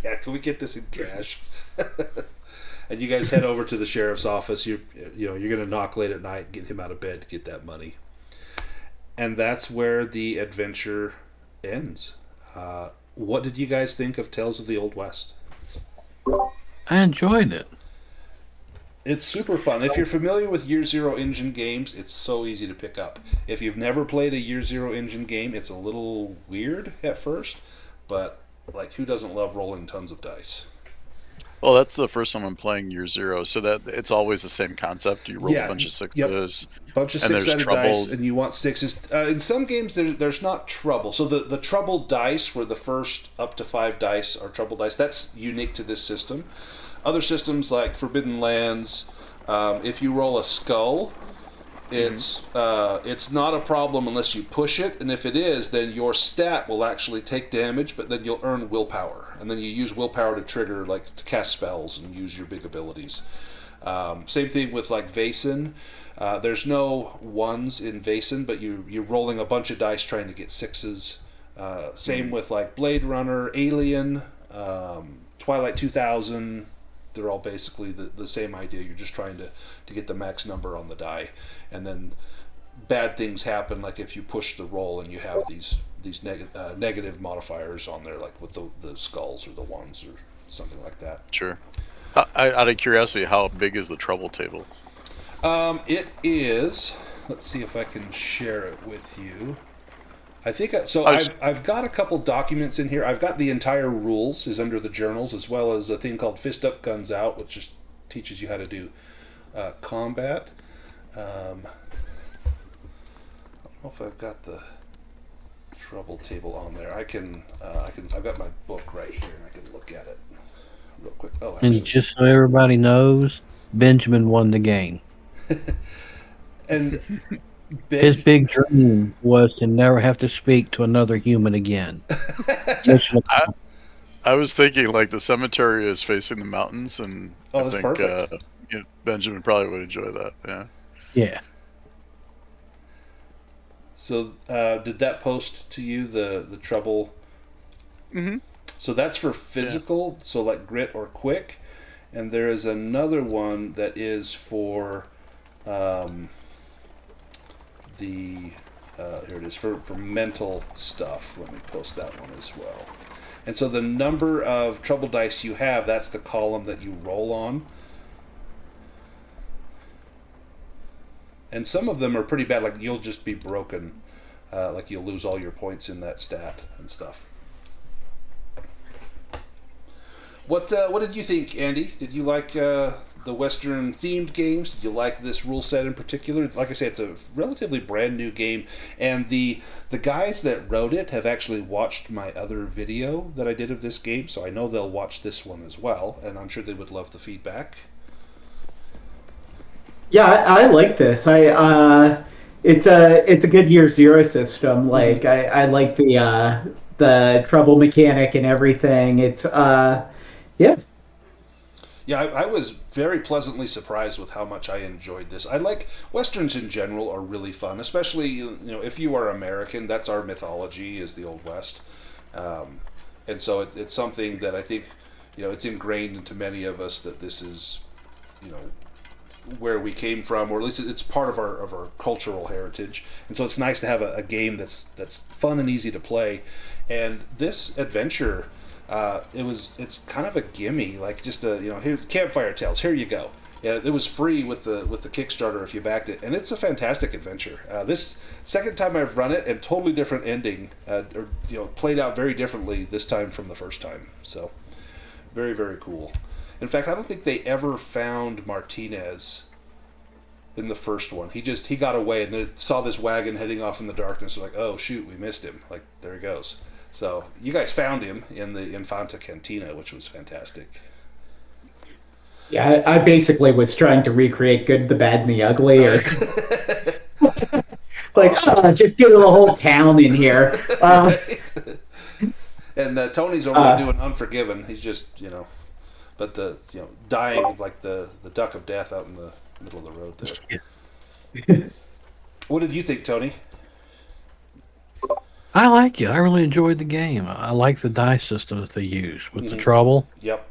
[SPEAKER 1] yeah, can we get this in cash? And you guys head over to the sheriff's office. You're going to knock late at night, get him out of bed to get that money. And that's where the adventure ends. What did you guys think of Tales of the Old West?
[SPEAKER 4] I enjoyed it.
[SPEAKER 1] It's super fun. If you're familiar with Year Zero engine games, it's so easy to pick up. If you've never played a Year Zero engine game, it's a little weird at first, but like, who doesn't love rolling tons of dice?
[SPEAKER 2] Well, that's the first time I'm playing Year Zero, so that it's always the same concept. You roll a bunch of sixes.
[SPEAKER 1] Bunch of
[SPEAKER 2] and there's
[SPEAKER 1] six-sided
[SPEAKER 2] trouble.
[SPEAKER 1] dice, and you want sixes. In some games, there's not trouble. So the trouble dice, where the first up to 5 dice are trouble dice, that's unique to this system. Other systems like Forbidden Lands, if you roll a skull, it's not a problem unless you push it, and if it is, then your stat will actually take damage, but then you'll earn willpower, and then you use willpower to trigger, like, to cast spells and use your big abilities. Same thing with like Vaesen. There's no ones in Vaesen, but you're rolling a bunch of dice trying to get sixes. Same with like Blade Runner, Alien, Twilight 2000. They're all basically the same idea. You're just trying to get the max number on the die, and then bad things happen, like if you push the roll and you have these negative modifiers on there, like with the skulls or the ones or something like that.
[SPEAKER 2] Sure. Out of curiosity, how big is the trouble table?
[SPEAKER 1] It is. Let's see if I can share it with you. I think so. I've got a couple documents in here. I've got the entire rules is under the journals, as well as a thing called Fist Up, Guns Out, which just teaches you how to do combat. I don't know if I've got the trouble table on there. I've got my book right here, and I can look at it real quick. Oh, actually.
[SPEAKER 4] And just so everybody knows, Benjamin won the game.
[SPEAKER 1] And
[SPEAKER 4] His big dream was to never have to speak to another human again.
[SPEAKER 2] I was thinking like the cemetery is facing the mountains, and I
[SPEAKER 1] that's
[SPEAKER 2] think
[SPEAKER 1] perfect.
[SPEAKER 2] Benjamin probably would enjoy that. Yeah.
[SPEAKER 4] Yeah.
[SPEAKER 1] So, did that post to you the trouble?
[SPEAKER 2] Mm-hmm.
[SPEAKER 1] So that's for physical, so like grit or quick, and there is another one that is for the Here it is for mental stuff. Let me post that one as well. And so the number of trouble dice you have, that's the column that you roll on. And some of them are pretty bad, like you'll just be broken, like you'll lose all your points in that stat and stuff. What did you think, Andy? Did you like the Western themed games? Did you like this rule set in particular? Like I say, it's a relatively brand new game, and the guys that wrote it have actually watched my other video that I did of this game, so I know they'll watch this one as well, and I'm sure they would love the feedback.
[SPEAKER 3] Yeah, I like this. It's a good year zero system. Like I like the trouble mechanic and everything. It's yeah.
[SPEAKER 1] Yeah, I was very pleasantly surprised with how much I enjoyed this. I like Westerns in general are really fun, especially if you are American. That's our mythology, is the Old West, and so it's something that I think it's ingrained into many of us that this is where we came from, or at least it's part of our cultural heritage. And so it's nice to have a game that's fun and easy to play. And this adventure. It's kind of a gimme, like just here's Campfire Tales. Here you go. Yeah, it was free with the Kickstarter if you backed it, and it's a fantastic adventure. This second time I've run it, and totally different ending, played out very differently this time from the first time. So, very very cool. In fact, I don't think they ever found Martinez in the first one. He got away, and they saw this wagon heading off in the darkness. Like, oh shoot, we missed him. Like, there he goes. So you guys found him in the Infanta Cantina, which was fantastic.
[SPEAKER 3] Yeah, I basically was trying to recreate Good, the Bad, and the Ugly, or just get the whole town in here.
[SPEAKER 1] Right. And Tony's over doing Unforgiven. He's just but dying like the duck of death out in the middle of the road there. What did you think, Tony?
[SPEAKER 4] I like it. I really enjoyed the game. I like the dice system that they use with the trouble.
[SPEAKER 1] Yep.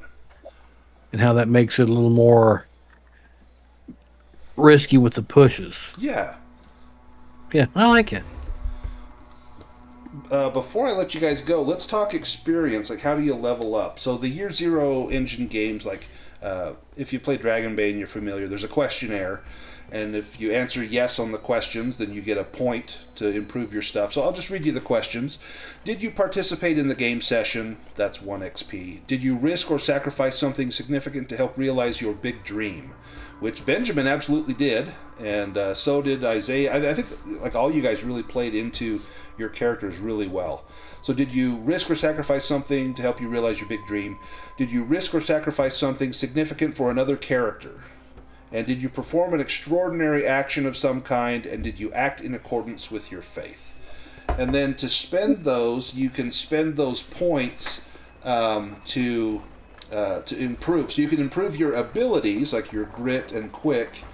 [SPEAKER 4] And how that makes it a little more risky with the pushes.
[SPEAKER 1] Yeah.
[SPEAKER 4] Yeah, I like it.
[SPEAKER 1] Before I let you guys go, let's talk experience. Like, how do you level up? So the Year Zero engine games, like if you play Dragonbane, you're familiar. There's a questionnaire. And if you answer yes on the questions, then you get a point to improve your stuff. So I'll just read you the questions. Did you participate in the game session? That's 1 XP. Did you risk or sacrifice something significant to help realize your big dream? Which Benjamin absolutely did, and so did Isaiah. I think like all you guys really played into your characters really well. So did you risk or sacrifice something to help you realize your big dream? Did you risk or sacrifice something significant for another character? And did you perform an extraordinary action of some kind, and did you act in accordance with your faith? And then to spend those, you can spend those points to improve. So you can improve your abilities, like your grit and quick.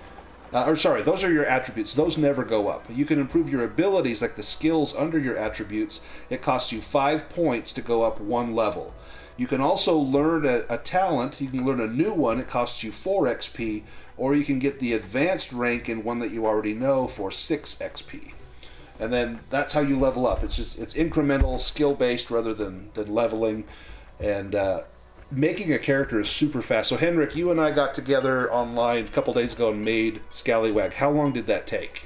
[SPEAKER 1] Those are your attributes. Those never go up. You can improve your abilities, like the skills under your attributes. It costs you 5 points to go up 1 level. You can also learn a talent. You can learn a new one. It costs you 4 XP. Or you can get the advanced rank in one that you already know for 6 XP. And then that's how you level up. It's incremental, skill-based rather than leveling. And making a character is super fast. So Henrik, you and I got together online a couple days ago and made Scallywag. How long did that take?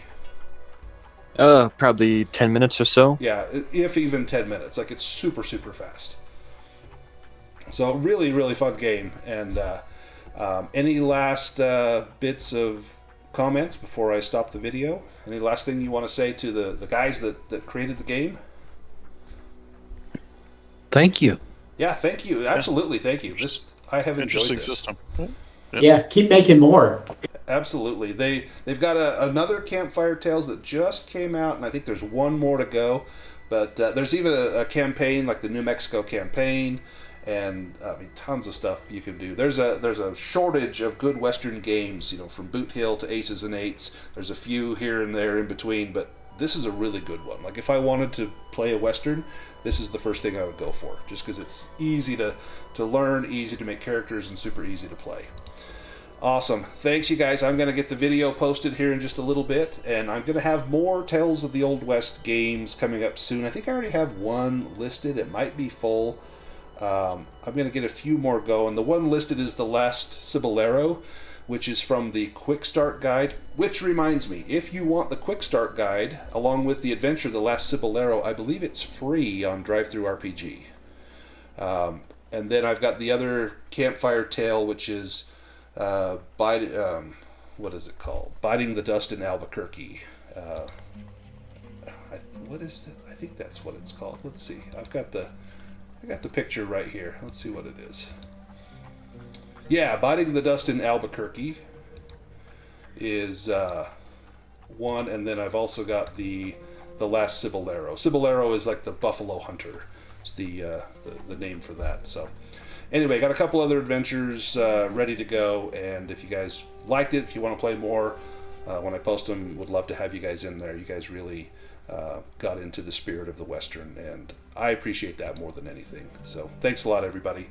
[SPEAKER 5] Probably 10 minutes or so.
[SPEAKER 1] Yeah, if even 10 minutes. Like, it's super, super fast. So really, really fun game. And any last bits of comments before I stop the video? Any last thing you want to say to the guys that created the game?
[SPEAKER 4] Thank you.
[SPEAKER 1] Yeah, thank you. Absolutely, thank you. I have enjoyed
[SPEAKER 2] Interesting
[SPEAKER 1] this.
[SPEAKER 2] system.
[SPEAKER 3] Yeah, keep making more.
[SPEAKER 1] Absolutely. They've got another Campfire Tales that just came out, and I think there's one more to go. But there's even a campaign like the New Mexico campaign, and tons of stuff you can do. There's a shortage of good Western games, from Boot Hill to Aces and Eights. There's a few here and there in between, but this is a really good one. Like, if I wanted to play a Western, this is the first thing I would go for, just because it's easy to learn, easy to make characters, and super easy to play. Awesome. Thanks, you guys. I'm going to get the video posted here in just a little bit, and I'm going to have more Tales of the Old West games coming up soon. I think I already have one listed. It might be full. I'm going to get a few more going. The one listed is The Last Cibolero, which is from the Quick Start Guide, which reminds me, if you want the Quick Start Guide, along with the adventure The Last Cibolero, I believe it's free on DriveThruRPG. And then I've got the other Campfire Tale, which is what is it called? Biting the Dust in Albuquerque. What is it? I think that's what it's called. Let's see. I got the picture right here. Let's see what it is. Yeah, Biting the Dust in Albuquerque is one, and then I've also got the Last Cibolero. Cibolero is like the Buffalo Hunter. It's the name for that. So anyway, got a couple other adventures ready to go, and if you guys liked it, if you want to play more, when I post them, would love to have you guys in there. You guys really got into the spirit of the Western, and I appreciate that more than anything. So thanks a lot, everybody.